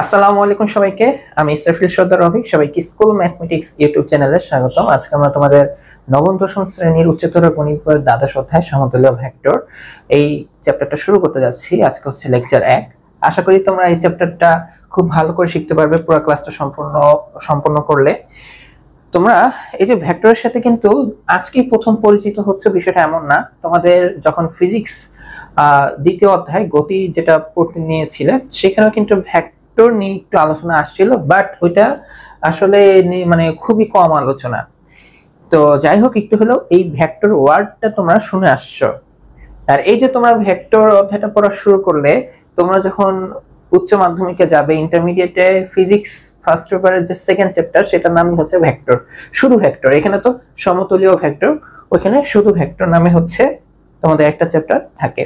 আসসালামু আলাইকুম সবাইকে। আমি ইসরাফিল সর্দার রফিক। সবাইকে স্কুল ম্যাথমেটিক্স ইউটিউব চ্যানেলে স্বাগতম। আজকে আমরা তোমাদের নবম দশম শ্রেণীর উচ্চতর গণিত বইয়ের দ্বাদশ অধ্যায় সমতুল্য ভেক্টর এই চ্যাপ্টারটা শুরু করতে যাচ্ছি। আজকে হচ্ছে লেকচার 1। আশা করি তোমরা এই চ্যাপ্টারটা খুব ভালো করে শিখতে পারবে পুরো ক্লাসটা সম্পূর্ণ করলে। তোমরা এই যে ভেক্টরের সাথে কিন্তু আজকেই প্রথম পরিচিত হচ্ছে বিষয়টা এমন না। তোমাদের যখন ফিজিক্স দ্বিতীয় অধ্যায় গতি যেটা পড়তে নিয়েছিলে সেখানেও কিন্তু ভেক্টর নিয়ে একটু আলোচনা আসছিল, বাট ওইটা আসলে মানে খুবই কম আলোচনা। তো যাই হোক, একটু হলেও এই ভেক্টর ওয়ার্ডটা তোমরা শুনে আসছো। আর এই যে তোমরা ভেক্টর অধ্যায়টা পড়া শুরু করলে, তোমরা যখন উচ্চ মাধ্যমিকে যাবে, ইন্টারমিডিয়েটে ফিজিক্স ফার্স্ট পেপারের যে সেকেন্ড চ্যাপ্টার সেটার নামই হচ্ছে ভেক্টর, শুধু ভেক্টর। এখানে তো সমতলীয় ভেক্টর, ওখানে শুধু ভেক্টর নামে হচ্ছে তোমাদের একটা চ্যাপ্টার থাকে।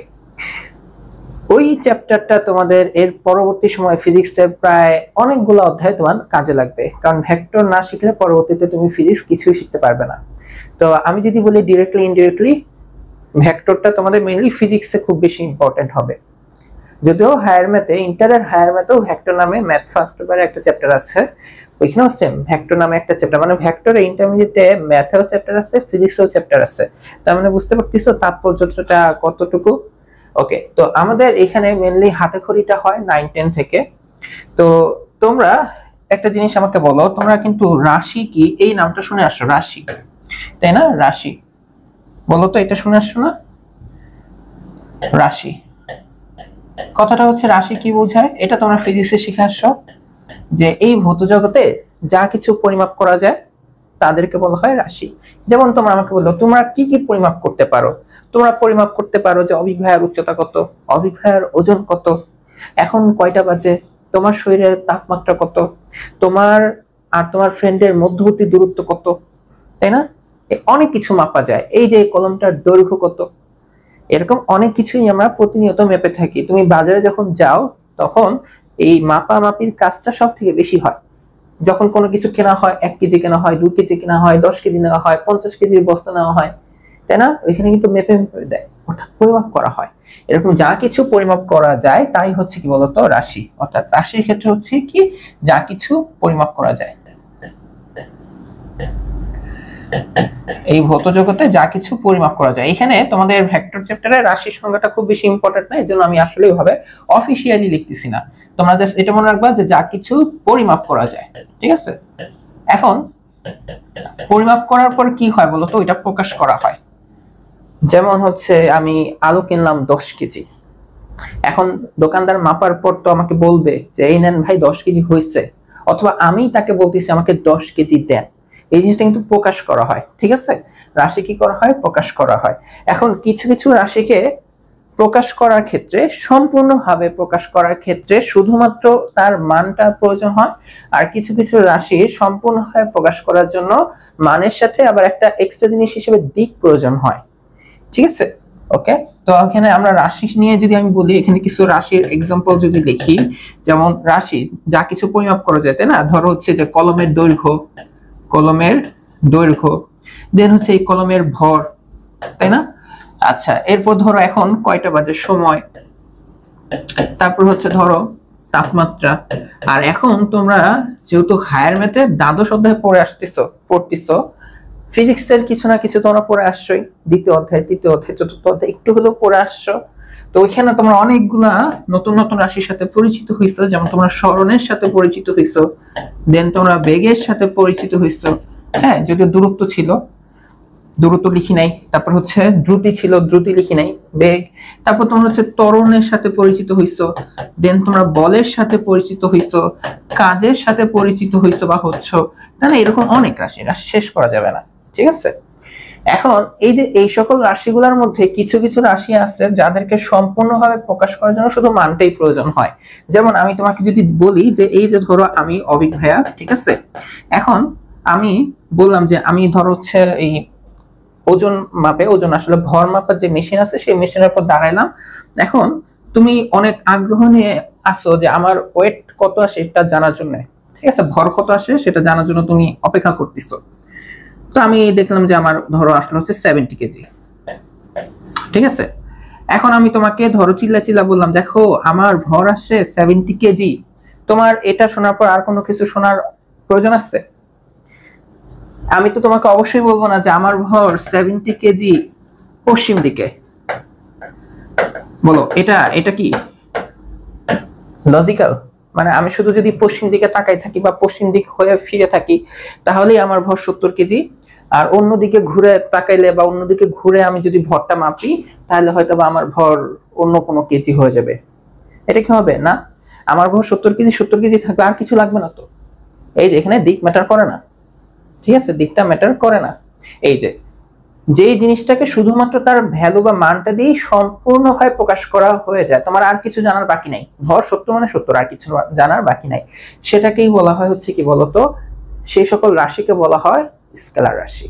ওই চ্যাপ্টারটা তোমাদের এর পরবর্তী সময় ফিজিক্সের প্রায় অনেকগুলো অধ্যায় তোমার কাজে লাগবে, কারণ ভেক্টর না শিখলে পরবর্তীতে তুমি ফিজিক্স কিছুই শিখতে পারবে না। তো আমি যদি বলি ডিরেক্টলি ইনডিরেক্টলি, ভেক্টরটা তোমাদের মেইনলি ফিজিক্সে খুব বেশি ইম্পর্টেন্ট হবে। যদিও হায়ার ম্যাথে, ইন্টারের হায়ার ম্যাথেও ভেক্টর নামে ম্যাথ ফার্স্ট পেপারে একটা চ্যাপ্টার আছে, ওইখানেও সেম ভেক্টর নামে একটা চ্যাপ্টার। মানে ভেক্টরে ইন্টারমিডিয়েটে ম্যাথেও চ্যাপ্টার আছে, ফিজিক্সেও চ্যাপ্টার আছে। তার মানে বুঝতে পারতেছো তাৎপর্যটা কতটুকু। ওকে, তো আমাদের এখানে মেইনলি হাতেখড়িটা হয় 9, 10 থেকে। তো তোমরা একটা জিনিস আমাকে বলো, তোমরা কিন্তু রাশি কি এই নামটা শুনে আসছো? রাশি, তাই না? রাশি বলো তো, এটা শুনে আসছো না? রাশি কথাটা হচ্ছে, রাশি কি বোঝায় এটা তোমরা ফিজিক্সে শিখে আসছো, যে এই ভৌত জগতে যা কিছু পরিমাপ করা যায় তাদেরকে বলা হয় রাশি। যেমন তোমরা আমাকে বললো তোমরা কি কি পরিমাপ করতে পারো। তোমরা পরিমাপ করতে পারো যে অভিক ভাইয়ের উচ্চতা কত, অভিক ভাইয়ের ওজন কত, এখন কয়টা বাজে, তোমার শরীরের তাপমাত্রা কত, তোমার আর তোমার ফ্রেন্ডের মধ্যবর্তী দূরত্ব কত, তাই না? অনেক কিছু মাপা যায়। এই যে কলমটার দৈর্ঘ্য কত, এরকম অনেক কিছুই আমরা প্রতিনিয়ত মেপে থাকি। তুমি বাজারে যখন যাও তখন এই মাপামাপির কাজটা সব থেকে বেশি হয়। যখন কোনো কিছু কেনা হয়, 1 কেজি কেনা হয়, 2 কেজি কেনা হয়, 10 কেজি নেওয়া হয়, 50 কেজির বস্তা নেওয়া হয়, তাই না? ওইখানে কিন্তু মেপে মেপে দেয়, অর্থাৎ পরিমাপ করা হয়। এরকম যা কিছু পরিমাপ করা যায় তাই হচ্ছে কি বলতো রাশি। অর্থাৎ রাশির ক্ষেত্রে হচ্ছে কি, যা কিছু পরিমাপ করা যায়। এই ভৌত জগতে যা কিছু পরিমাপ করা যায়। এখানে তোমাদের ভেক্টর চ্যাপ্টারে রাশির সংজ্ঞাটা খুব বেশি ইম্পর্টেন্ট না, এজন্য আমি আসলে ওইভাবে অফিশিয়ালি লিখতেছি না। তোমরা জাস্ট এটা মনে রাখবা যে যা কিছু পরিমাপ করা যায়, ঠিক আছে? এখন পরিমাপ করার পর কি হয় বলতো, ওইটা প্রকাশ করা হয়। যেমন হচ্ছে আমি আলু কিনলাম 10 কেজি। এখন দোকানদার মাপার পর তো আমাকে বলবে যে এই নেন ভাই 10 কেজি হয়েছে, অথবা আমি তাকে বলতেছি আমাকে 10 কেজি দেন। এই জিনিসটা কিন্তু প্রকাশ করা হয়, ঠিক আছে? রাশি কি করা হয়? প্রকাশ করা হয়। এখন কিছু কিছু রাশিকে প্রকাশ করার ক্ষেত্রে, সম্পূর্ণভাবে প্রকাশ করার ক্ষেত্রে শুধুমাত্র তার মানটা প্রয়োজন হয়, আর কিছু কিছু রাশি সম্পূর্ণভাবে প্রকাশ করার জন্য মানের সাথে আবার একটা এক্সট্রা জিনিস হিসেবে দিক প্রয়োজন হয়, ঠিক আছে? ওকে, তো এখানে আমরা রাশি নিয়ে যদি আমি বলি, এখানে কিছু রাশির এক্সাম্পল যদি দেখি, যেমন রাশি যা কিছু পরিমাপ করা যায়, তাই না? ধরো হচ্ছে যে কলমের দৈর্ঘ্য, দেন হচ্ছে এই কলমের ভর, তাই না? আচ্ছা, এরপর ধরো এখন কয়টা বাজে সময়, তারপর হচ্ছে ধরো তাপমাত্রা। আর এখন তোমরা যেহেতু হায়ার ম্যাথে দ্বাদশ অধ্যায় পড়তেছো, ফিজিক্সের কিছু না কিছু তোমরা পড়ে আসছোই, দ্বিতীয় অধ্যায়, তৃতীয় অধ্যায়, চতুর্থ অধ্যায় একটু হলেও পড়ে আসছো। তো ওইখানে তোমরা অনেকগুলা নতুন নতুন রাশির সাথে পরিচিত হইছো। যেমন তোমরা স্মরণের সাথে পরিচিত হইছো, দেন তোমরা বেগের সাথে পরিচিত হইছো। হ্যাঁ, যদিও দূরত্ব ছিল, দূরত্ব লিখি নাই। তারপর হচ্ছে দ্রুতি ছিল, দ্রুতি লিখি নাই, বেগ। তারপর তোমরা হচ্ছে ত্বরণের সাথে পরিচিত হইছো, দেন তোমরা বলের সাথে পরিচিত হইছো, কাজের সাথে পরিচিত হইছো বা হচ্ছ, না না, এরকম অনেক রাশি শেষ করা যাবে না, ঠিক আছে? এখন এই যে এই সকল রাশিগুলোর মধ্যে কিছু কিছু রাশি আছে যাদেরকে সম্পূর্ণভাবে প্রকাশ করার জন্য শুধু মানটাই প্রয়োজন হয়। যেমন আমি তোমাকে যদি বলি যে এই যে ধরো আমি অভিক ভাইয়া, ঠিক আছে? এখন আমি বললাম যে আমি ধরো হচ্ছে এই ওজন মাপে, ওজন আসলে ভর মাপার যে মেশিন আছে সেই মেশিনের উপর দাঁড়াইলাম। এখন তুমি অনেক আগ্রহ নিয়ে আসো যে আমার ওয়েট কত আসে এটা জানার জন্য, ঠিক আছে? ভর কত আসে সেটা জানার জন্য তুমি অপেক্ষা করতেছো। তো আমি দেখলাম যে আমার ধরো আসলে হচ্ছে 70 কেজি, ঠিক আছে? এখন আমি তোমাকে ধরো চিল্লা চিল্লা বললাম, দেখো আমার ভর আসছে 70 কেজি। তোমার এটা শোনার পর আর কোনো কিছু শোনার প্রয়োজন আছে? আমি তো তোমাকে অবশ্যই বলবো না যে আমার ভর 70 কেজি পশ্চিম দিকে। বলো এটা এটা কি লজিক্যাল? মানে আমি শুধু যদি পশ্চিম দিকে তাকাই থাকি বা পশ্চিম দিক হয়ে ফিরে থাকি তাহলেই আমার ভর 70 কেজি, আর অন্যদিকে ঘুরে তাকাইলে বা অন্যদিকে ঘুরে আমি যদি ভরটা মাপি তাহলে হয়তো বা আমার ভর অন্য কোনো কেজি হয়ে যাবে। এটা কি হবে? না, আমার ভর 70 কেজি, 70 কেজি থাকলে আর কিছু লাগবে না তো। এই যে এখানে দিক ম্যাটার করে না, ঠিক আছে, দিকটা ম্যাটার করে না। এই যে যেই জিনিসটাকে শুধুমাত্র তার ভ্যালু বা মানটা দিয়ে সম্পূর্ণভাবে প্রকাশ করা হয়ে যায়, তোমার আর কিছু জানার বাকি নাই, ভর সত্য মানে সত্য, আর কিছু জানার বাকি নাই, সেটাকেই বলা হয় হচ্ছে কি বলতো, সেই সকল রাশিকে বলা হয় স্কেলার রাশি।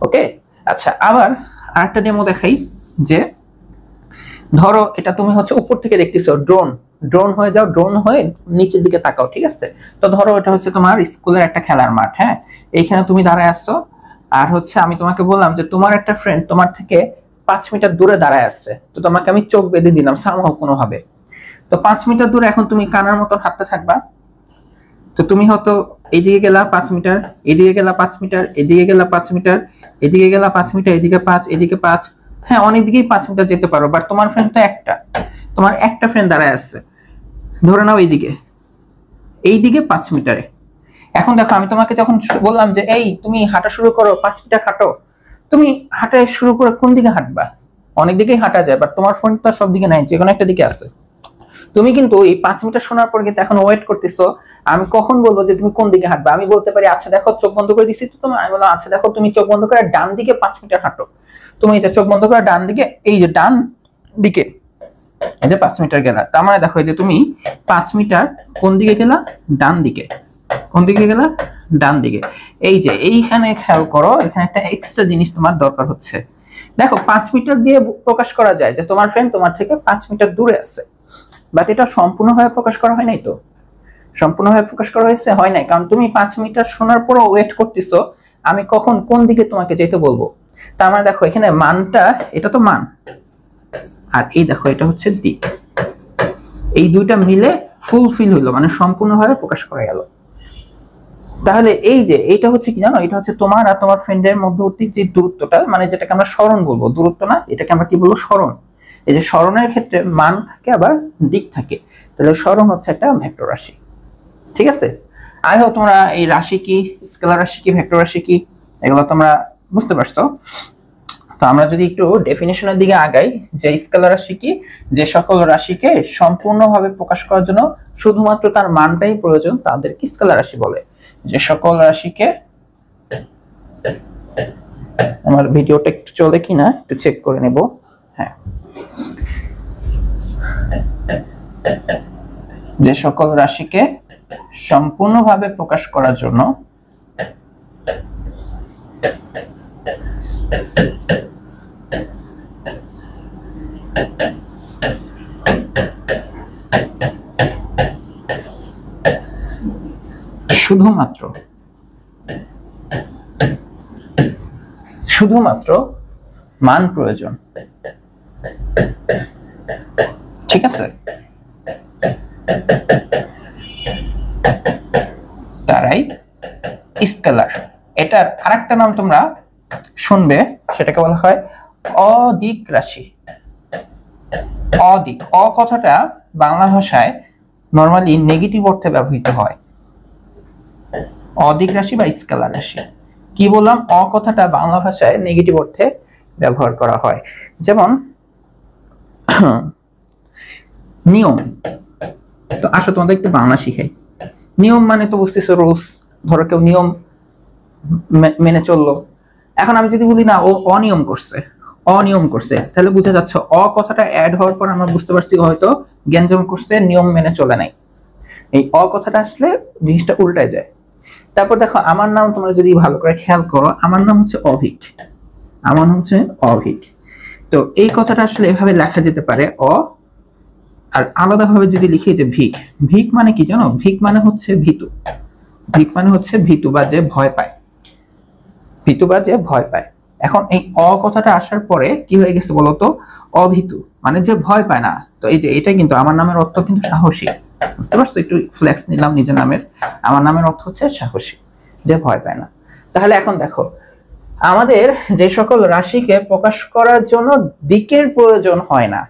ওকে, আচ্ছা, আবার আরেকটা ডেমো দেখাই। যে ধরো এটা তুমি হচ্ছে উপর থেকে দেখতেছো, ড্রোন ড্রোন হয়ে যাও, ড্রোন হয়ে নিচের দিকে তাকাও, ঠিক আছে? তো ধরো এটা হচ্ছে তোমার স্কুলের একটা খেলার মাঠ, হ্যাঁ, এইখানে তুমি দাঁড়ায় আসছো, আর হচ্ছে আমি তোমাকে বললাম যে তোমার একটা ফ্রেন্ড তোমার থেকে 5 মিটার দূরে দাঁড়ায় আসছে, তো তোমাকে আমি চোখ বেঁধে দিলাম সামহাও কোনো ভাবে। তো 5 মিটার দূরে এখন তুমি কানার মতন হাঁটতে থাকবা। তো তুমি হয়তো এদিকে গেলা 5 মিটার, এদিকে গেলা 5 মিটার, এদিকে গেলা 5 মিটার, এদিকে গেলা 5 মিটার, এদিকে 5, এদিকে 5, হ্যাঁ অনেক দিকেই 5 মিটার যেতে পারো, বাট তোমার ফ্রেন্ড তো একটা, তোমার একটা ফ্রেন্ড দাঁড়ায় আসছে, ধরে নাও এইদিকে, এইদিকে 5 মিটারে। এখন দেখো আমি তোমাকে যখন বললাম যে এই তুমি হাঁটা শুরু করো, 5 মিটার হাঁটো, তুমি হাঁটা শুরু করে কোন দিকে হাঁটবা? অনেক দিকেই হাঁটা যায়, বাট তোমার ফোন তো সব দিকে নাই, যে কোনো একটা দিকে আছে। তুমি কিন্তু এই 5 মিটার শোনার পর কিন্তু এখন ওয়েট করতেছো আমি কখন বলবো যে তুমি কোন দিকে হাঁটবে। আমি বলতে পারি আচ্ছা দেখো, চোখ বন্ধ করে দিছি তো তোমার, আমি বললাম আচ্ছা দেখো তুমি চোখ বন্ধ করে ডান দিকে 5 মিটার হাঁটো। তুমি এই যে চোখ বন্ধ করে ডান দিকে, এই যে ডান দিকে এই যে 5 মিটার গেলা, তার মানে দেখো এই যে তুমি 5 মিটার কোন দিকে গেলা? ডান দিকে। কোন দিকে গেলা? ডান দিকে। এই যে এইখানে খেয়াল করো, এখানে একটা এক্সট্রা জিনিস তোমার দরকার হচ্ছে। দেখো 5 মিটার দিয়ে প্রকাশ করা যায় যে তোমার ফ্রেন্ড তোমার থেকে 5 মিটার দূরে আছে, বাট এটা সম্পূর্ণভাবে প্রকাশ করা হয় নাই। তো সম্পূর্ণভাবে প্রকাশ করা হয়েছে? হয় নাই, কারণ তুমি 5 মিটার শোনার পরও ওয়েট করতেছো আমি কখন কোন দিকে তোমাকে যেতে বলবো। তার মানে দেখো এখানে মানটা, এটা তো মান, আর এই দেখো এটা হচ্ছে দিক, এই দুইটা মিলে ফুলফিল হইলো, মানে সম্পূর্ণভাবে প্রকাশ করা গেল। তাহলে এই যে এইটা হচ্ছে কি জানো, এটা হচ্ছে তোমার আর তোমার ফ্রেন্ডের মধ্যবর্তী যে দূরত্বটা, মানে যেটাকে আমরা সরণ বলবো, দূরত্ব না, এটাকে আমরা কি বলবো? সরণ। এই যে সরণের ক্ষেত্রে মান থাকে আবার দিক থাকে, তাহলে সরণ হচ্ছে একটা ভেক্টর রাশি। ঠিক আছে, আই হোপ তোমরা এই রাশি কি, স্কেলার রাশি কি, ভেক্টর রাশি কি, এগুলো তোমরা বুঝতে পারছো। তো আমরা যদি একটু ডেফিনেশনের দিকে আগাই, যে স্কেলার রাশি কি, যে সকল রাশিকে সম্পূর্ণভাবে প্রকাশ করার জন্য শুধুমাত্র তার মানটাই প্রয়োজন তাদেরকে স্কেলার রাশি বলে। যে সকল রাশিকে, আমার ভিডিওটা একটু চলে কিনা একটু চেক করে নেব। হ্যাঁ, যে সকল রাশিকে সম্পূর্ণভাবে প্রকাশ করার জন্য শুধুমাত্র মান প্রয়োজন, ঠিক আছে, তারাই স্কেলার। এটার আরেকটা নাম তোমরা শুনবে, সেটাকে বলা হয় অদিক রাশি। অদিক, অ কথাটা বাংলা ভাষায় নরমালি নেগেটিভ অর্থে ব্যবহৃত হয়। অদিক রাশি বা স্কেলার রাশি, কি বললাম, অ কথাটা বাংলা ভাষায় নেগেটিভ অর্থে ব্যবহার করা হয়। যেমন নিয়ম, তো আসো তোমাদের একটু বাংলা শিখাই। নিয়ম মানে তো বুঝতেছো রুলস, ধরো কেউ নিয়ম মেনে চললো। এখন আমি যদি বলি না ও অনিয়ম করছে, অনিয়ম করছে, তাহলে বুঝা যাচ্ছে অ কথাটা অ্যাড হওয়ার পর আমরা বুঝতে পারছি হয়তো গ্যাঞ্জাম করছে, নিয়ম মেনে চলে নাই। এই অ কথাটা আসলে জিনিসটা উল্টায় যায়। তারপর দেখো আমার নাম, তোমরা যদি ভালো করে খেয়াল করো, আমার নাম হচ্ছে অভিক, আমার নাম হচ্ছে অভিক। তো এই কথাটা আসলে এভাবে লেখা যেতে পারে অ, আর আলাদাভাবে যদি লিখি যে ভিক। ভিক মানে কি জানো? ভিক মানে হচ্ছে ভীতু। ভিক মানে হচ্ছে ভীতু বা যে ভয় পায়, ভীতু বা যে ভয় পায়। এখন এই অ কথাটা আসার পরে কি হয়ে গেছে বলতো? অভীতু, মানে যে ভয় পায় না। তো এই যে এটা কিন্তু আমার নামের অর্থ কিন্তু সাহসী। বুঝতে পারছো? একটু ফ্লেক্স নিলাম নিজের নামের। আমার নামের অর্থ হচ্ছে সাহসী, যে ভয় পায় না। তাহলে এখন দেখো, আমাদের যে সকল রাশিকে প্রকাশ করার জন্য দিকের প্রয়োজন হয় না,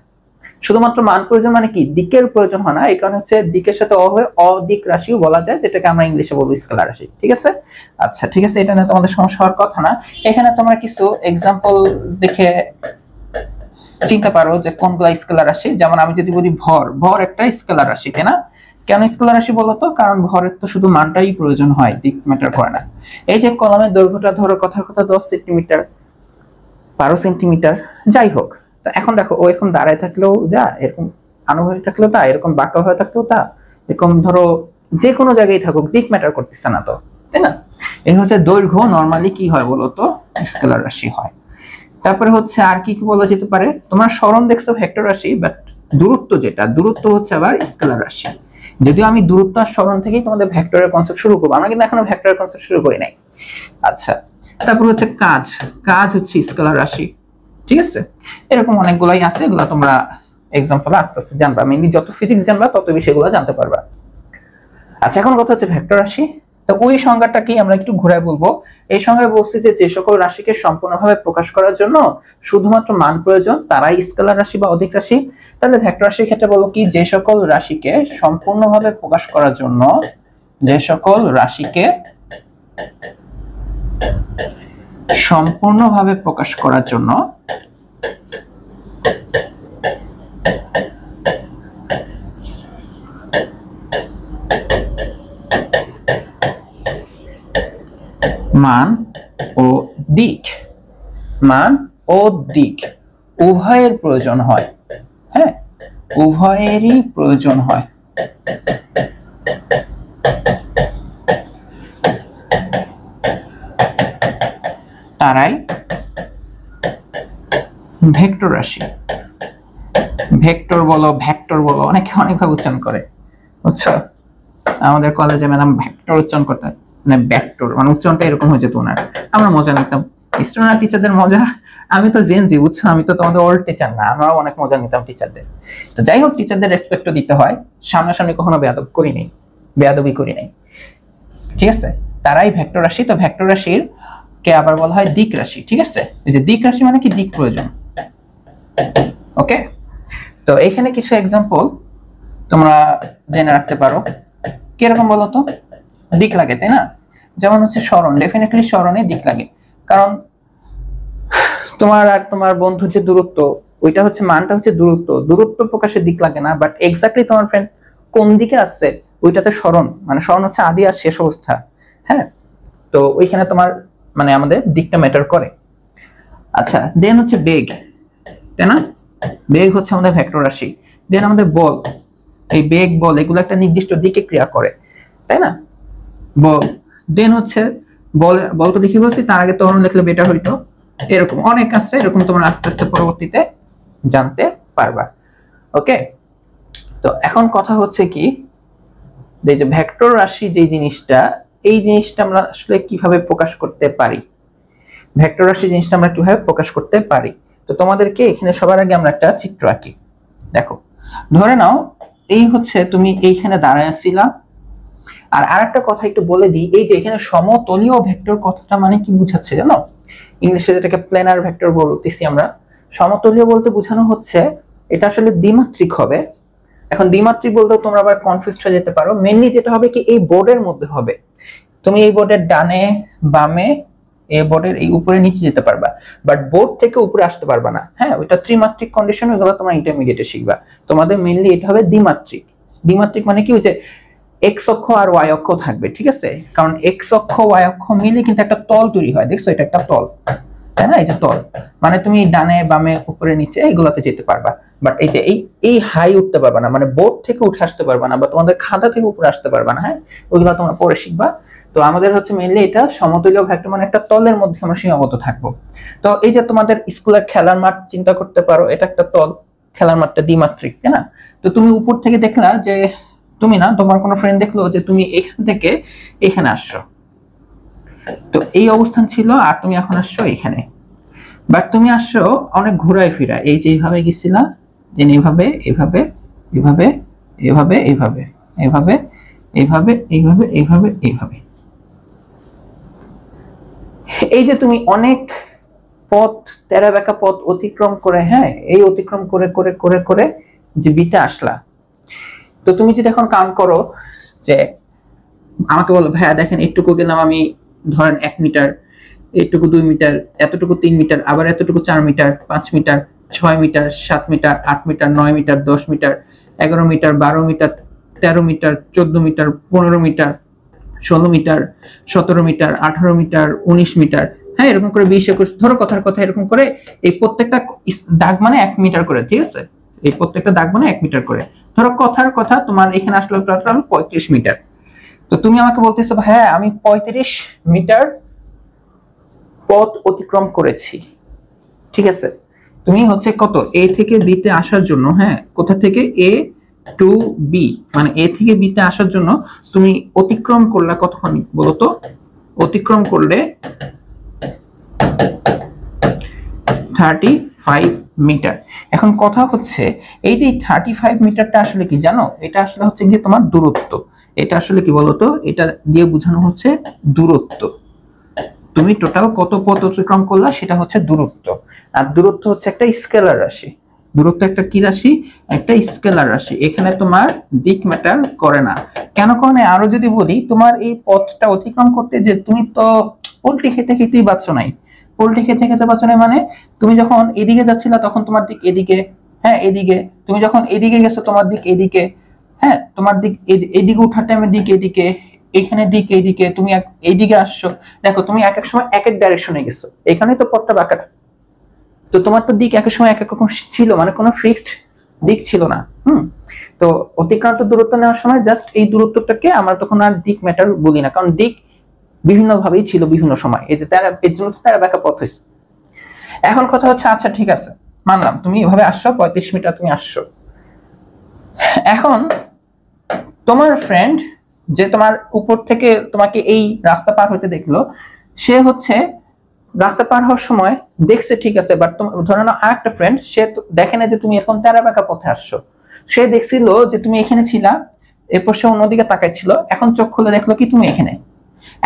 শুধুমাত্র মান প্রয়োজন, মানে কি দিকের প্রয়োজন হয় না, এই কারণে হচ্ছে দিকের সাথে অ হয়ে অদিক রাশিও বলা যায়, যেটাকে আমরা ইংলিশে বলবো স্কেলার রাশি। ঠিক আছে? আচ্ছা ঠিক আছে, এটা নিয়ে তোমাদের সমস্যা হওয়ার কথা না। এখানে তোমরা কিছু এক্সাম্পল দেখে চিনতে পারো যে কোনগুলা স্কেলার রাশি। যেমন আমি যদি বলি ভর, ভর একটা স্কেলার রাশি, তাই না? কেন স্কেলার রাশি বলতো? কারণ ভরের তো শুধু মানটাই প্রয়োজন হয়, দিক ম্যাটার করে না। এই যে কলমের দৈর্ঘ্যটা ধরো কথার কথা 10 সেন্টিমিটার, 12 সেন্টিমিটার, যাই হোক। তো এখন দেখো, ও এরকম দাঁড়ায় থাকলেও যা, এরকম আনুভূমিক থাকলেও তা, এরকম বাঁকা হয়ে থাকলেও তা, এরকম ধরো যে কোনো জায়গায় থাকুক, দিক ম্যাটার করতেছে না তো, তাই না? এই হচ্ছে দৈর্ঘ্য নরমালি কি হয় বলতো? স্কেলার রাশি হয়। তারপরে হচ্ছে আর কি কি বলা যেতে পারে? তোমার সরণ দেখছো ভেক্টর রাশি, বাট দূরত্ব, যেটা দূরত্ব হচ্ছে আবার স্কেলার রাশি। যদিও আমি দূরত্ব আর সরণ থেকেই তোমাদের ভেক্টরের কনসেপ্ট শুরু করবো, আমরা কিন্তু এখনো ভেক্টরের কনসেপ্ট শুরু করি নাই। আচ্ছা, তারপর হচ্ছে কাজ, কাজ হচ্ছে স্কেলার রাশি। ঠিক আছে? এরকম অনেকগুলাই আছে, এগুলা তোমরা এক্সাম্পল আস্তে আস্তে জানবা, মেইনলি যত ফিজিক্স জানবা তত বেশি এগুলো জানতে পারবা। আচ্ছা, এখন কথা হচ্ছে ভেক্টর রাশি। তো ওই সংজ্ঞাটা কি আমরা একটু ঘুরায় বলবো। এই সংজ্ঞায় বলছি যে যে সকল রাশিকে সম্পূর্ণভাবে প্রকাশ করার জন্য শুধুমাত্র মান প্রয়োজন, তারাই স্কেলার রাশি বা অধিক রাশি। তাহলে ভেক্টর রাশির ক্ষেত্রে বলবো কি, যে সকল রাশিকে সম্পূর্ণভাবে প্রকাশ করার জন্য, যে সকল রাশিকে সম্পূর্ণভাবে প্রকাশ করার জন্য মান ও দিক, মান ও দিক উভয়ের প্রয়োজন হয়। হ্যাঁ, উভয়েরই প্রয়োজন হয়। তারাই ভেক্টর রাশি। ভেক্টর বলো, ভেক্টর বলো, অনেকে অনেকভাবে উচ্চারণ করে, বুঝছো? আমাদের কলেজে ম্যাডাম ভেক্টর উচ্চারণ করতে, মানে ভেক্টর মানে উচ্চারণটা এরকম হয়ে যেত ওনার। আমরা মজা নিতাম, স্টুডেন্ট আর টিচারদের মজা। আমি তো জেনজি, বুঝছো? আমি তো তোমাদের ওল্ড টিচার না, আমরাও অনেক মজা নিতাম টিচারদের। তো যাই হোক, টিচারদের রেসপেক্টও দিতে হয়, সামনাসামনি কখনো বেয়াদব করি নাই, বেয়াদবি করি নাই। ঠিক আছে? তারাই ভেক্টর রাশি। তো ভেক্টর রাশির কে আবার বলা হয় দিক রাশি। ঠিক আছে? এই যে দিক রাশি মানে কি, দিক প্রয়োজন। ওকে, তো এখানে কিছু এক্সাম্পল তোমরা জেনে রাখতে পারো। কিরকম বলো তো? দিক লাগে, তাই না? যেমন হচ্ছে সরণ, ডেফিনেটলি সরণে দিক লাগে, কারণ তোমার আর তোমার বন্ধুর যে দূরত্ব, ওইটা হচ্ছে মানটা হচ্ছে দূরত্ব, দূরত্ব প্রকাশে দিক লাগে না, বাট এক্স্যাক্টলি তোমার ফ্রেন্ড কোন দিকে আসছে ওইটাতে সরণ, মানে সরণ হচ্ছে আদি আর শেষ অবস্থা। হ্যাঁ, তো ওইখানে তোমার মানে আমাদের দিকটা ম্যাটার করে। আচ্ছা, দেন হচ্ছে বেগ, তাই না? বেগ হচ্ছে আমাদের ভেক্টর রাশি। দেন আমাদের বল, এই বেগ বল এগুলো একটা নির্দিষ্ট দিকে ক্রিয়া করে, তাই না? বল। দেন হচ্ছে বল, বলটা দেখি বলছি, তার আগে ত্বরণ লিখলে বেটার হইতো। এরকম অনেক আছে, এরকম তোমরা আস্তে আস্তে পরবর্তীতে জানতে পারবা। ওকে, তো এখন কথা হচ্ছে কি, এই যে ভেক্টর রাশি যে জিনিসটা, এই জিনিসটা আমরা আসলে কিভাবে প্রকাশ করতে পারি? ভেক্টর রাশি জিনিসটা আমরা কিভাবে প্রকাশ করতে পারি? তো তোমাদেরকে এখানে সবার আগে আমরা একটা চিত্র আঁকি। দেখো, ধরে নাও এই হচ্ছে তুমি এইখানে দাঁড়ায় আসছিলা। আর আরেকটা কথা একটু বলে দিই, এই যে এখানে সমতলীয় ভেক্টর কথাটা মানে কি বুঝাচ্ছে জানো? ইংলিশে যেটাকে প্ল্যানার ভেক্টর বলতেছি আমরা। সমতলীয় বলতে বোঝানো হচ্ছে এটা আসলে দ্বিমাত্রিক হবে। এখন দ্বিমাত্রিক বলতেও তোমরা আবার কনফিউজড হয়ে যেতে পারো। মেইনলি যেটা হবে কি, এই বোর্ডের মধ্যে হবে, তুমি এই বোর্ডের ডানে বামে, এই বোর্ডের এই উপরে নিচে যেতে পারবা, বাট বোর্ড থেকে উপরে আসতে পারবা না। হ্যাঁ, ওইটা ত্রিমাত্রিক কন্ডিশন, ওইগুলো তোমরা ইন্টারমিডিয়েটে শিখবা। তোমাদের মেইনলি এটা হবে দ্বিমাত্রিক। দ্বিমাত্রিক মানে কি, হচ্ছে এক্স অক্ষ আর ওয়াই অক্ষ থাকবে। ঠিক আছে? কারণ এক্স অক্ষ ওয়াই অক্ষ মিলে কিন্তু একটা তল তৈরি হয়। দেখছো, এটা একটা তল, তাই না? এই যে তল, মানে তুমি ডানে বামে উপরে নিচে এগুলাতে যেতে পারবা, বাট এই যে এই হাই উঠতে পারবা না, মানে বোর্ড থেকে উঠে আসতে পারবা না, বা তোমাদের খাতা থেকে উপরে আসতে পারবা না। হ্যাঁ, ওইগুলা তোমরা পরে শিখবা। তো আমাদের হচ্ছে মেইনলি এটা সমতলীয় ভেক্টর, মানে একটা তলের মধ্যে আমরা সীমাবদ্ধ থাকবো। তো এই যে তোমাদের স্কুলের খেলার মাঠ চিন্তা করতে পারো, এটা একটা তল, খেলার মাঠটা দ্বিমাত্রিক, তাই না? তো তুমি উপর থেকে দেখলা যে, তুমি না, তোমার কোনো ফ্রেন্ড দেখলো যে তুমি এখান থেকে এখানে আসছো, তো এই অবস্থান ছিল, আর তুমি এখন আসছো এখানে, বাট তুমি আসছো অনেক ঘুরায় ফিরা, এই যে এইভাবে গেছিলা, দেন এইভাবে এইভাবে এইভাবে এইভাবে এইভাবে, এইভাবে এইভাবে এইভাবে এইভাবে এইভাবে। এই যে তুমি অনেক পথ, তেরা বেঁকা পথ অতিক্রম করে, হ্যাঁ, এই অতিক্রম করে করে করে করে যে বিতে আসলা। তো তুমি যদি এখন কাউন্ট করো যে আমাকে বলো ভাইয়া দেখেন একটুকু গেলাম আমি, ধরেন 1 মিটার, এটুকু 2 মিটার, এতটুকু 3 মিটার, আবার এতটুকু 4 metre, 5 metre, 6 metre, 7 metre, 8 metre, 9 metre, 10 metre, 11 metre, 12 metre, 13 metre, 14 metre, 15 metre, 16 metre, 17 metre, 18 metre, 19 metre, হ্যাঁ, এরকম করে 20, 21, ধরো কথার কথা এরকম করে এই প্রত্যেকটা দাগ মানে 1 মিটার করে, ঠিক আছে? এই প্রত্যেকটা দাগ মানে 1 মিটার করে। ধরো কথার কথা তোমার এখানে আসলে টোটাল 35 মিটার। তো তুমি আমাকে বলতেছো হ্যাঁ আমি 35 মিটার পথ অতিক্রম করেছি, ঠিক আছে? তুমি হচ্ছে কত এ থেকে বি তে আসার জন্য, হ্যাঁ, কোথা থেকে এ টু বি, মানে এ থেকে বি তে আসার জন্য তুমি অতিক্রম করলে কতক্ষণ বলতো? অতিক্রম করলে 35 মিটার। এখন কথা হচ্ছে এই যে 35 মিটারটা আসলে কি জানো? এটা আসলে হচ্ছে গিয়ে তোমার দূরত্ব। এটা আসলে কি বলতো? এটা দিয়ে বোঝানো হচ্ছে দূরত্ব। তুমি টোটাল কত পথ অতিক্রম করলা সেটা হচ্ছে দূরত্ব। আর দূরত্ব হচ্ছে একটা স্কেলার রাশি। দূরত্ব একটা কি রাশি? একটা স্কেলার রাশি। এখানে তোমার দিক ম্যাটার করে না। কেন করে না? আরো যদি বলি, তোমার এই পথটা অতিক্রম করতে যে তুমি তো পোল্ট্রি খেতে খেতেই বাঁচছো নাই। পোল্ট্রি খেতে খেতে বাঁচো নাই মানে তুমি যখন এদিকে যাচ্ছিলা তখন তোমার দিক এদিকে, হ্যাঁ এদিকে। তুমি যখন এদিকে গেছো তোমার দিক এদিকে, হ্যাঁ তোমার দিক এদিকে উঠার টাইমের দিক এদিকে, এখানে দিক এইদিকে, তুমি এইদিকে আসছো। দেখো তুমি এক এক সময় এক এক ডাইরেকশনে গেছো, এখানেই তো পথটা বাঁকাটা। তো তোমার তো দিক এক এক সময় এক এক রকম ছিল, মানে কোনো ফিক্সড দিক ছিল না। তো অতিক্রান্ত দূরত্ব নেওয়ার সময় জাস্ট এই দূরত্বটাকে আমরা তখন আর দিক ম্যাটার বলি না, কারণ দিক বিভিন্ন ভাবেই ছিল বিভিন্ন সময়। এই যে তারা, এর জন্য তারা ব্যাকা পথ হয়েছে। এখন কথা হচ্ছে আচ্ছা ঠিক আছে, মানলাম তুমি এভাবে আসছো, 35 মিটার তুমি আসছো। এখন তোমার ফ্রেন্ড যে তোমার উপর থেকে তোমাকে এই রাস্তা পার হতে দেখলো, সে হচ্ছে রাস্তা পার হওয়ার সময় দেখছে ঠিক আছে, বাট ধরে নাও আরেকটা ফ্রেন্ড সে দেখে না যে তুমি এখন তেরা বাঁকা পথে আসছো। সে দেখছিল যে তুমি এখানে ছিলা, এরপর সে অন্যদিকে তাকাইছিল, এখন চোখ খুলে দেখলো কি তুমি এখানে।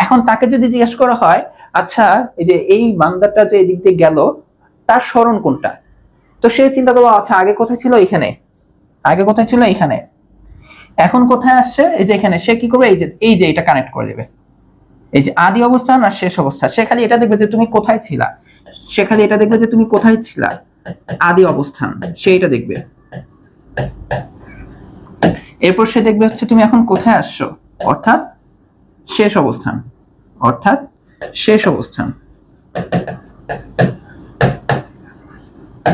এখন তাকে যদি জিজ্ঞেস করা হয় আচ্ছা এই যে এই বান্দাটা যে এদিক দিয়ে গেল তার স্মরণ কোনটা, তো সে চিন্তা করবো আচ্ছা আগে কোথায় ছিল? এখানে। আগে কোথায় ছিল? এখানে। এখন কোথায় আসছে? এই যে এখানে। সে কি করবে? এই যে এটা কানেক্ট করে দেবে, এই যে আদি অবস্থান আর শেষ অবস্থা। সে খালি এটা দেখবে যে তুমি কোথায় ছিলা, সে খালি এটা দেখবে যে তুমি কোথায় ছিলা, আদি অবস্থান সে এটা দেখবে। এরপর সে দেখবে হচ্ছে তুমি এখন কোথায় আসছো, অর্থাৎ শেষ অবস্থান, অর্থাৎ শেষ অবস্থান,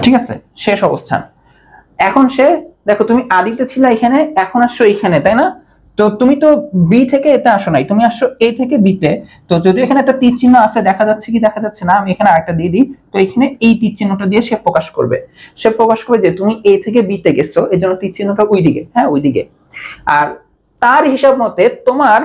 ঠিক আছে? শেষ অবস্থান। এখন সে দেখো তুমি আদিতে ছিলা এখানে, এখন আসছো এখানে, তাই না? তো তুমি তো বি থেকে এতে আসো নাই, তুমি আসছো এ থেকে বিতে। তো যদি এখানে একটা তীর চিহ্ন আছে, দেখা যাচ্ছে কি দেখা যাচ্ছে না? আমি এখানে আরেকটা দিয়ে দিই। তো এখানে এই তীর চিহ্নটা দিয়ে সে প্রকাশ করবে। সে প্রকাশ করবে যে তুমি এ থেকে বিতে গেছো, এই জন্য তীর চিহ্নটা ওইদিকে, হ্যাঁ ওইদিকে। আর তার হিসাব মতে তোমার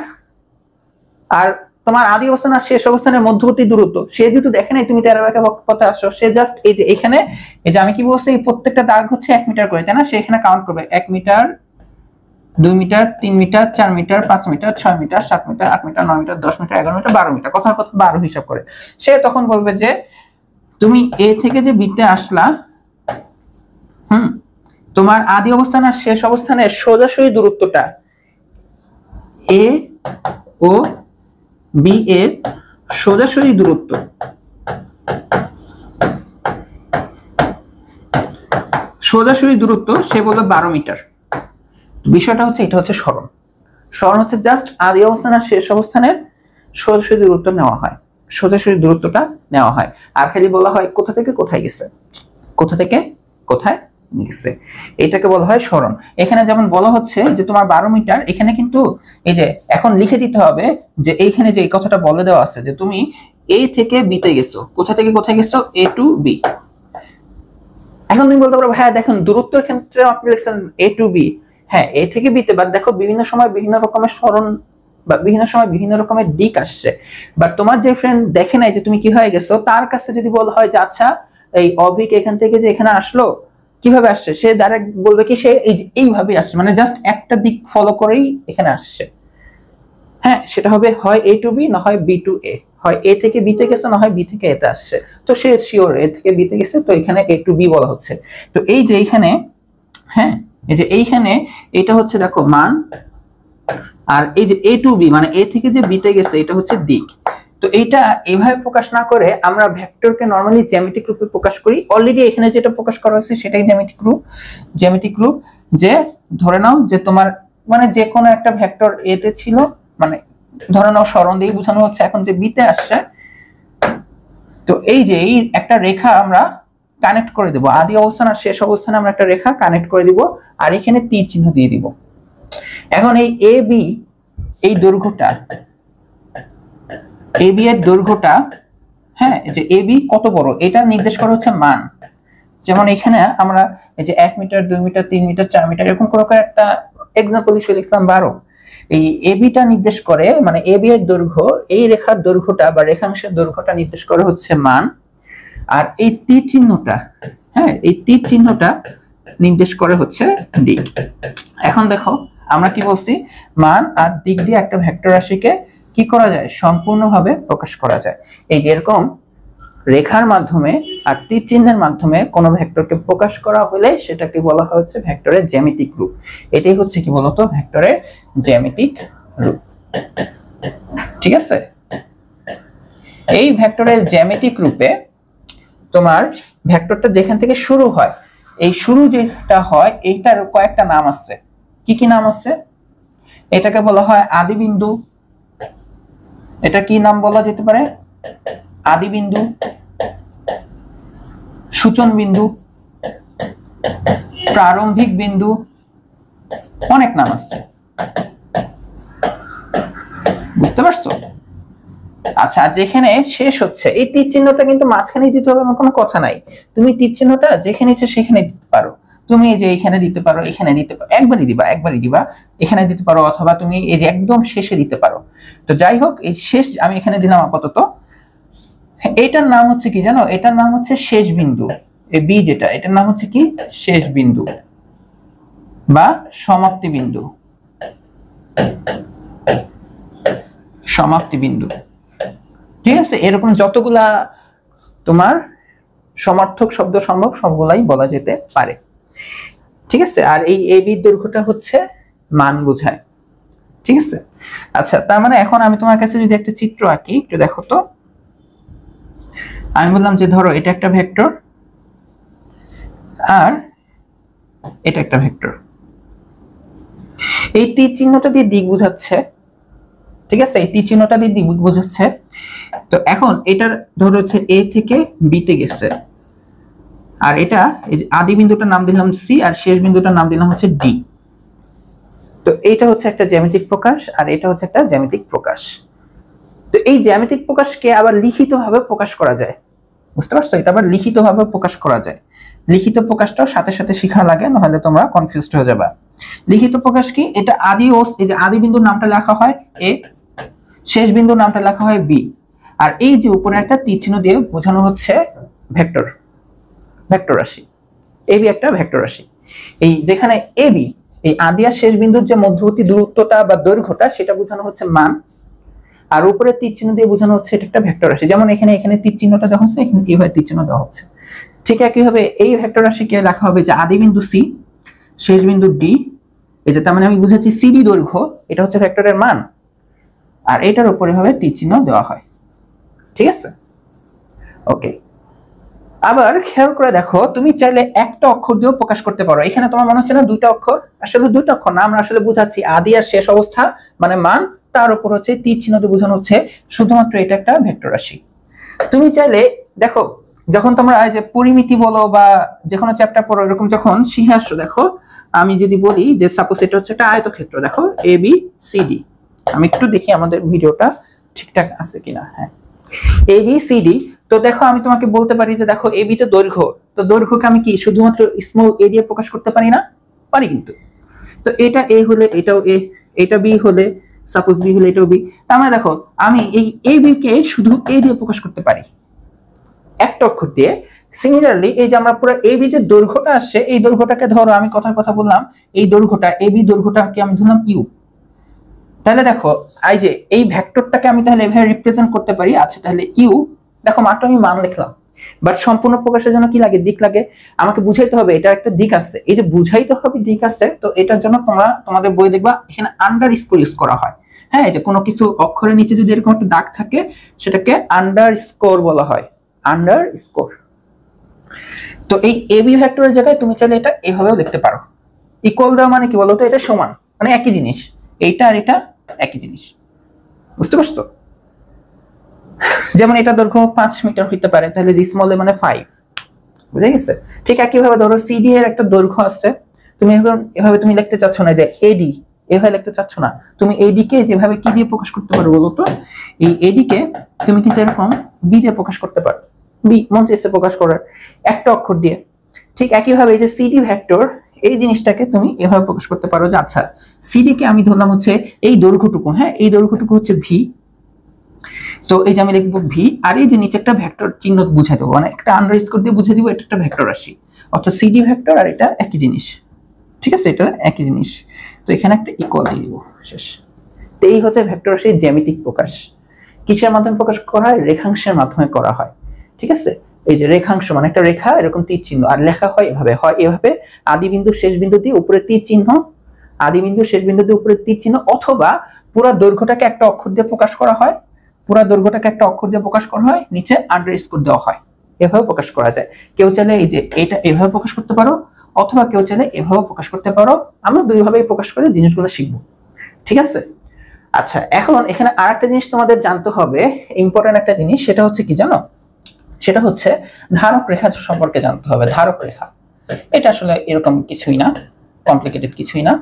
আর তোমার আদি অবস্থান আর শেষ অবস্থানের মধ্যবর্তী দূরত্ব, সে যেহেতু দেখে নাই তুমি তেরা বাঁকা পথে আসছো, সে জাস্ট এই যে এখানে, এই যে আমি কি বলছি, এই প্রত্যেকটা দাগ হচ্ছে 1 মিটার করে, তাই না? সে এখানে কাউন্ট করবে 1 metre, 2 metre, 3 metre, 4 metre, 5 metre, 6 metre, 7 metre, 8 metre, 9 metre, 10 metre, 11 metre, 12 metre, কথার কথা 12 হিসাব করে। সে তখন বলবে যে তুমি এ থেকে যে বিতে আসলা, তোমার আদি অবস্থান আর শেষ অবস্থানের সোজাসুজি দূরত্বটা এ ও বি এর সোজাসুজি দূরত্ব, সোজাসুজি দূরত্ব সে বললো 12 মিটার। বিষয়টা হচ্ছে এটা হচ্ছে স্মরণ। স্মরণ হচ্ছে জাস্ট আদি অবস্থান আর শেষ অবস্থানের সোজাসুজি দূরত্ব নেওয়া হয়, সোজাসুজি দূরত্বটা নেওয়া হয়। আর খালি বলা হয় কোথা থেকে কোথায় গেছে, কোথা থেকে কোথায় গেছে, এটাকে বলা হয় স্মরণ। এখানে যেমন বলা হচ্ছে যে তোমার 12 মিটার, এখানে কিন্তু এই যে এখন লিখে দিতে হবে যে এইখানে যে এই কথাটা বলে দেওয়া আছে যে তুমি এ থেকে বি তে গেছো, কোথা থেকে কোথায় গেছো? এ টু বি। এখন তুমি বলতে পারো হ্যাঁ দেখুন দূরত্বের ক্ষেত্রে আপনি লিখছেন এ টু বি, হ্যাঁ এ থেকে বিতে, বাট দেখো বিভিন্ন সময় বিভিন্ন রকমের স্মরণ বা বিভিন্ন সময় বিভিন্ন রকমের দিক আসছে। বাট তোমার যে ফ্রেন্ড দেখে নাই যে তুমি কি হয়ে গেছো, তার কাছে যদি বলা হয় যে আচ্ছা এই অভিক এখান থেকে যে এখানে আসলো, কিভাবে আসছে, সে ডাইরেক্ট বলবে কি সে এইভাবে আসছে, মানে জাস্ট একটা দিক ফলো করেই এখানে আসছে। হ্যাঁ, সেটা হবে হয় A to B না হয় B to A, হয় A থেকে B তে গেছে না হয় B থেকে A তে আসছে। তো সে শিওর A থেকে B তে গেছে, তো এখানে A to B বলা হচ্ছে। তো এই যে এইখানে, হ্যাঁ এই যে এইখানে এটা হচ্ছে দেখো মান, আর এই যে A to B মানে A থেকে যে B তে গেছে এটা হচ্ছে দিক। তো এইটা এইভাবে প্রকাশ না করে আমরা ভেক্টরকে নরমালি জ্যামিতিক রূপে প্রকাশ করি। অলরেডি এখানে যেটা প্রকাশ করা হয়েছে সেটাই জ্যামিতিক রূপ। জ্যামিতিক রূপ যে ধরে নাও যে তোমার মানে যে কোনো একটা ভেক্টর A তে ছিল, মানে ধরে নাও সরণ দিয়ে বোঝানো হচ্ছে এখন যে B তে আসছে। তো এই যে এই একটা রেখা আমরা কানেক্ট করে দেব, আদি অবস্থান আর শেষ অবস্থানে আমরা একটা রেখা কানেক্ট করে দিব, আর এখানে তীর চিহ্ন দিয়ে দিব। এখন এই AB এই দৈর্ঘ্যটা, AB এর দৈর্ঘ্যটা, হ্যাঁ যে AB কত বড় এটা নির্দেশ করা হচ্ছে মান। যেমন এখানে আমরা এই যে 1 মিটার 2 মিটার 3 মিটার 4 মিটার এরকম করে একটা এক্সাম্পল হিসেবে লিখলাম 12। এই AB টা নির্দেশ করে, মানে AB এর দৈর্ঘ্য, এই রেখার দৈর্ঘ্যটা বা রেখাংশের দৈর্ঘ্যটা নির্দেশ করে হচ্ছে মান। আর এই তীর চিহ্নটা, হ্যাঁ এই তীর চিহ্নটা নির্দেশ করে হচ্ছে দিক। এখন দেখো আমরা কি বলছি, মান আর দিক দিয়ে একটা ভেক্টর রাশিকে কি করা যায়, সম্পূর্ণভাবে প্রকাশ করা যায়। এই যে এরকম রেখার মাধ্যমে আর তীর চিহ্নের মাধ্যমে কোন ভেক্টরকে প্রকাশ করা হলে সেটাকে বলা হচ্ছে ভেক্টরের জ্যামিতিক রূপ। এটাই হচ্ছে কি বলতো ভেক্টরের জ্যামিতিক রূপ। ঠিক আছে, এই ভেক্টরের জ্যামিতিক রূপে তোমার ভেক্টরটা যেখান থেকে শুরু হয়, এই শুরু যেটা হয় এইটার কয়েকটা নাম আছে। কি কি নাম আছে? এটাকে বলা হয় আদি বিন্দু। এটা কি নাম বলা যেতে পারে? আদি বিন্দু, সূচন বিন্দু, প্রারম্ভিক বিন্দু, অনেক নাম আছে, বুঝতে পারছো? আচ্ছা, যেখানে শেষ হচ্ছে এই তীর চিহ্নটা কিন্তু মাঝখানে দিতে হবে এমন কোনো কথা নাই। তুমি তীর চিহ্নটা যেখানে ইচ্ছে সেখানে দিতে পারো। তুমি এই যে এখানে দিতে পারো, এখানে দিতে পারো, একবারই দিবা, এখানে দিতে পারো, অথবা তুমি এই যে একদম শেষে দিতে পারো। তো যাই হোক, এই শেষ আমি এখানে দিলাম আপাতত। এটার নাম হচ্ছে কি জানো? এটার নাম হচ্ছে শেষ বিন্দু। এই বি যেটা, এটার নাম হচ্ছে কি শেষ বিন্দু বা সমাপ্তি বিন্দু। সমাপ্তি বিন্দু, ঠিক আছে? এরকম যতগুলা তোমার সমার্থক শব্দ সম্ভব সবগুলাই বলা যেতে পারে। ঠিক আছে, আর এই এবি দৈর্ঘ্যটা হচ্ছে মান বোঝায়। ঠিক আছে, আচ্ছা তার মানে এখন আমি তোমার কাছে যদি একটা চিত্র আঁকি, একটু দেখো তো। আমি বললাম যে ধরো এটা একটা ভেক্টর আর এটা একটা ভেক্টর। এই তীর চিহ্নটা দিয়ে দিক বোঝাচ্ছে। ঠিক আছে, এই তীর চিহ্নটা দিয়ে দিক বোঝাচ্ছে। তো এখন এটার ধরো হচ্ছে এ থেকে বি তে গেছে, আর এটা এই যে আদি বিন্দুটার নাম দিলাম সি আর শেষ বিন্দুটার নাম দিলাম হচ্ছে ডি। তো এইটা হচ্ছে একটা জ্যামিতিক প্রকাশ আর এটা হচ্ছে একটা জ্যামিতিক প্রকাশ। তো এই জ্যামিতিক প্রকাশকে আবার লিখিতভাবে প্রকাশ করা যায়, বুঝতে পারছো? এটা আবার লিখিতভাবে প্রকাশ করা যায়। লিখিত প্রকাশটাও সাথে সাথে শেখা লাগে, নাহলে তোমরা কনফিউজড হয়ে যাবে। লিখিত প্রকাশ কি? এটা আদি ও এই যে আদি বিন্দুর নামটা লেখা হয় এ, শেষ বিন্দুর নামটা লেখা হয় বি, আর এই যে উপরে একটা তীর চিহ্ন দিয়ে বোঝানো হচ্ছে ভেক্টর, ভেক্টর রাশি। এবি একটা ভেক্টর রাশি। এই যেখানে এবি, এই আদি আর শেষ বিন্দুর যে মধ্যবর্তী দূরত্বটা বা দৈর্ঘ্যটা সেটা বোঝানো হচ্ছে মান, আর উপরে তীর চিহ্ন দিয়ে বোঝানো হচ্ছে এটা একটা ভেক্টর রাশি। যেমন এখানে তীর চিহ্নটা দেওয়া হচ্ছে, এখানে এইভাবে তীর চিহ্ন দেওয়া হচ্ছে। ঠিক একইভাবে এই ভেক্টর রাশিকে লেখা হবে যে আদি বিন্দু সি, শেষ বিন্দু ডি। এই যে তার মানে আমি বুঝাচ্ছি সিডি দৈর্ঘ্য, এটা হচ্ছে ভেক্টরের মান, আর এটার উপরে ভাবে তীর চিহ্ন দেওয়া হয়। ঠিক আছে, ওকে। আবার খেয়াল করে দেখো, তুমি চাইলে একটা অক্ষর দিয়েও প্রকাশ করতে পারো। এখানে তোমার মনে হচ্ছে না দুইটা অক্ষর? আসলে দুইটা অক্ষর না, আমরা আসলে বুঝাচ্ছি আদি আর শেষ অবস্থা মানে মান, তার উপর হচ্ছে তীর চিহ্ন দিয়ে বোঝানো হচ্ছে শুধুমাত্র এটা একটা ভেক্টর রাশি। তুমি চাইলে দেখো, যখন তোমরা এই যে পরিমিতি বলো বা যে কোনো চ্যাপ্টার পড়ো, এরকম যখন শিখে আসছো, দেখো আমি যদি বলি যে সাপোজ এটা হচ্ছে একটা আয়তক্ষেত্র, দেখো এ বি সি ডি। আমি একটু দেখি আমাদের ভিডিওটা ঠিকঠাক আছে কিনা। হ্যাঁ, এ বি সি ডি। তো দেখো আমি তোমাকে বলতে পারি যে দেখো এ বি তো দৈর্ঘ্য, তো দৈর্ঘ্যকে আমি কি শুধুমাত্র স্মল এ দিয়ে প্রকাশ করতে পারি না? পারি কিন্তু। তো এটা এ হলে এটাও এ, এটা বি হলে সাপোজ বি হলে এটাও বি। তার মানে দেখো আমি এই এ বি কে শুধু এ দিয়ে প্রকাশ করতে পারি। একটা অক্ষর দিয়ে। সিমিলারলি এই যে আমরা পুরো এবি যে দৈর্ঘ্যটা আসছে, এই দৈর্ঘ্যটাকে ধরো আমি কথার কথা বললাম, এই দৈর্ঘ্যটা এবি দৈর্ঘ্যটাকে আমি ধরলাম ইউ। তাহলে দেখো এই যে এই ভেক্টরটাকে আমি তাহলে এভাবে রিপ্রেজেন্ট করতে পারি। আচ্ছা তাহলে ইউ, দেখো মাত্র আমি মান লিখলাম, বাট সম্পূর্ণ প্রকাশের জন্য কি লাগে? দিক লাগে। আমাকে বুঝাইতে হবে এটা একটা দিক আছে, এই যে বুঝাইতে হবে দিক আছে, তো এটার জন্য তোমরা তোমাদের বই দেখবা এখানে আন্ডারস্কোর ইউজ করা হয়। হ্যাঁ, এই যে কোনো কিছু অক্ষরের নিচে যদি এরকম একটা দাগ থাকে সেটাকে আন্ডারস্কোর বলা হয়, আন্ডারস্কোর। তো এই এবি ভেক্টরের জায়গায় তুমি চাইলে এটা এভাবেও লিখতে পারো। ইকুয়াল দেওয়া মানে কি বলতো? এটা সমান, মানে একই জিনিস, এইটা আর এটা একই জিনিস। বুঝতে পারছো? যেমন এটা দৈর্ঘ্য 5 মিটার হইতে পারে, তাহলে জি স্মল এ মানে 5, বুঝে গেছে? ঠিক একইভাবে ধরো সিডি এর একটা দৈর্ঘ্য আছে, তুমি এভাবে তুমি লিখতে চাচ্ছ না যে এডি, এভাবে লিখতে চাচ্ছ না, তুমি এডি কে যেভাবে কি দিয়ে প্রকাশ করতে পারো বলো তো? এই এডি কে তুমি কিন্তু এরকম বি দিয়ে প্রকাশ করতে পারো, বি মন চাইছে প্রকাশ করার একটা অক্ষর দিয়ে। ঠিক একইভাবে এই যে সিডি ভেক্টর, এই জিনিসটাকে তুমি এভাবে প্রকাশ করতে পারো যে আচ্ছা সিডি কে আমি ধরলাম হচ্ছে এই দৈর্ঘ্যটুকু, হ্যাঁ এই দৈর্ঘ্যটুকু হচ্ছে ভি। তো এই যে আমি লিখবো ভি, আর এই যে নিচে একটা ভেক্টর চিহ্ন বুঝাই দেবো, মানে একটা আন্ডারস্কোর দিয়ে বুঝিয়ে দিব এটা একটা ভেক্টর রাশি, অর্থাৎ সিডি ভেক্টর আর এটা একই জিনিস। ঠিক আছে, এটা একই জিনিস। তো এখানে একটা ইকুয়াল দিয়ে দিব, শেষ। তো এই হচ্ছে ভেক্টর রাশির জ্যামিতিক প্রকাশ। কিসের মাধ্যমে প্রকাশ করা হয়? রেখাংশের মাধ্যমে করা হয়। ঠিক আছে, এই যে রেখাংশ মানে একটা রেখা, এরকম তীর চিহ্ন, আর লেখা হয় এভাবে আদি বিন্দু শেষ বিন্দু দিয়ে উপরে তীর চিহ্ন, আদি বিন্দু শেষ বিন্দু দিয়ে উপরে তীর চিহ্ন, অথবা পুরো দৈর্ঘ্যটাকে একটা অক্ষর দিয়ে প্রকাশ করা হয়, পুরো দৈর্ঘ্যটাকে একটা অক্ষর দিয়ে প্রকাশ করা হয়, নিচে আন্ডারস্কোর দেওয়া হয়, এভাবে প্রকাশ করা যায়। কেউ চাইলে এই যে এটা এভাবে প্রকাশ করতে পারো, অথবা কেউ চাইলে এভাবে প্রকাশ করতে পারো। আমরা দুইভাবেই প্রকাশ করে জিনিসগুলো শিখবো। ঠিক আছে, আচ্ছা এখন এখানে আরেকটা জিনিস তোমাদের জানতে হবে, ইম্পর্টেন্ট একটা জিনিস, সেটা হচ্ছে কি জানো? সেটা হচ্ছে ধারক রেখা সম্পর্কে জানতে হবে। ধারক রেখা এটা আসলে এরকম কিছুই না, কমপ্লিকেটেড কিছুই না।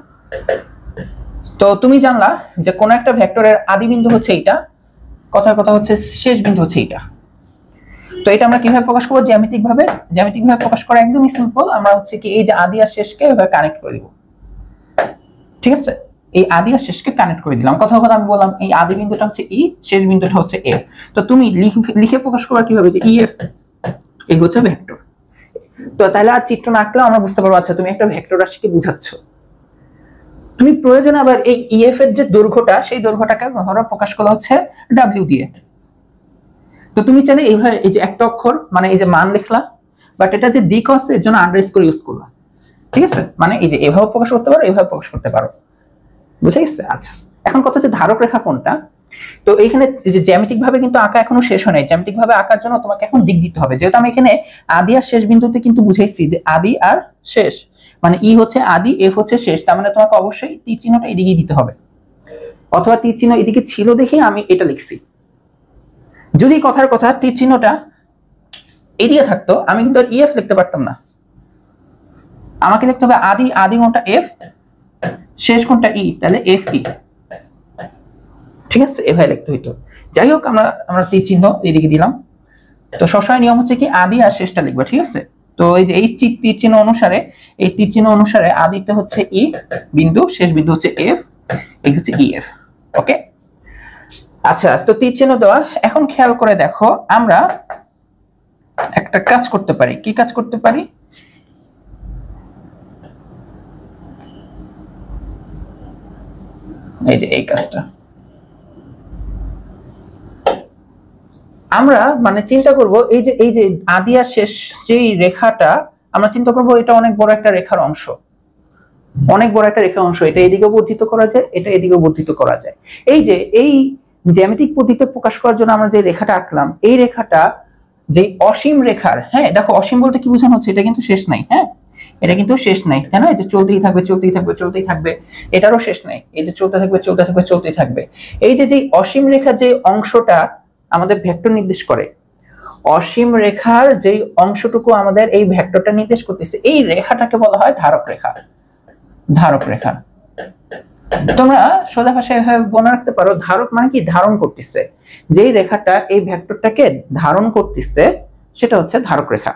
তো তুমি জানলা যে কোন একটা ভেক্টরের আদি বিন্দু হচ্ছে এইটা, কথার কথা হচ্ছে শেষ বিন্দু হচ্ছে এইটা। তো এটা আমরা কিভাবে প্রকাশ করবো? জ্যামিতিক ভাবে প্রকাশ করা একদমই সিম্পল। আমরা হচ্ছে কি এই যে আদি আর শেষকে এভাবে কানেক্ট করে দিব। ঠিক আছে, এই আদি আর শেষকে কানেক্ট করে দিলাম। কথা আমি বললাম এই আদি বিন্দুটা হচ্ছে ই, শেষ বিন্দুটা হচ্ছে এফ। তো তুমি লিখে প্রকাশ করবা কিভাবে? যে ই এফ, এই হচ্ছে ভেক্টর। তো তাহলে আর চিত্র না আঁকলেও আমরা বুঝতে পারবো আচ্ছা তুমি একটা ভেক্টর রাশিকে বুঝাচ্ছ। তুমি প্রয়োজনে আবার এই ইএফ এর যে দৈর্ঘ্যটা, সেই দৈর্ঘ্যটাকে ধরো প্রকাশ করা হচ্ছে ডাব্লিউ দিয়ে। তো তুমি চাইলে এইভাবে এই যে একটা অক্ষর মানে এই যে মান লিখলা, বাট এটা যে দিক আছে এর জন্য আন্ডারস্কোর ইউজ করলা। ঠিক আছে, মানে এই যে এভাবে প্রকাশ করতে পারো, এভাবে প্রকাশ করতে পারো। বুঝে গেছে? আচ্ছা এখন কথা হচ্ছে ধারক রেখা কোনটা। তো এইখানে যে জ্যামিতিক ভাবে কিন্তু আঁকা এখনো শেষ হয় নাই। জ্যামিতিক ভাবে আঁকার জন্য তোমাকে এখন দিক দিতে হবে। যেহেতু আমি এখানে আদি আর শেষ বিন্দুতে কিন্তু বুঝাইছি যে আদি আর শেষ, মানে ই হচ্ছে আদি, এফ হচ্ছে শেষ, তার মানে তোমাকে অবশ্যই তীর চিহ্নটা এদিকে দিতে হবে, অথবা তীর চিহ্ন এদিকে ছিল দেখে আমি এটা লিখছি। যদি কথার কথা তীর চিহ্নটা এদিকে থাকতো আমি কিন্তু ইএফ লিখতে পারতাম না, আমাকে লিখতে হবে আদি, আদি কোনটা এফ, শেষ কোনটা ই, তাহলে এফ ই। ঠিক আছে, এভাবে লিখতে হইতো। যাই হোক আমরা তীর চিহ্ন এদিকে দিলাম। তো সবসময় নিয়ম হচ্ছে কি আদি আর শেষটা লিখবে। ঠিক আছে, তো এই যে এই তীর চিহ্ন অনুসারে, এই তীর চিহ্ন অনুসারে আদিতে হচ্ছে ই বিন্দু, শেষ বিন্দু হচ্ছে এফ, এই হচ্ছে ই এফ। ওকে, আচ্ছা তো তীর চিহ্ন দেওয়া। এখন খেয়াল করে দেখো আমরা একটা কাজ করতে পারি। কি কাজ করতে পারি? এই যে এই কাজটা আমরা মানে চিন্তা করব, এই যে আদি আর শেষ যেই রেখাটা আমরা চিন্তা করব এটা অনেক বড় একটা রেখার অংশ, অনেক বড় একটা রেখার অংশ। এটা এদিকেও বর্ধিত করা যায়, এটা এদিকেও বর্ধিত করা যায়। এই যে এই জ্যামিতিক পদ্ধতিতে প্রকাশ করার জন্য আমরা যে রেখাটা আঁকলাম, এই রেখাটা যে অসীম রেখার, হ্যাঁ দেখো অসীম বলতে কি বোঝানো হচ্ছে? এটা কিন্তু শেষ নাই, হ্যাঁ এটা কিন্তু শেষ নাই, তাই না? এই যে চলতেই থাকবে চলতেই থাকবে চলতেই থাকবে, এটারও শেষ নাই, এই যে চলতে থাকবে চলতে থাকবে চলতেই থাকবে। এই যে অসীম রেখার যে অংশটা আমাদের ভেক্টর নির্দেশ করে, অসীম রেখার যে অংশটুকু আমাদের এই ভেক্টরটা নির্দেশ করতেছে, এই রেখাটাকে বলা হয় ধারক রেখা। ধারক রেখা তোমরা সোজা ভাষায় এভাবে মনে রাখতে পারো, ধারক মানে কি? ধারণ করতেছে। যেই রেখাটা এই ভেক্টরটাকে ধারণ করতেছে সেটা হচ্ছে ধারক রেখা।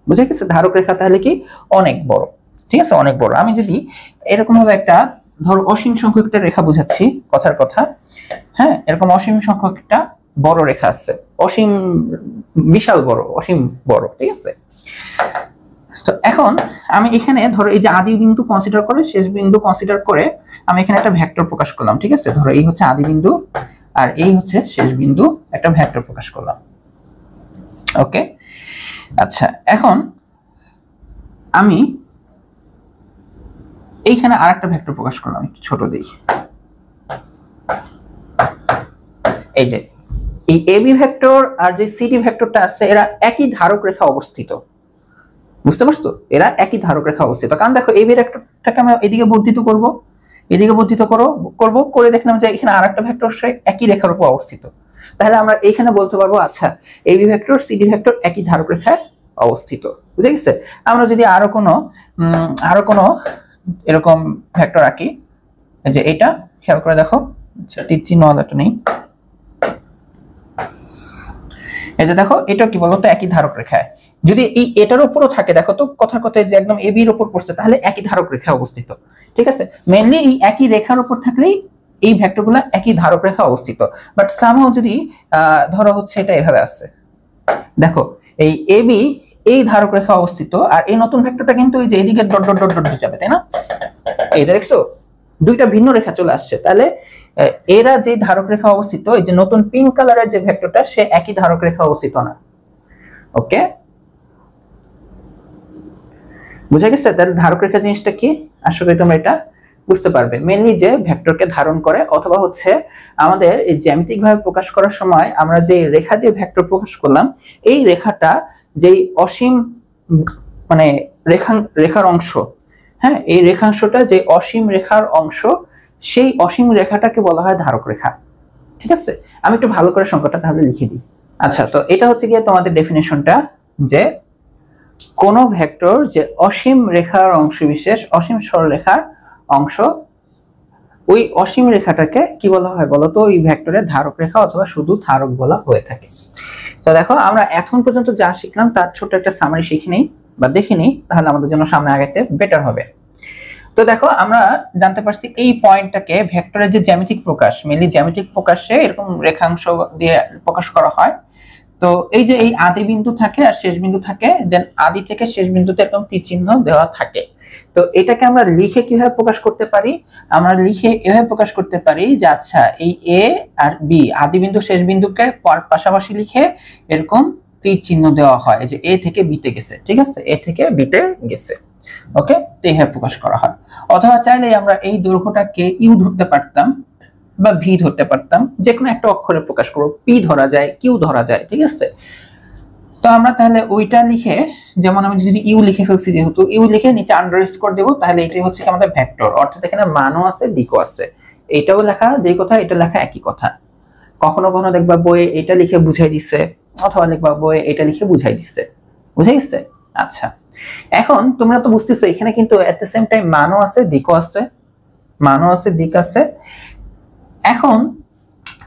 বুঝে গেছে? ধারক রেখা তাহলে কি? অনেক বড়। ঠিক আছে, অনেক বড়। আমি যদি এরকম ভাবে একটা ধরো অসীম সংখ্যক একটা রেখা বুঝাচ্ছি, কথার কথা, হ্যাঁ এরকম অসীম সংখ্যক একটা বড় রেখা আছে, অসীম বিশাল বড়, অসীম বড়, ঠিক আছে। তো এখন আমি এখানে ধরো এই যে আদি বিন্দু কনসিডার করে শেষ বিন্দু কনসিডার করে আমি এখানে একটা ভেক্টর প্রকাশ করলাম, ঠিক আছে। ধরো এই হচ্ছে আদি বিন্দু আর এই হচ্ছে শেষ বিন্দু, একটা ভেক্টর প্রকাশ করলাম, ওকে। আচ্ছা, এখন আমি এইখানে আরেকটা ভেক্টর প্রকাশ করলাম, একটু ছোট দেই। এই যে এই এবি ভেক্টর আর যে সিডি ভেক্টরটা আছে এরা একই ধারক রেখা অবস্থিত, বুঝতে পারছো? এরা একই ধারক রেখা অবস্থিত। কারণ দেখো এবি ভেক্টরটাকে আমরা এদিকে বর্ধিত করব, এদিকে বর্ধিত করব করে দেখলাম যে এখানে আরেকটা ভেক্টর একই রেখার উপর অবস্থিত। তাহলে আমরা এখানে বলতে পারবো আচ্ছা এবি ভেক্টর সিডি ভেক্টর একই ধারক রেখায় অবস্থিত, বুঝে গেছে? আমরা যদি আরো কোনো এরকম ভেক্টর আঁকি, যে এটা খেয়াল করে দেখো, আচ্ছা তীর চিহ্ন আলাদা নেই, এই যে দেখো এটা কি বলতো একই ধারক রেখায়। যদি এই এটার উপরও থাকে দেখো তো কথার কথায় যে একদম এবি এর উপর পড়ছে, তাহলে একই ধারক রেখায় অবস্থিত, ঠিক আছে। মেইনলি এই একই রেখার উপর থাকলেই এই ভেক্টরগুলো একই ধারক রেখা অবস্থিত। বাট সামহাউ যদি ধরো হচ্ছে এটা এভাবে আছে, দেখো এই এবি এই ধারক রেখা অবস্থিত আর এই নতুন ভেক্টরটা কিন্তু এই যে এদিকে ডট ডট ডট ডট যাবে, তাই না? এই দেখছো দুইটা ভিন্ন রেখা চলে আসছে, তাহলে এরা যে ধারক রেখা অবস্থিত, এই যে নতুন পিঙ্ক কালারের যে ভেক্টরটা সে একই ধারক রেখা অবস্থিত না, ওকে বুঝা গেছে? তাহলে ধারক রেখা জিনিসটা কি আশা করি তোমরা এটা বুঝতে পারবে। মেইনলি যে ভেক্টরকে ধারণ করে, অথবা হচ্ছে আমাদের এই জ্যামিতিক ভাবে প্রকাশ করার সময় আমরা যে রেখা দিয়ে ভেক্টর প্রকাশ করলাম, এই রেখাটা যেই অসীম মানে রেখার অংশ, হ্যাঁ এই রেখাংশটা যে অসীম রেখার অংশ, সেই অসীম রেখাটাকে বলা হয় ধারক রেখা, ঠিক আছে। আমি একটু ভালো করে সংখ্যাটা তাহলে লিখে দিই। আচ্ছা, তো এটা হচ্ছে গিয়ে তোমাদের ডেফিনেশনটা, যে কোন ভেক্টর যে অসীম রেখার অংশ বিশেষ, অসীম সরলরেখার অংশ, ওই অসীম রেখাটাকে কি বলা হয় বলতো? ওই ভেক্টরের ধারক রেখা অথবা শুধু ধারক বলা হয়ে থাকে। তো দেখো আমরা এখন পর্যন্ত যা শিখলাম তার ছোট একটা সামারি শিখে নেই বা দেখে নিই, তাহলে আমাদের জন্য সামনে আগাইতে বেটার হবে। তো দেখো আমরা জানতে পারছি এই পয়েন্টটাকে ভেক্টরের যে জ্যামিতিক প্রকাশ, মেইনলি জ্যামিতিক প্রকাশে এরকম রেখাংশ দিয়ে প্রকাশ করা হয়। তো এই যে এই আদি বিন্দু থাকে আর শেষ বিন্দু থাকে, দেন আদি থেকে শেষ বিন্দুতে এরকম তীর চিহ্ন দেওয়া থাকে। তো এটাকে আমরা লিখে কিভাবে প্রকাশ করতে পারি? আমরা লিখে এভাবে প্রকাশ করতে পারি যে আচ্ছা এই এ আর বি, আদি বিন্দু শেষ বিন্দুকে পাশাপাশি লিখে এরকম তীর চিহ্ন দেওয়া হয়, যে এ থেকে বি তে গেছে, ঠিক আছে, এ থেকে বি তে গেছে, ওকে। তো এইভাবে প্রকাশ করা হয়। অথবা চাইলে আমরা এই দৈর্ঘ্যটাকে ইউ ধরতে পারতাম বা ভি ধরতে পারতাম, যে কোনো একটা অক্ষরে প্রকাশ করব, পি ধরা যায়, কিউ ধরা যায়, ঠিক আছে। তো আমরা তাহলে ওইটা লিখে, যেমন আমি যদি ইউ লিখে ফেলছি, যেহেতু ইউ লিখে নিচে আন্ডারস্কোর দেব, তাহলে এটাই হচ্ছে আমাদের ভেক্টর, অর্থাৎ এখানে মানও আছে দিকও আছে। এইটাও লেখা যেই কথা, এটা লেখা একই কথা। কখনো কখনো দেখবা বইয়ে এটা লিখে বুঝাই দিচ্ছে, অথবা দেখবা বইয়ে এটা লিখে বুঝাই দিচ্ছে, বুঝে গেছে? আচ্ছা, এখন তোমরা তো বুঝতেছো এখানে কিন্তু এট দ্য সেম টাইম মানও আছে দিকও আছে, মানও আছে দিক আছে। এখন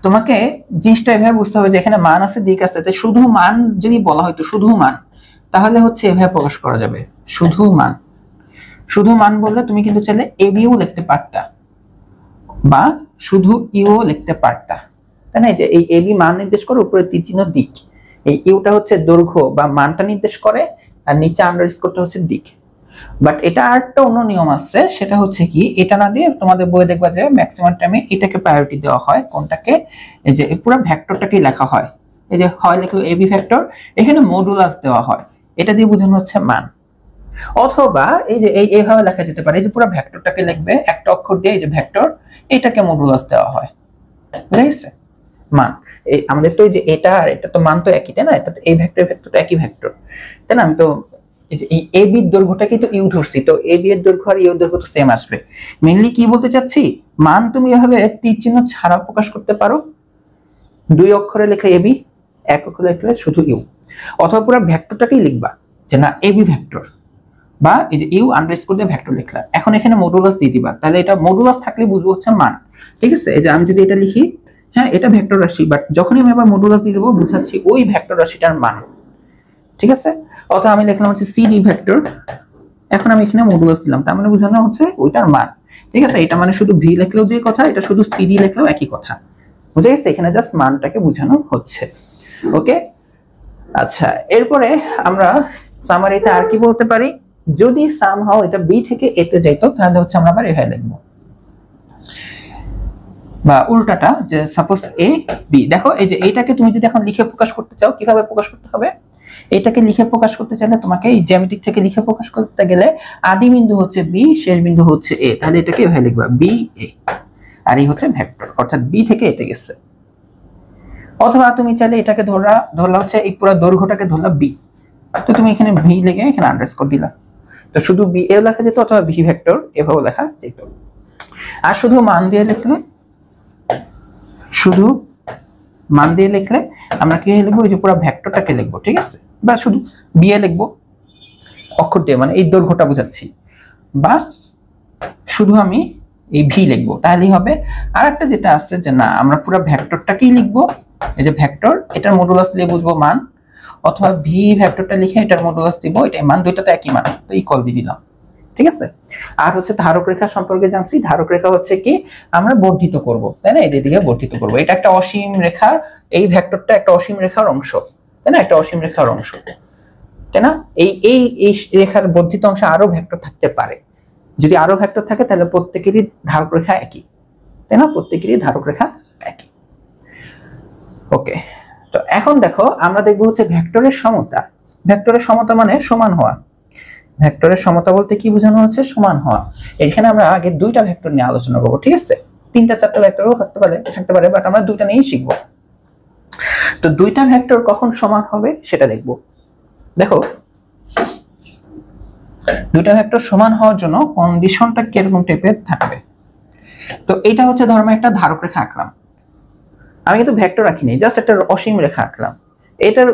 তোমাকে জিনিসটা এভাবে বুঝতে হবে যে এখানে মান আছে দিক আছে, তো শুধু মান যদি বলা হয়তো শুধু মান, তাহলে হচ্ছে এভাবে প্রকাশ করা যাবে, শুধু মান। শুধু মান বললে তুমি কিন্তু চাইলে এবিও লিখতে পারতা বা শুধু ইউ লিখতে পারতা, তাই না? যে এই এবি মান নির্দেশ করে, উপরে তীর চিহ্ন দিক, এই ইউটা হচ্ছে দৈর্ঘ্য বা মানটা নির্দেশ করে, আর নিচে আন্ডারস্কোরটা হচ্ছে দিক। বাট এটা আরেকটা অন্য নিয়ম আছে, সেটা হচ্ছে কি, এটা না দিয়ে তোমাদের বইয়ে দেখবা যে ম্যাক্সিমাম টাইমে এটাকে প্রায়োরিটি দেওয়া হয়। কোনটাকে? এই যে পুরো ভেক্টরটাকেই লেখা হয়, এই যে হয় লিখলো এবি ভেক্টর, এখানে মডুলাস দেওয়া হয়, এটা দিয়ে বোঝানো হচ্ছে মান। অথবা এই যে এইভাবে লেখা যেতে পারে, এই যে পুরো ভেক্টরটাকে লিখবে একটা অক্ষর দিয়ে, এই যে ভেক্টর, এটাকে মডুলাস দেওয়া হয়, বুঝা গেছে? মান এই আমাদের তো এই যে এটা আর এটা তো মান তো একই, তাই না? এটা তো এই ভেক্টরটা একই ভেক্টর, তাই না? আমি তো এই এবি এর দৈর্ঘ্যটা কিন্তু ইউ ধরছি, তো এবি এর দৈর্ঘ্য আর ইউ দৈর্ঘ্য তো সেম আসবে। মেইনলি কি বলতে চাচ্ছি, মান তুমি এভাবে তীর চিহ্ন ছাড়াও প্রকাশ করতে পারো, দুই অক্ষরে লিখলে এবি, এক অক্ষরে লিখলে শুধু ইউ, অথবা পুরো ভেক্টরটাকেই লিখবা যে না এবি ভেক্টর, বা এই যে ইউ আন্ডারস্কোর দিয়ে ভেক্টর লিখলা। এখন এখানে মডুলাস দিয়ে দিবা, তাহলে এটা মডুলাস থাকলে বুঝবো হচ্ছে মান, ঠিক আছে। এই যে আমি যদি এটা লিখি, হ্যাঁ এটা ভেক্টর রাশি, বাট যখনই আমি আবার মডুলাস দিয়ে দেবো বুঝাচ্ছি ওই ভেক্টর রাশিটার মান, ঠিক আছে। অথবা আমি লিখলাম হচ্ছে সিডি ভেক্টর, এখন আমি এখানে মডুলাস দিলাম, তার মানে বোঝানো হচ্ছে ওইটার মান, ঠিক আছে। এটা মানে শুধু ভি লিখলেও যে কথা, এটা শুধু সিডি লিখলেও একই কথা, বুঝা গেছে? এখানে জাস্ট মানটাকে বোঝানো হচ্ছে। ওকে, আচ্ছা, এরপরে আমরা সামারিতে আর কি বলতে পারি, যদি সামহাও এটা বি থেকে এ তে যাইতো তাহলে হচ্ছে আমরা আবার এভাবে লিখবো, বা উল্টাটা, যে সাপোজ এ বি। দেখো এই যে এইটাকে তুমি যদি এখন লিখে প্রকাশ করতে চাও, কিভাবে প্রকাশ করতে হবে? এটাকে লিখে প্রকাশ করতে চাইলে তোমাকে এই জ্যামিতিক থেকে লিখে প্রকাশ করতে গেলে আদি বিন্দু হচ্ছে বি, শেষ বিন্দু হচ্ছে এ, তাহলে এটাকে এভাবে লিখবা বি এ, আর এই হচ্ছে ভেক্টর, অর্থাৎ বি থেকে এতে গেছে। অথবা তুমি চাইলে এটাকে ধরলা হচ্ছে এই পুরো দৈর্ঘ্যটাকে ধরলা বি, তো তুমি এখানে ভি লিখে এখানে আন্ডারস্কোর দিলা, তো শুধু বি এ লেখা যেত, অথবা ভি ভেক্টর এভাবে লেখা যেত। আর শুধু মান দিয়ে লিখলে, শুধু মান দিয়ে লিখলে আমরা কি লিখবো, এই যে পুরো ভেক্টরটাকে লিখবো, ঠিক আছে? বা শুধু বি এ লিখবো অক্ষর দিয়ে, মানে এই দৈর্ঘ্যটা বোঝাচ্ছি, বা শুধু আমি এই ভি লিখবো, তাহলেই হবে। আর একটা যেটা আছে যে না, আমরা পুরো ভেক্টরটাকেই লিখবো, এই যে ভেক্টর, এটার মডুলাস দিয়ে বুঝবো মান, অথবা ভি ভেক্টরটা লিখে এটার মডুলাস দিব, এটাই মান, দুইটা তো একই মান, তো ইকুয়াল দিয়ে দিলাম, ঠিক আছে? আর হচ্ছে ধারক রেখা সম্পর্কে জানছি, ধারক রেখা হচ্ছে কি আমরা বর্ধিত করব, তাই না? এদিকে বর্ধিত করব, এটা একটা অসীম রেখা, এই ভেক্টরটা একটা অসীম রেখার অংশ, তাই না? একটা অসীম রেখার অংশ, তাই না? এই এই এই রেখার বর্ধিত অংশে আরো ভেক্টর থাকতে পারে, যদি আরো ভেক্টর থাকে তাহলে প্রত্যেকেরই ধারক রেখা একই, তাই না? প্রত্যেকেরই ধারক রেখা একই। ওকে, তো এখন দেখো আমরা দেখবো হচ্ছে ভেক্টরের সমতা। ভেক্টরের সমতা মানে সমান হওয়া। ভেক্টরের সমতা বলতে কি বোঝানো হচ্ছে? সমান হওয়া। এখানে আমরা আগে দুইটা ভেক্টর নিয়ে আলোচনা করবো, ঠিক আছে? তিনটা চারটা ভেক্টরও থাকতে পারে, বাট আমরা দুইটা নিয়েই শিখবো। তো দুইটা ভেক্টর কখন সমান হবে সেটা দেখবো। দেখো দুইটা ভেক্টর সমান হওয়ার জন্য কন্ডিশনটা কিরকম টাইপের থাকবে। তো এটা হচ্ছে ধর্ম একটা ধারক রেখা আঁকলাম, আমি কিন্তু ভেক্টর রাখিনি, জাস্ট একটা অসীম রেখা আঁকলাম, এটার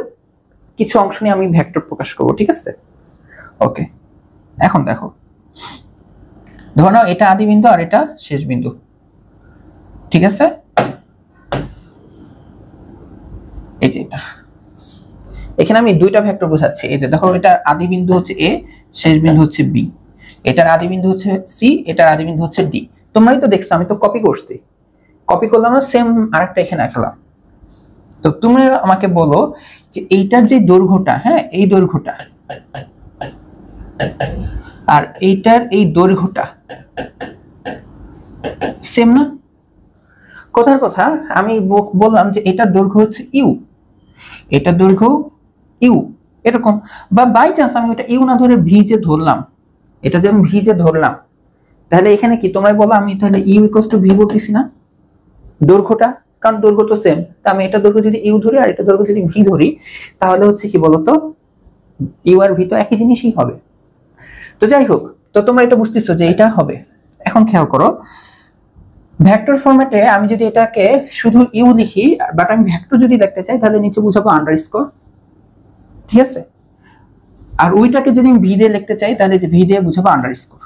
কিছু অংশ নিয়ে আমি ভেক্টর প্রকাশ করবো, ঠিক আছে? ওকে, এখন দেখো, ধরো নাও এটা আদি বিন্দু আর এটা শেষ বিন্দু, ঠিক আছে? এই যে এটা, এখানে আমি দুইটা ভেক্টর বোঝাচ্ছি। এই যে দেখো, এটা আদি বিন্দু হচ্ছে এ, শেষ বিন্দু হচ্ছে বি, এটার আদি বিন্দু হচ্ছে সি, এটার আদি বিন্দু হচ্ছে ডি। তোমরাই তো দেখছো, আমি তো কপি করছি, কপি করলাম না, সেম আরেকটা এখানে আঁকলাম। তো তুমি আমাকে বলো যে এইটার যে দৈর্ঘ্যটা, হ্যাঁ এই দৈর্ঘ্যটা, আর এইটার এই দৈর্ঘ্যটা সেম না? কথার কথা, আমি বললাম যে এটার দৈর্ঘ্য হচ্ছে ইউ, এটার দৈর্ঘ্য ইউ, এরকম। বা বাই চান্স আমি ওটা ইউ না ধরে ভি যে ধরলাম, এটা যে আমি ভি যে ধরলাম, তাহলে এখানে কি তোমরা বলো, আমি তাহলে ইউ ইকুয়ালস টু ভি বলতেছি না দৈর্ঘ্যটা? কারণ দৈর্ঘ্য তো সেম। তা আমি এটা দৈর্ঘ্য যদি ইউ ধরি আর এটা দৈর্ঘ্য যদি ভি ধরি, তাহলে হচ্ছে কি বলতো, ইউ আর ভি তো একই জিনিসই হবে। তো যাই হোক, তো তোমরা এটা বুঝতেছো যে এটা হবে। এখন খেয়াল করো, ভেক্টর ফরম্যাটে আমি যদি এটাকে শুধু ইউ লিখি, বাট আমি ভেক্টর যদি লিখতে চাই তাহলে নিচে বুঝাবো আন্ডারস্কোর, ঠিক আছে? আর ওইটাকে যদি আমি ভি দিয়ে লিখতে চাই তাহলে যে ভি দিয়ে বুঝাবো আন্ডারস্কোর।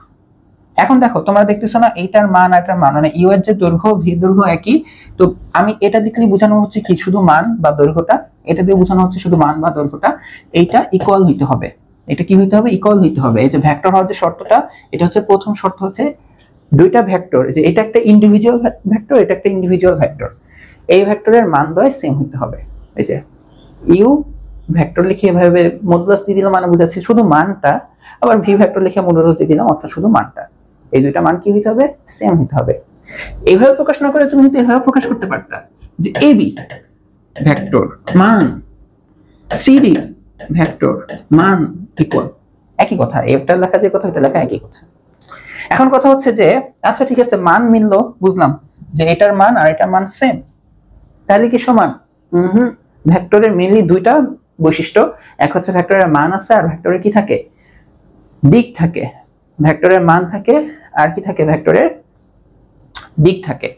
এখন দেখো, তোমরা দেখতেছো না এইটার মান আর এটার মান, মানে ইউ এর যে দৈর্ঘ্য ভি দৈর্ঘ্য একই, তো আমি এটা দেখলে বোঝানো হচ্ছে কি শুধু মান বা দৈর্ঘ্যটা, এটা দিয়ে বোঝানো হচ্ছে শুধু মান বা দৈর্ঘ্যটা, এইটা ইকুয়াল হইতে হবে। এটা কি হইতে হবে? ইকুয়াল হইতে হবে। এই যে ভেক্টর হওয়ার যে শর্তটা, এটা হচ্ছে প্রথম শর্ত হচ্ছে দুইটা ভেক্টর, যে এটা একটা ইন্ডিভিজুয়াল ভেক্টর, এটা একটা ইন্ডিভিজুয়াল ভেক্টর, এই ভেক্টরের মান দ্বয় সেম হইতে হবে। এই যে ইউ ভেক্টর লিখে এভাবে মডুলাস দিয়ে দিলাম, মানে বুঝাচ্ছি শুধু মানটা, আবার ভি ভেক্টর লিখে মডুলাস দিয়ে দিলাম, অর্থাৎ শুধু মানটা। এই দুইটা মান কি হইতে হবে? সেম হইতে হবে। এইভাবে প্রকাশ না করে তুমি কিন্তু এভাবে প্রকাশ করতে পারতা যে এবি ভেক্টর মান সিডি ভেক্টর মান ইকুয়াল, একই কথা, এটা লেখা যে কথা এটা লেখা একই কথা। এখন কথা হচ্ছে যে আচ্ছা ঠিক আছে, মান মিললো, বুঝলাম যে এটার মান আর এটার মান সেম, তাহলে কি সমান? ভেক্টরের মেইনলি দুইটা বৈশিষ্ট্য, এক হচ্ছে ভেক্টরের মান আছে, আর ভেক্টরের কি থাকে? দিক থাকে। ভেক্টরের মান থাকে, আর কি থাকে? ভেক্টরের দিক থাকে।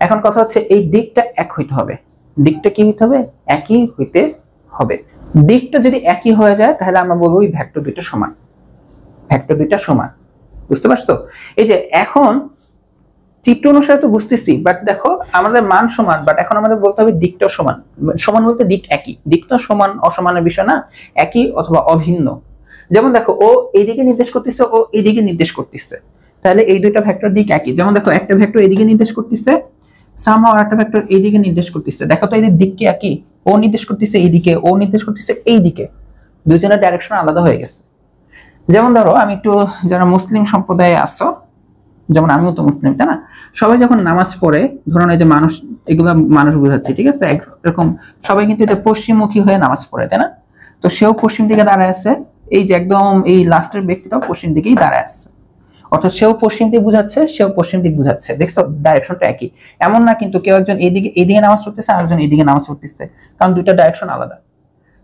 এখন কথা হচ্ছে এই দিকটা এক হইতে হবে, দিকটা কি হইতে হবে? একই হইতে হবে। দিকটা যদি একই হয়ে যায় তাহলে আমরা বলবো এই ভেক্টর দুইটা সমান, ভেক্টর দুইটা সমান। বুঝতে পারছো? এই যে এখন চিত্র অনুসারে তো বুঝতেছি, বাট দেখো আমাদের মান সমান, বাট এখন আমাদের বলতে হবে দিকটাও সমান। সমান বলতে দিক একই, দিকটা সমান অসমানের বিষয় না, একই অথবা অভিন্ন। যেমন দেখো, ও এইদিকে নির্দেশ করতেছে, ও এইদিকে নির্দেশ করতেছে, তাহলে এই দুইটা ভেক্টর দিক একই। যেমন দেখো, একটা ভেক্টর এইদিকে নির্দেশ করতেছে, সামহাও আরেকটা ভেক্টর এইদিকে নির্দেশ করতেছে, দেখো তো এদের দিক কি একই, ও নির্দেশ করতেছে এইদিকে, ও নির্দেশ করতেছে এইদিকে, দুজনের ডাইরেকশন আলাদা হয়ে গেছে। যেমন ধরো আমি একটু, যারা মুসলিম সম্প্রদায়ে আসো, যেমন আমিও তো মুসলিম, তাই না, সবাই যখন নামাজ পড়ে, ধরুন এই যে মানুষ, এগুলো মানুষ বোঝাচ্ছে, ঠিক আছে, এরকম সবাই কিন্তু যে পশ্চিমমুখী হয়ে নামাজ পড়ে, তাই না, তো সেও পশ্চিম দিকে দাঁড়ায় আছে, এই যে একদম এই লাস্টের ব্যক্তিটাও পশ্চিম দিকেই দাঁড়ায় আছে, অর্থাৎ সেও পশ্চিম দিক বুঝাচ্ছে, সেও পশ্চিম দিক বুঝাচ্ছে, দেখছো ডাইরেকশনটা একই। এমন না কিন্তু কেউ একজন এইদিকে নামাজ পড়তেছে, আর একজন এইদিকে নামাজ পড়তেছে, কারণ দুইটা ডাইরেকশন আলাদা,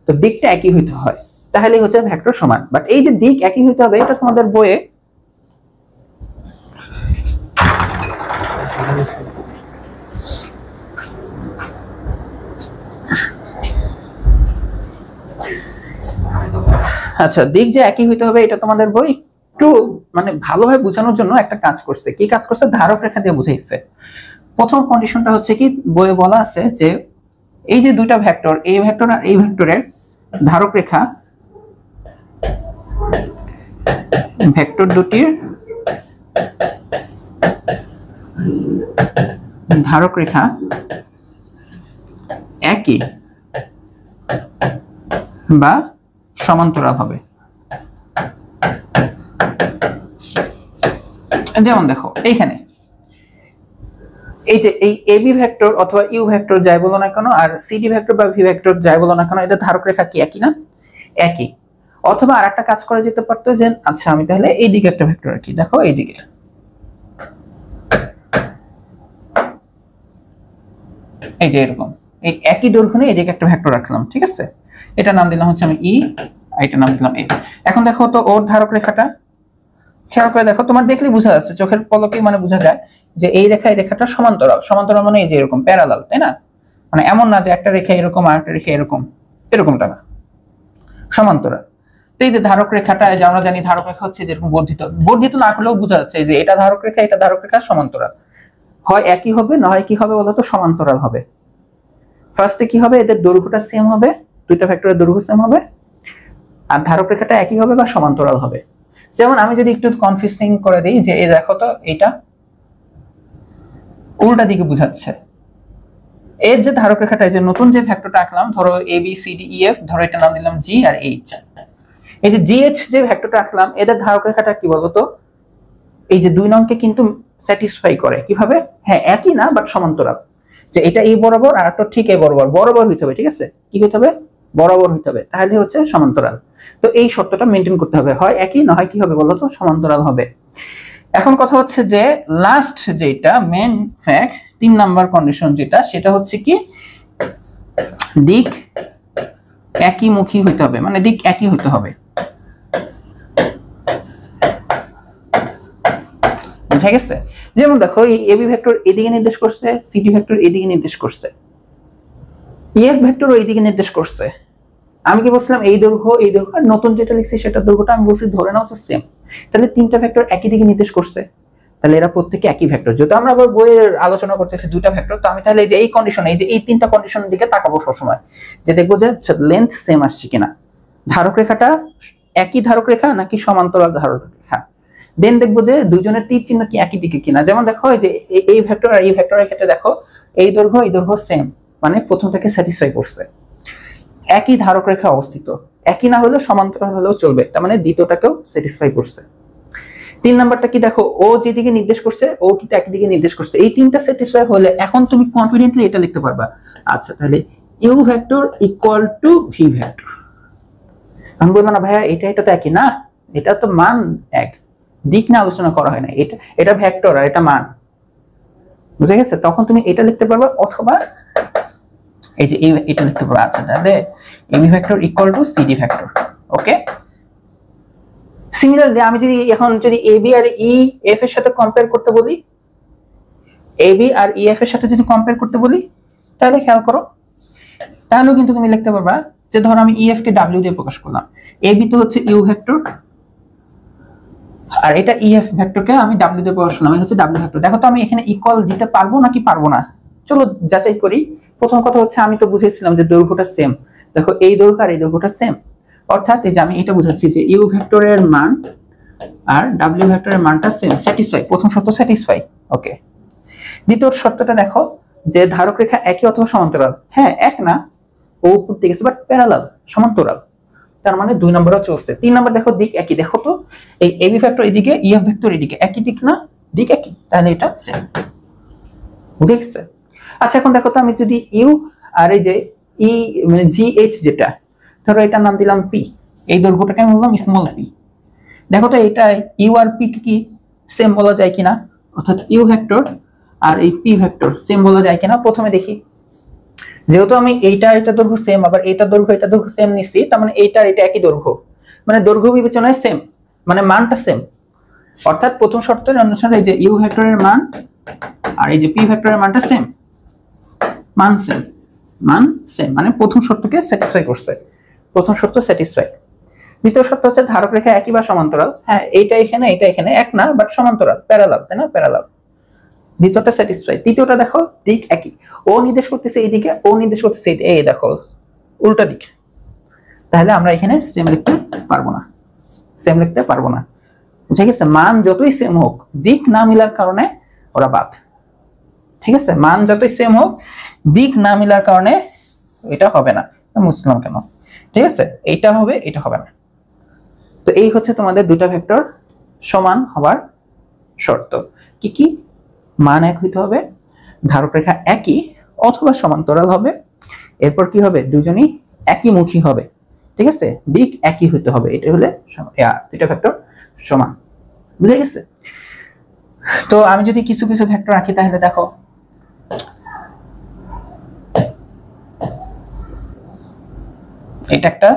তো দিকটা একই হইতে হয়, তাহলে হচ্ছে ভেক্টর সমান। বাট এই যে দিক একই হইতে হবে, এটা তোমাদের বইয়ে আচ্ছা, দিক যে একই হইতে হবে এটা তোমাদের বই একটু মানে ভালোভাবে বোঝানোর জন্য একটা কাজ করছে। কি কাজ করছে? ধারক রেখা দিয়ে বুঝাইছে। প্রথম কন্ডিশনটা হচ্ছে কি, বইয়ে বলা আছে যে এই যে দুইটা ভেক্টর, এই ভেক্টর আর এই ভেক্টরের ধারক রেখা, ভেক্টর দুটির ধারক রেখা একই বা সমান্তরাল হবে। যেমন দেখো এইখানে এই যে এই এবি ভেক্টর অথবা ইউ ভেক্টর যাই বলো না কেন, আর সিডি ভেক্টর বা ভি ভেক্টর যাই বলো না কেন, এদের ধারক রেখা কি একই না? একই। অথবা আরেকটা কাজ করা যেতে পারতো যে আচ্ছা আমি তাহলে এইদিকে একটা ভেক্টর রাখি, দেখো এইদিকে, এই যে এরকম এই একই দৈর্ঘ্য নিয়ে এদিকে একটা ভেক্টর রাখলাম, ঠিক আছে, এটা নাম দিলাম হচ্ছে আমি ই, আর এটা নাম দিলাম এ। এখন দেখো তো ওর ধারক রেখাটা খেয়াল করে দেখো, তোমার দেখলে বোঝা যাচ্ছে, চোখের পলকে মানে বোঝা যায় যে এই রেখা এই রেখাটা সমান্তরাল। সমান্তরাল মানে এই যে এরকম প্যারালাল, তাই না, মানে এমন না যে একটা রেখা এরকম আর একটা রেখা এরকম, এরকমটা না, সমান্তরাল। তো এই যে ধারক রেখাটা, যে আমরা জানি ধারক রেখা হচ্ছে যেরকম বর্ধিত, বর্ধিত না করলেও বোঝা যাচ্ছে যে এটা ধারক রেখা, এটা ধারক রেখা সমান্তরাল, হয় একই হবে না হয় কি হবে বলতো সমান্তরাল হবে। ফার্স্টে কি হবে, এদের দৈর্ঘ্যটা সেম হবে, দুইটা ভেক্টরের দৈর্ঘ্য সেম হবে, আর ধারক রেখাটা একই হবে বা সমান্তরাল হবে। যেমন আমি যদি একটু কনফিউজিং করে দিই যে এই দেখো তো এটা উল্টা দিকে বুঝাচ্ছে, এর যে ধারক রেখাটা, যে নতুন যে ভেক্টরটা আঁকলাম, ধরো A B C D E F, ধরো এটা নাম দিলাম জি আর এইচ, এই যে জি এইচ যে ভেক্টরটা আঁকলাম, এদের ধারক রেখাটা কি বলতো, এই যে দুই নংকে কিন্তু স্যাটিসফাই করে। কিভাবে? হ্যাঁ একই না বাট সমান্তরাল, যে এটা এই বরাবর আর একটা ঠিক এই বরাবর, বরাবর হইতে হবে, ঠিক আছে, কি হইতে হবে, বরাবর হইতে হবে, তাহলে হচ্ছে সমান্তরাল। তো এই শর্তটা মেনটেন করতে হবে, হয় একই না হয় কি হবে বলতো সমান্তরাল হবে। এখন কথা হচ্ছে যে লাস্ট যেটা মেন ফ্যাক্ট, 3 নাম্বার কন্ডিশন যেটা, সেটা হচ্ছে কি দিক একই মুখী হইতে হবে, মানে দিক একই হইতে হবে। বুঝা গেছে? যেমন দেখো এই এবি ভেক্টর এদিকে নির্দেশ করছে, সিডি ভেক্টর এদিকে নির্দেশ করছে, ইএফ ভেক্টর এইদিকে নির্দেশ করছে। আমি কি বলছিলাম এই দৈর্ঘ্য এই দৈর্ঘ্য, আর নতুন যেটা লিখছি সেটা দৈর্ঘ্যটা আমি বলছি ধরে নাও সেম, তাহলে তিনটা ভেক্টর একই দিকে নির্দেশ করছে, তাহলে এরা প্রত্যেকে একই ভেক্টর। যেহেতু আমরা আবার বইয়ের আলোচনা করতেছি দুইটা ভেক্টর, তো আমি তাহলে এই যে এই কন্ডিশন, এই যে এই তিনটা কন্ডিশনের দিকে তাকাবো সবসময়, যে দেখবো যে লেন্থ সেম আসছে কিনা, ধারক রেখাটা একই ধারক রেখা নাকি সমান্তরাল ধারক রেখা, দেন দেখবো যে দুইজনের তীর চিহ্ন কি একই দিকে কিনা। যেমন দেখো যে এই ভেক্টর আর এই ভেক্টরের ক্ষেত্রে দেখো এই দৈর্ঘ্য সেম, মানে প্রথমটাকে স্যাটিসফাই করছে, একই ধারক রেখা অবস্থিত, একই না হলেও সমান্তরাল হলেও চলবে, তার মানে দ্বিতীয়টাকেও স্যাটিসফাই করছে। 3 নাম্বারটা কি দেখো, ও যেদিকে নির্দেশ করছে ও কিন্তু একই দিকে নির্দেশ করছে, এই তিনটা স্যাটিসফাই হলে এখন তুমি কনফিডেন্টলি এটা লিখতে পারবা, আচ্ছা তাহলে you vector equal to v vector. আমি বলবো না ভাইয়া এটা তো একই না, এটা তো মান এক, দিক না আলোচনা করা হয় না, এটা ভেক্টর আর এটা মান, বুঝে গেছে? তখন তুমি এটা লিখতে পারবা, অথবা এই যে এটা লিখতে পারবা, আচ্ছা তাহলে AB vector equal to CD vector. Okay, similarly আমি যদি এখন যদি এবি আর ই এফ এর সাথে কম্পেয়ার করতে বলি, এবি আর ই এফ এর সাথে যদি কম্পেয়ার করতে বলি, তাহলে খেয়াল করো, তাহলেও কিন্তু তুমি লিখতে পারবা যে ধরো আমি ই এফ কে ডাব্লিউ দিয়ে প্রকাশ করলাম, এবি তো হচ্ছে ইউ ভেক্টর, আর এটা ই এফ ভেক্টরকে আমি ডাব্লিউ দিয়ে প্রকাশ করলাম, এটা হচ্ছে ডাব্লিউ ভেক্টর। দেখো তো আমি এখানে ইকুয়াল দিতে পারবো নাকি পারবো না, চলো যাচাই করি। প্রথম কথা হচ্ছে আমি তো বুঝেছিলাম যে দৈর্ঘ্যটা সেম, দেখো এই দৈর্ঘ্য আর এই দৈর্ঘ্যটা সেম, অর্থাৎ এই যে আমি এটা বুঝাচ্ছি যে ইউ ভেক্টরের মান আর ডাব্লিউ ভেক্টরের মানটা সেম, স্যাটিসফাই, প্রথম শর্ত স্যাটিসফাই। ওকে, দ্বিতীয় শর্তটা দেখো যে ধারক রেখা একই অথবা সমান্তরাল। হ্যাঁ, এক না, ও উপর দিকে গেছে বাট প্যারালাল, সমান্তরাল, তার মানে 2 নম্বরও চলছে। 3 নম্বর দেখো দিক একই। দেখো তো এই এবি ভেক্টর এদিকে, ইএফ ভেক্টর এদিকে, একই দিক না, দিক একই, তাহলে এটা সেম। বুঝে গেছে? আচ্ছা এখন দেখো তো আমি যদি ইউ আর এই যে ই মানে জিএইচ যেটা, ধরো এটার নাম দিলাম পি, এই দৈর্ঘ্যটাকে আমি বললাম স্মল পি। দেখো তো এটা ইউ আর পি কি সেম বলা যায় কিনা, অর্থাৎ ইউ ভেক্টর আর এই পি ভেক্টর সেম বলা যায় কিনা প্রথমে দেখি। যেহেতু আমি এইটা এটা দৈর্ঘ্য সেম, আবার এটা দৈর্ঘ্য সেম নিচ্ছি, তার মানে এইটা আর এটা একই দৈর্ঘ্য, মানে দৈর্ঘ্য বিবেচনায় সেম, মানে মানটা সেম। অর্থাৎ প্রথম শর্তের অনুসারে এই যে ইউ ভেক্টরের মান আর এই যে পি ভেক্টরের মানটা সেম, মান সেম, মান সেম, মানে প্রথম শর্তকে স্যাটিসফাই করছে, প্রথম শর্ত স্যাটিসফাই। দ্বিতীয় শর্ত হচ্ছে ধারক রেখা একই বা সমান্তরাল। হ্যাঁ, এইটা এখানে এটা এখানে, এক না বাট সমান্তরাল, প্যারালাল, তাই না, প্যারালাল। দ্বিতীয়টা স্যাটিসফাই। তৃতীয়টা দেখো দিক একই, ও নির্দেশ করতেছে এইদিকে, ও নির্দেশ করতেছে এই দেখো উল্টা দিক, তাহলে আমরা এখানে সেম লিখতে পারবো না, সেম লিখতে পারবো না। বুঝা গেছে? মান যতই সেম হোক, দিক না মিলার কারণে ওরা বাদ। ঠিক আছে, মান যতই সেম হোক, দিক না মিলার কারণে এটা হবে না। মুসলাম কেন? ঠিক আছে, এইটা হবে, এটা হবে না। তো এই হচ্ছে তোমাদের দুটা ভেক্টর সমান হবার শর্ত। কি কি? মান এক হইতে হবে, ধারক রেখা একই অথবা সমান্তরাল হবে, এরপর কি হবে, দুজনই একই মুখী হবে। ঠিক আছে, দিক একই হইতে হবে, এটা হলে দুইটা ভেক্টর সমান। বুঝে গেছে? তো আমি যদি কিছু কিছু ভেক্টর রাখি, তাহলে দেখো এটা একটা,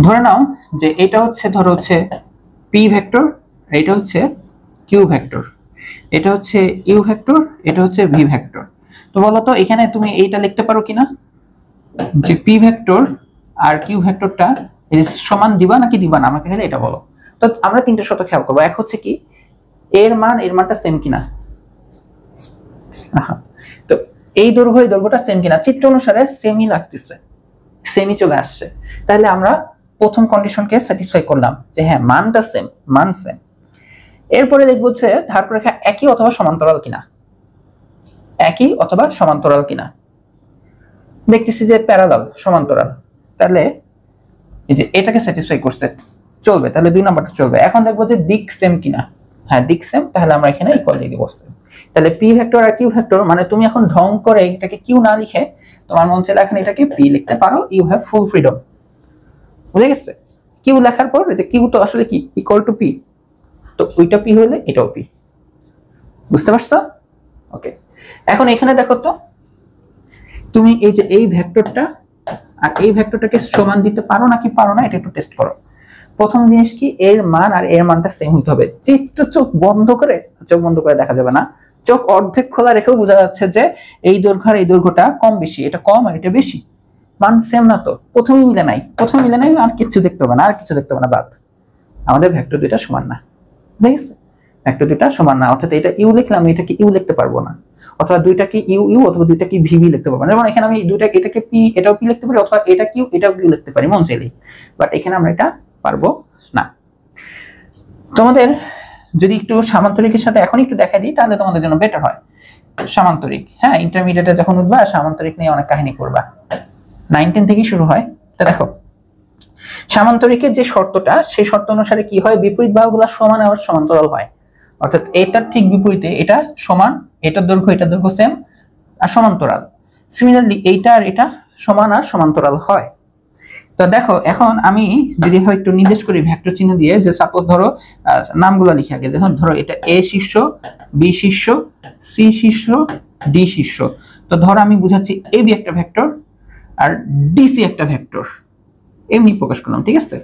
ধরে নাও যে এটা হচ্ছে, ধরো হচ্ছে পি ভেক্টর, এটা হচ্ছে কিউ ভেক্টর, এটা হচ্ছে ইউ ভেক্টর, এটা হচ্ছে ভি ভেক্টর। তো বলো তো এখানে তুমি এইটা লিখতে পারো কিনা যে পি ভেক্টর আর কিউ ভেক্টরটা সমান দিবা নাকি দিবা না, আমাকে এটা বলো। তো আমরা তিনটা শর্ত খেয়াল করবো। এক হচ্ছে কি, এর মানটা সেম কিনা, তো এই দৈর্ঘ্যটা সেম কিনা, চিত্র অনুসারে সেমই লাগতেছে, সেমই চলে আসছে, তাহলে আমরা প্রথম কন্ডিশনকে স্যাটিসফাই করলাম যে হ্যাঁ মানটা সেম, মান সেম। এরপরে দেখবো হচ্ছে ধারক রেখা একই অথবা সমান্তরাল কিনা, একই অথবা সমান্তরাল কিনা। দেখতেছি যে প্যারালাল, সমান্তরাল, তাহলে এই যে এটাকে স্যাটিসফাই করছে, চলবে, তাহলে 2 নাম্বারটা চলবে। এখন দেখবো যে দিক সেম কিনা, হ্যাঁ দিক সেম, তাহলে আমরা এখানে ইকুয়াল দিয়ে দিব। তাহলে পি ভেক্টর আর কিউ ভেক্টর, মানে তুমি এখন ঢং করে এটাকে কিউ না লিখে তোমার মন চাইলে এখন এটাকে পি লিখতে পারো, ইউ হ্যাভ ফুল ফ্রিডম। বুঝে গেছে? কিউ লেখার পর যে কিউ তো আসলে কি ইকুয়াল টু পি, তো ওইটা পি হলে এটাও পি। বুঝতে পারছো? ওকে, এখন এখানে দেখো তো তুমি এই যে এই ভেক্টরটা আর এই ভেক্টরটাকে সমান দিতে পারো নাকি পারো না, এটা একটু টেস্ট করো। প্রথম জিনিস কি, এর মান আর এর মানটা সেম হইতে হবে। চোখ বন্ধ করে দেখা যাবে না, চোখ অর্ধেক খোলা রেখেও বোঝা যাচ্ছে যে এই দৈর্ঘ্য আর এই দৈর্ঘ্যটা কম বেশি, এটা কম আর এটা বেশি, মান সেম না। তো প্রথমে মিলে নাই, আর কিছু দেখতে হবে না, বাদ। আমাদের ভেক্টর দুইটা সমান না। ঠিক আছে, ভেক্টর দুইটা সমান না, অর্থাৎ এটা ইউ লিখলাম, এটাকে ইউ লিখতে পারবো না, অথবা দুইটাকে ইউ ইউ অথবা দুইটাকে ভিভি লিখতে পারবো না। যেমন এখানে আমি দুইটা, এটাকে পি এটাও পি লিখতে পারি, অথবা এটা কিউ এটাও কিউ লিখতে পারি মন চাইলেই, বাট এখানে আমরা এটা পারবো না। তোমাদের যদি একটু সামান্তরিকের সাথে এখন একটু দেখা দিই, তাহলে তোমাদের জন্য বেটার হয়। সামান্তরিক, হ্যাঁ ইন্টারমিডিয়েটে যখন উঠবা সামান্তরিক নিয়ে অনেক কাহিনী করবা, 9-10 থেকেই শুরু হয়। তা দেখো সামান্তরিকের যে শর্তটা, সেই শর্ত অনুসারে কি হয়, বিপরীত বাহুগুলো সমান আর সমান্তরাল হয়। অর্থাৎ এটার ঠিক বিপরীতে এটা সমান, এটার দৈর্ঘ্য সেম আর সমান্তরাল। সিমিলারলি এইটা আর এটা সমান আর সমান্তরাল হয়। তো দেখো এখন আমি যদি হয় একটু নির্দেশ করি ভেক্টর চিহ্ন দিয়ে, যে সাপোজ ধরো নামগুলো লিখে আগে, যখন ধরো এটা এ শীর্ষ, বি শীর্ষ, সি শীর্ষ, ডি শীর্ষ। তো ধরো আমি বুঝাচ্ছি এ বি একটা ভেক্টর আর ডিসি একটা ভেক্টর, এমনি প্রকাশ করলাম। ঠিক আছে,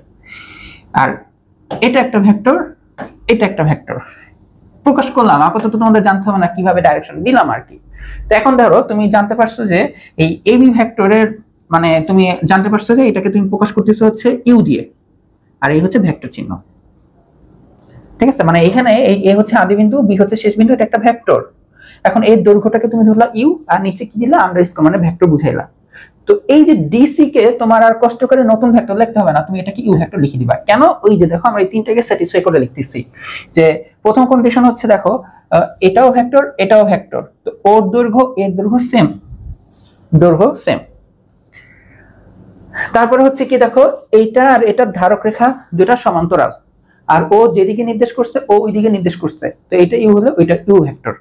আর এটা একটা ভেক্টর, এটা একটা ভেক্টর প্রকাশ করলাম। আপাতত তোমাদের জানতে হবে না কিভাবে ডাইরেকশন দিলাম আর কি। তো এখন ধরো তুমি জানতে পারছো যে এই এবি ভেক্টরের, মানে তুমি জানতে পারছো যে এটাকে তুমি প্রকাশ করতেছো হচ্ছে ইউ দিয়ে, আর এই হচ্ছে ভেক্টর চিহ্ন। ঠিক আছে, মানে এখানে এই এ হচ্ছে আদি বিন্দু, বি হচ্ছে শেষ বিন্দু, এটা একটা ভেক্টর। এখন এর দৈর্ঘ্যটাকে তুমি ধরলা ইউ, আর নিচে কি দিলা আন্ডারস্কোর, মানে ভেক্টর বুঝাইলা। তো এই যে ডিসি কে তোমার আর কষ্ট করে নতুন ভেক্টর লিখতে হবে না, তুমি এটাকে ইউ ভেক্টর লিখে দিবা। কেন? ওই যে দেখো আমরা এই তিনটাকে স্যাটিসফাই করে লিখতেছি। যে প্রথম কন্ডিশন হচ্ছে দেখো এটাও ভেক্টর এটাও ভেক্টর, তো ওর দৈর্ঘ্য এর দৈর্ঘ্য সেম, দৈর্ঘ্য সেম। তারপরে হচ্ছে কি দেখো এইটা আর এটার ধারক রেখা দুটা সমান্তরাল, আর ও যেদিকে নির্দেশ করছে ও ওইদিকে নির্দেশ করছে, তো এটা ইউ হলো ওইটা ইউ ভেক্টর।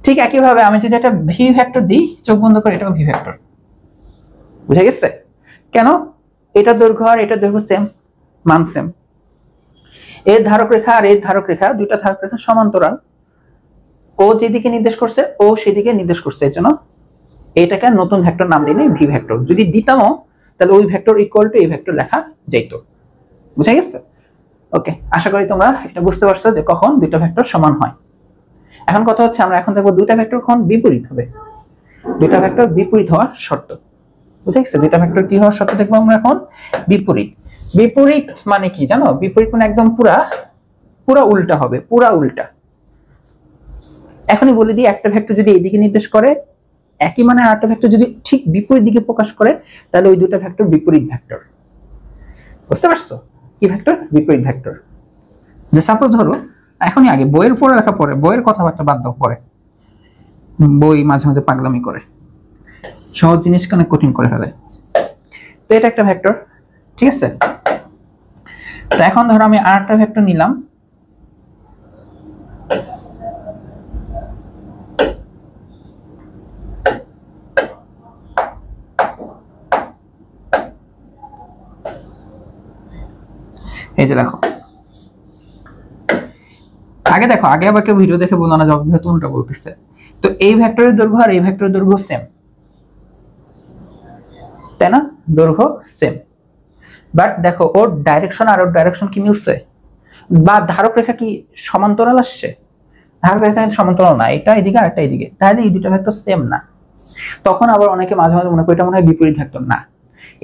ঠিক একইভাবে আমি যদি একটা ভি ভেক্টর দিই, চোখ বন্ধ করে, এটাও ভি ভেক্টর। বুঝা গেছে? কেন? এটা দৈর্ঘ্য আর এটা দৈর্ঘ্য সেম, মান সেম। এর ধারক রেখা আর এর ধারক রেখা দুইটা ধারক রেখা সমান্তরাল, ও যেদিকে নির্দেশ করছে ও সেদিকে নির্দেশ করছে, এর জন্য এটাকে নতুন ভেক্টর নাম দিলে ভি ভেক্টর। যদি দিতামও তাহলে ওই ভেক্টর ইকুয়াল টু এই ভেক্টর লেখা যাইতো। বুঝা গেছে? ওকে, আশা করি তোমরা এটা বুঝতে পারছো যে কখন দুইটা ভেক্টর সমান হয়। এখন কথা হচ্ছে আমরা এখন দেখবো দুইটা ভেক্টর কখন বিপরীত হবে, দুইটা ভেক্টর বিপরীত হওয়ার শর্ত। বুঝা গেছে? দুইটা ভেক্টর কি হওয়ার শর্ত দেখবো আমরা এখন। বিপরীত। বিপরীত মানে কি জানো? বিপরীত মানে একদম পুরা পুরা উল্টা হবে, পুরা উল্টা। এখনই বলে দিই, একটা ভেক্টর যদি এইদিকে নির্দেশ করে একই মানে আরেকটা ভেক্টর যদি ঠিক বিপরীত দিকে প্রকাশ করে, তাহলে ওই দুটো ভেক্টর বিপরীত ভেক্টর। বুঝতে পারছো? কি ভেক্টর? বিপরীত ভেক্টর। যে সাপোজ ধরো এখনই আগে বইয়ের পড়ে লেখা পরে, বইয়ের কথাবার্তা বাদ দাও পরে, বই মাঝে মাঝে পাগলামি করে, সহজ জিনিসকে অনেক কঠিন করে ফেলে। তো এটা একটা ভেক্টর, ঠিক আছে? তো এখন ধরো আমি আরেকটা ভেক্টর নিলাম, এই যে দেখো। আগে দেখো, আগে আবার কেউ ভিডিও দেখে বলো না যে অভিজ্ঞতা উল্টা বলতেছে। তো এই ভেক্টরের দৈর্ঘ্য আর এই ভেক্টরের দৈর্ঘ্য সেম, তাই না? দৈর্ঘ্য সেম, বাট দেখো ওর ডাইরেকশন আর ওর ডাইরেকশন কি মিলছে? বা ধারক রেখা কি সমান্তরাল আসছে? ধারক রেখা কিন্তু সমান্তরাল না, এটা এদিকে আর এটা এদিকে, তাহলে এই দুটো ভেক্টর সেম না। তখন আবার অনেকে মাঝে মাঝে মনে করে এটা মনে হয় বিপরীত ভেক্টর। না,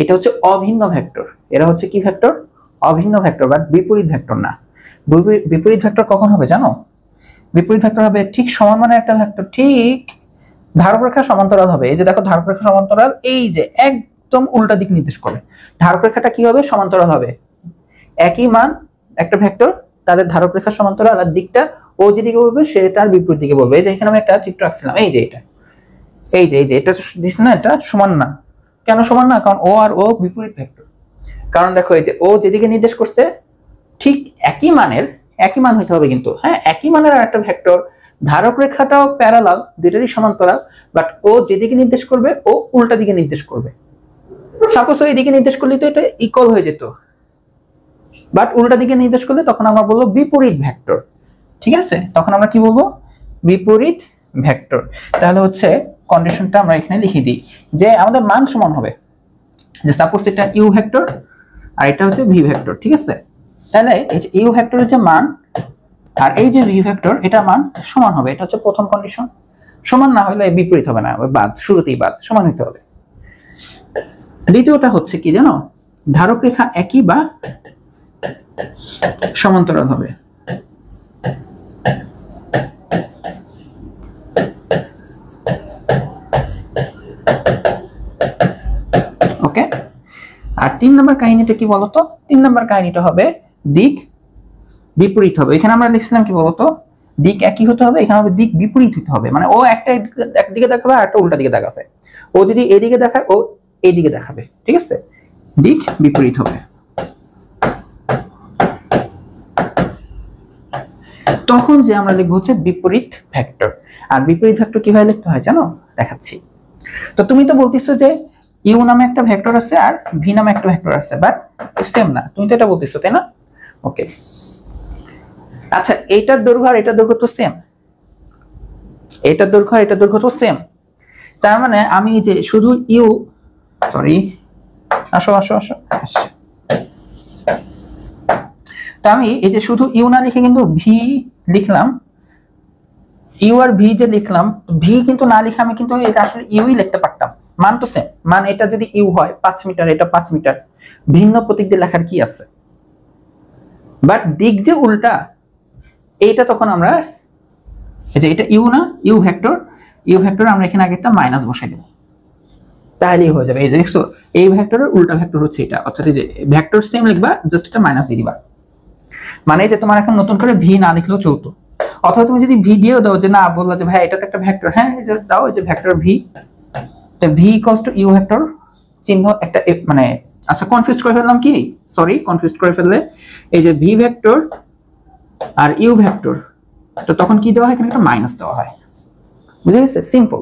এটা হচ্ছে অভিন্ন ভেক্টর। এরা হচ্ছে কি ভেক্টর? অভিন্ন ভেক্টর, বাট বিপরীত ভেক্টর না। বিপরীত ভেক্টর কখন হবে জানো? বিপরীত ভেক্টর হবে ঠিক সমান মানের একটা ভেক্টর ঠিক ধারক রেখা সমান্তরাল হবে। এই যে দেখো ধারক রেখা সমান্তরাল, এই যে একদম উল্টা দিক নির্দেশ করে। ধারক রেখাটা কি হবে? সমান্তরাল হবে। একই মান একটা ভেক্টর, তাদের ধারক রেখা সমান্তরাল, আর দিকটা ও যেদিকে বলবে সে তার বিপরীত দিকে বলবে। এই যে এখানে আমি একটা চিত্র আঁকছিলাম, এই যে এটা, এই যে এটা দিস না, এটা সমান না। কেন সমান না? কারণ ও আর ও বিপরীত ভেক্টর। কারণ দেখো এই যে ও যেদিকে নির্দেশ করছে ঠিক একই মানের, একই মান হইতে হবে কিন্তু, হ্যাঁ একই মানের আর একটা ভেক্টর, ধারক রেখাটাও প্যারালাল, দুইটারই সমান্তরাল, বাট ও যেদিকে নির্দেশ করবে ও উল্টা দিকে নির্দেশ করবে। সাপোজ ও এদিকে নির্দেশ করলে তো এটা ইকুয়াল হয়ে যেত, বাট উল্টা দিকে নির্দেশ করলে তখন আমরা বলবো বিপরীত ভেক্টর। ঠিক আছে? তখন আমরা কি বলবো? বিপরীত ভেক্টর। তাহলে হচ্ছে কন্ডিশনটা আমরা এখানে লিখে দিই যে আমাদের মান সমান হবে। যে সাপোজ এটা ইউ ভেক্টর আর এটা হচ্ছে ভি ভেক্টর, ঠিক আছে? তাহলে এই যে ইউ ভেক্টরের যে মান আর এই যে ভি ভেক্টর, এটা মান সমান হবে। এটা হচ্ছে প্রথম কন্ডিশন। সমান না হলে বিপরীত হবে না, বাদ, শুরুতেই বাদ, সমান হতে হবে। দ্বিতীয়টা হচ্ছে কি জানো? ধারক রেখা একই বা সমান্তরাল হবে। ওকে, আর 3 নম্বর কাহিনীটা কি বলতো? 3 নম্বর কাহিনীটা হবে দিক বিপরীত হবে। এখানে আমরা লিখছিলাম কি বলতো? দিক একই হতে হবে, এখানে হবে দিক বিপরীত হতে হবে। মানে ও একটা একদিকে দেখাবে আর একটা উল্টা দিকে দেখাবে। ও যদি এদিকে দেখায় ও এইদিকে দেখাবে, ঠিক আছে? দিক বিপরীত হবে। তখন যে আমরা লিখবো হচ্ছে বিপরীত ভেক্টর। আর বিপরীত ভেক্টর কিভাবে লিখতে হয় জানো? দেখাচ্ছি। তো তুমি তো বলতেছো যে ইউ নামে একটা ভেক্টর আছে আর ভি নামে একটা ভেক্টর আছে, বাট সেম না, তুমি তো এটা বলতেছো, তাই না? ওকে, আচ্ছা এইটার দৈর্ঘ্য আর এটার দৈর্ঘ্য তো সেম, এটার দৈর্ঘ্য আর এটার দৈর্ঘ্য তো সেম। তার মানে আমি যে শুধু ইউ, সরি, আসো আসো আসো, তো আমি এই যে শুধু ইউ না লিখে কিন্তু ভি লিখলাম, ইউ আর ভি যে লিখলাম, ভি কিন্তু না লিখে আমি কিন্তু এটা আসলে ইউই লিখতে পারতাম, মান তো সেম। মান এটা যদি ইউ হয় 5 মিটার, এটা 5 মিটার, ভিন্ন প্রতীক দিয়ে লেখার কি আছে? বাট দিক যে উল্টা, এইটা তখন আমরা এই যে এটা ইউ না, ইউ ভেক্টর, ইউ ভেক্টর আমরা এখানে আগে একটা মাইনাস বসাই দেব। তাহলেই হয়ে যাবে। এই যে দেখছো এই ভেক্টরের উল্টা ভেক্টর হচ্ছে এটা, অর্থাৎ এই যে ভেক্টর সেম লিখবা, জাস্ট একটা মাইনাস দিয়ে দিবা। মানে যে তোমার এখন নতুন করে ভি না লিখলেও চলতো, অথবা তুমি যদি ভি দিয়েও দাও, যে না বললা যে ভাই এটা তো একটা ভেক্টর, হ্যাঁ এই যে দাও, এই যে ভেক্টর ভি, তো v equals to u vector চিহ্ন একটা মানে আচ্ছা কনফিউজ করে ফেললাম কি, সরি কনফিউজ করে ফেললে, এই যে ভি ভেক্টর আর ইউ ভেক্টর, তো তখন কি দেওয়া হয়, এখানে একটা মাইনাস দেওয়া হয়। বুঝে গেছে? Simple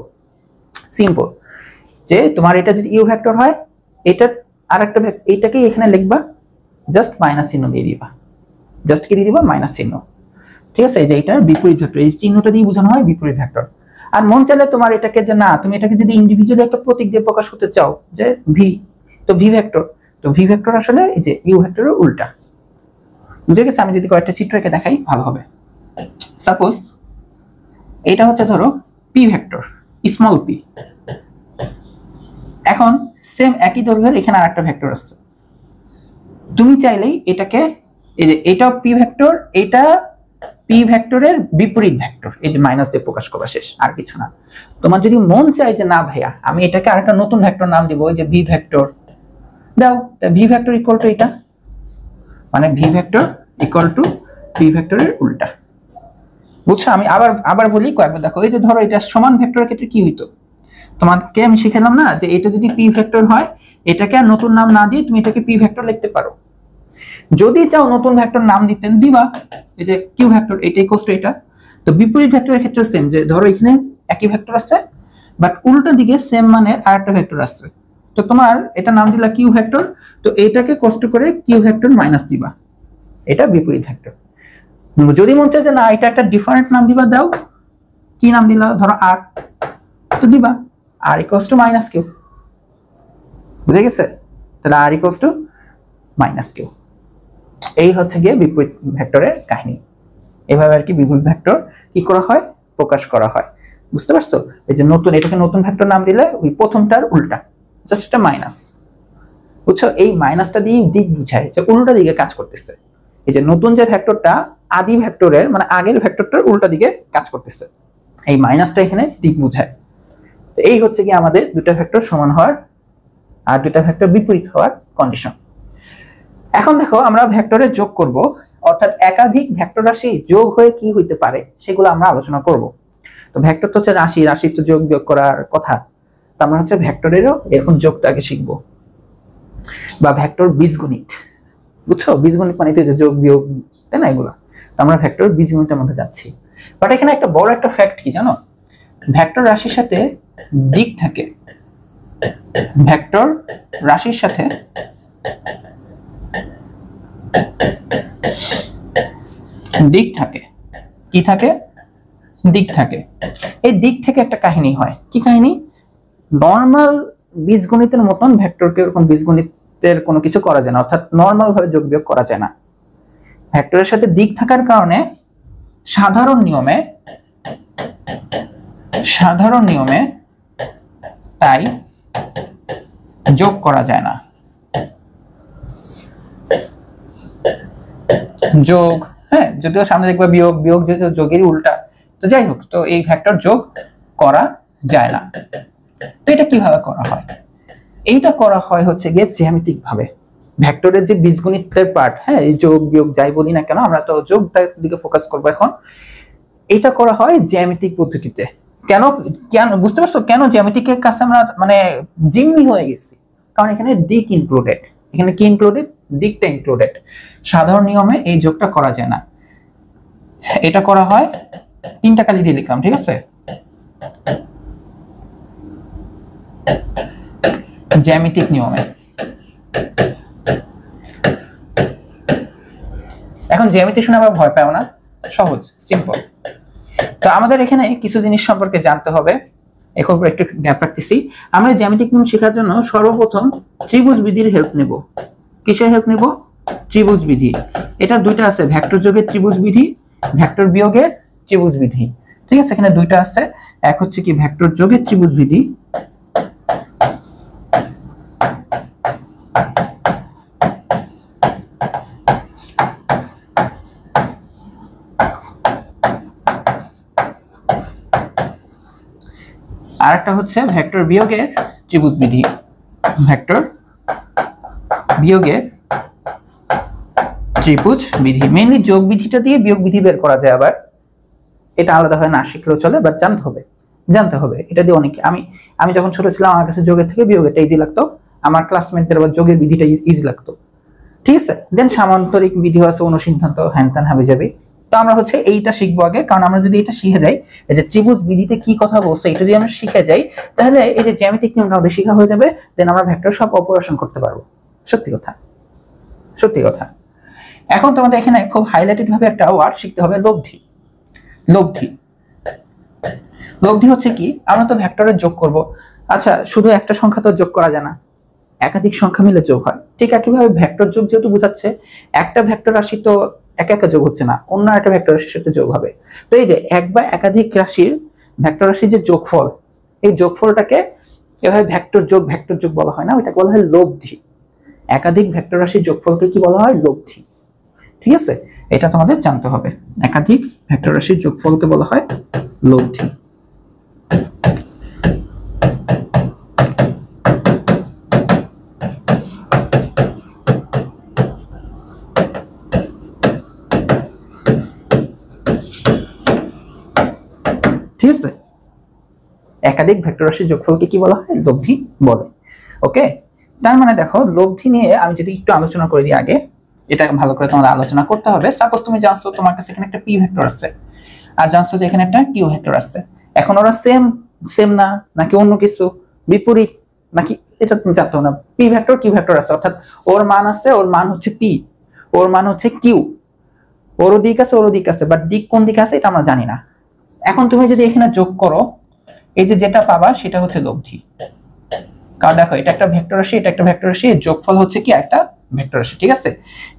simple. যে তোমার এটা যদি ইউ ভেক্টর হয়, এটা আরেকটা এইটাকে এখানে লিখবা, জাস্ট মাইনাস চিহ্ন দিয়ে দিবা, জাস্ট কি দিয়ে দিবা, মাইনাস চিহ্ন। ঠিক আছে? এই যে এটার বিপরীত ভেক্টর, এই চিহ্নটা দিয়ে বোঝানো হয় বিপরীত ভেক্টর। আর মন চাইলে তোমার এটাকে যে না, তুমি এটাকে যদি ইন্ডিভিজুয়ালি একটা প্রতীক দিয়ে প্রকাশ করতে চাও, যে ভি, তো ভি ভেক্টর, তো ভি ভেক্টর আসলে এই যে ইউ ভেক্টরের উল্টা। বুঝে গেছে? আমি যদি কয়েকটা চিত্র এঁকে দেখাই ভালো হবে। সাপোজ এটা হচ্ছে ধরো পি ভেক্টর, স্মল পি। এখন সেম একই দৈর্ঘ্যের এখানে আরেকটা ভেক্টর আছে, তুমি চাইলেই এটাকে, এই যে এটা পি ভেক্টর, এটা পি ভেক্টরের বিপরীত ভেক্টর, এই যে মাইনাস দিয়ে প্রকাশ করা, শেষ, আর কিছু না। তোমার যদি মন চায় যে না ভাইয়া আমি এটাকে আরেকটা নতুন ভেক্টর নাম দিব, ওই যে ভি ভেক্টর দাও, ভি ভেক্টর ইকুয়াল টু এটা, মানে V vector equal two P ভেক্টরের উল্টা। বুঝছো? আমি আবার আবার বলি কয়েকবার দেখো, এই যে ধরো এটা সমান ভেক্টরের ক্ষেত্রে কি হইতো, তোমাকে আমি শিখালাম না যে এটা যদি পি ভেক্টর হয়, এটাকে আর নতুন নাম না দিয়ে তুমি এটাকে পি ভেক্টর লিখতে পারো। যদি চাও নতুন ভেক্টর নাম দিতে দিবা, এই যে কিউ ভেক্টর, এটা ইকুয়ালস টু এটা। তো বিপরীত ভেক্টরের ক্ষেত্রে সেম, যে ধরো এখানে একই ভেক্টর আছে, বাট উল্টো দিকে সেম মানের আরেকটা ভেক্টর আছে, তো তোমার এটা নাম দিলা কিউ ভেক্টর, তো এটাকে কষ্ট করে কিউ ভেক্টর মাইনাস দিবা, এটা বিপরীত ভেক্টর। যদি মন চায় যে না এটা একটা ডিফারেন্ট নাম দিবা, দাও, কি নাম দিলা, ধরো আর, তো দিবা আর ইকুয়ালস টু মাইনাস কিউ। বুঝে গেছে? তাহলে আর ইকুয়ালস টু মাইনাস কিউ। এই হচ্ছে গিয়ে বিপরীত ভেক্টরের কাহিনী। এভাবে আর কি বিপরীত ভেক্টর কি করা হয়, প্রকাশ করা হয়। বুঝতে পারছো? এই যে নতুন, এটাকে নতুন ভেক্টর নাম দিলে ওই প্রথমটার উল্টা, জাস্ট একটা মাইনাস। বুঝছো? এই মাইনাসটা দিয়ে দিক বুঝায় যে উল্টা দিকে কাজ করতেছে। এই যে নতুন যে ভেক্টরটা আদি ভেক্টরের মানে আগের ভেক্টরটার উল্টা দিকে কাজ করতেছে, এই মাইনাসটা এখানে দিক বুঝায়। তো এই হচ্ছে কি আমাদের দুটা ভেক্টর সমান হওয়ার আর দুটা ভেক্টর বিপরীত হওয়ার কন্ডিশন। এখন দেখো আমরা ভেক্টরের যোগ করব, অর্থাৎ একাধিক ভেক্টর রাশি যোগ হয়ে কি হইতে পারে সেগুলো আমরা আলোচনা করব। তো ভেক্টর তো হচ্ছে রাশি, রাশি তো যোগ বিয়োগ করার কথা, তো আমরা হচ্ছে ভেক্টরেরও এরকম যোগটা আগে শিখব, বা ভেক্টর বীজগণিত। বুঝছো? বীজগণিত মানে তো যে যোগ বিয়োগ, তাই না, এগুলো। তো আমরা ভেক্টর বীজগণিতের মধ্যে যাচ্ছি। বাট এখানে একটা বড় একটা ফ্যাক্ট কি জানো, ভেক্টর রাশির সাথে দিক থাকে, ভেক্টর রাশির সাথে দিক থাকে। কি থাকে? দিক থাকে। এই দিক থেকে একটা কাহিনী হয়। কি কাহিনী? নর্মাল বীজগণিতের মতন ভেক্টরকে এরকম বীজগণিতের কোনো কিছু করা যায় না, অর্থাৎ নর্মাল ভাবে যোগ বিয়োগ করা যায় না। ভেক্টরের সাথে দিক থাকার কারণে সাধারণ নিয়মে তাই যোগ করা যায় না। যোগ, হ্যাঁ, যদিও সামনে দেখবে বিয়োগ, বিয়োগ যদিও যোগেরই উল্টা, তো যাই হোক, তো এই ভেক্টর যোগ করা যায় না। তো এটা কিভাবে করা হয়? এইটা করা হয় হচ্ছে গিয়ে জ্যামিতিক ভাবে। ভেক্টরের যে বীজগণিতের পার্ট, হ্যাঁ, এই যোগ বিয়োগ যাই বলি না কেন, আমরা তো যোগটার দিকে ফোকাস করবো এখন। এটা করা হয় জ্যামিতিক পদ্ধতিতে। কেন কেন বুঝতে পারছো কেন জ্যামিতিকের কাছে আমরা মানে জিম্মি হয়ে গেছি? কারণ এখানে দিক ইনক্লুডেড। এখানে কি ইনক্লুডেড? দিকটা ইনক্লুডেড। সাধারণ নিয়মে এই যোগটা করা যায় না। এটা করা হয়, তিনটা কালি দিয়ে লিখলাম, ঠিক আছে, জ্যামিতিক নিয়মে। এখন জ্যামিতি শুনে আবার ভয় পাও না, সহজ, সিম্পল। তো আমাদের এখানে কিছু জিনিস সম্পর্কে জানতে হবে, এখন একটু গ্যাপ রাখতেছি। আমরা জ্যামিতিক নিয়ম শেখার জন্য সর্বপ্রথম ত্রিভুজ বিধির হেল্প নেব। কিসের হেল্প নেব? ত্রিভুজ বিধি। এটা দুইটা আছে, ভেক্টর যোগের ত্রিভুজ বিধি, ভেক্টর বিয়োগের ত্রিভুজ বিধি। ঠিক আছে, এখানে দুইটা আছে। এক হচ্ছে কি ভেক্টর যোগের ত্রিভুজ বিধি, আর একটা হচ্ছে ভেক্টর বিয়োগের ত্রিভুজ বিধি, ভেক্টর বিয়োগের ত্রিভুজ বিধি। মেইনলি যোগ বিধিটা দিয়ে বিয়োগ বিধি বের করা যায়, আবার এটা আলাদা হয় না শিখলেও চলে, বাট জানতে হবে এটা দিয়ে অনেক। আমি যখন ছোট ছিলাম আমার কাছে যোগের থেকে বিয়োগেরটা ইজি লাগতো, আমার ক্লাসমেটদের আবার যোগের বিধিটা ইজি লাগতো, ঠিক আছে। দেন সামান্তরিক বিধি আছে, অনুসিদ্ধান্ত, হ্যান ত্যান হাবি যাবি। তো আমরা হচ্ছে এইটা শিখবো আগে, কারণ আমরা যদি এটা শিখে যাই, এই যে ত্রিভুজ বিধিতে কি কথা বলছে এটা যদি আমরা শিখে যাই, তাহলে এই যে জ্যামিতিক নিয়মটা আমাদের শেখা হয়ে যাবে। দেন আমরা ভেক্টর সব অপারেশন করতে পারবো। সত্যি কথা। এখন তোমাদের এখানে খুব হাইলাইটেড ভাবে একটা ওয়ার্ড শিখতে হবে, লব্ধি। লব্ধি হচ্ছে কি, আমরা তো ভেক্টরের যোগ করব। আচ্ছা, শুধু একটা সংখ্যা তো যোগ করা যায় না, একাধিক সংখ্যা মিলে যোগ হয়। ঠিক একইভাবে ভেক্টর যোগ যেহেতু বোঝাচ্ছে, একটা ভেক্টর রাশি তো একা যোগ হচ্ছে না, অন্য একটা ভেক্টর রাশির সাথে যোগ হবে। তো এই যে এক বা একাধিক রাশির ভেক্টর রাশির যে যোগফল, এই যোগফলটাকে এভাবে ভেক্টর যোগ বলা হয় না, ওইটাকে বলা হয় লব্ধি। একাধিক ভেক্টর রাশির যোগফলকে কি বলা হয়? লব্ধি। ঠিক আছে, এটা তোমাদের জানতে হবে। একাধিক ভেক্টর রাশির যোগফলকে বলা হয় লব্ধি। ঠিক আছে, একাধিক ভেক্টর রাশির যোগফলকে কি বলা হয়? লব্ধি বলে। ওকে, তার মানে দেখো লব্ধি নিয়ে আমি যদি একটু আলোচনা করে দিই আগে, এটা ভালো করে তোমাদের আলোচনা করতে হবে। সাপোজ তুমি জানছো তোমার কাছে এখানে একটা পি ভেক্টর আছে, আর জানছো যে এখানে একটা কিউ ভেক্টর আছে। এখন ওরা সেম না, নাকি অন্য কিছু বিপরীত, নাকি এটা তুমি জানতো না। পি ভেক্টর কিউ ভেক্টর আছে, অর্থাৎ ওর মান আছে, ওর মান হচ্ছে পি, ওর মান হচ্ছে কিউ, ওরও দিক আছে, বাট দিক কোন দিকে আছে এটা আমরা জানি না। এখন তুমি যদি এখানে যোগ করো, এই যে যেটা পাবা সেটা হচ্ছে লব্ধি। কারণ দেখো এটা একটা ভেক্টর রাশি, এটা একটা ভেক্টর রাশি, এর যোগফল হচ্ছে কি একটা ভেক্টর রাশি। ঠিক আছে,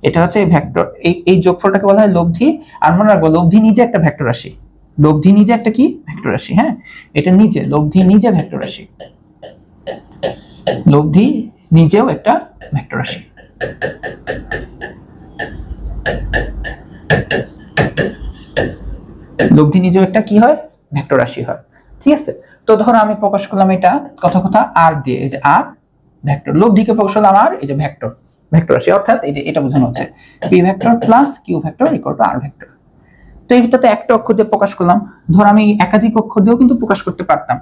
এটা হচ্ছে ভেক্টর, এই যোগফলটাকে বলা হয় লব্ধি। আর মনে রাখবো লব্ধি নিজে একটা ভেক্টর রাশি, লব্ধি নিজে একটা কি ভেক্টর রাশি। হ্যাঁ, এটা নিজে, লব্ধি নিজে ভেক্টর রাশি, লব্ধি নিজেও একটা ভেক্টর রাশি। লব্ধি নিজেও একটা কি হয়? ভেক্টর রাশি হয়। ঠিক আছে, তো ধরো আমি প্রকাশ করলাম এটা কথা আর দিয়ে, এই যে আর ভেক্টর, লব্ধিকে প্রকাশ করলাম আর, এই যে ভেক্টর রাশি, অর্থাৎ এই যে এটা বোঝানো হচ্ছে P vector plus Q vector equal to R vector. তো এইটাতে একটা অক্ষর দিয়ে প্রকাশ করলাম। ধরো আমি একাধিক অক্ষর দিয়েও কিন্তু প্রকাশ করতে পারতাম,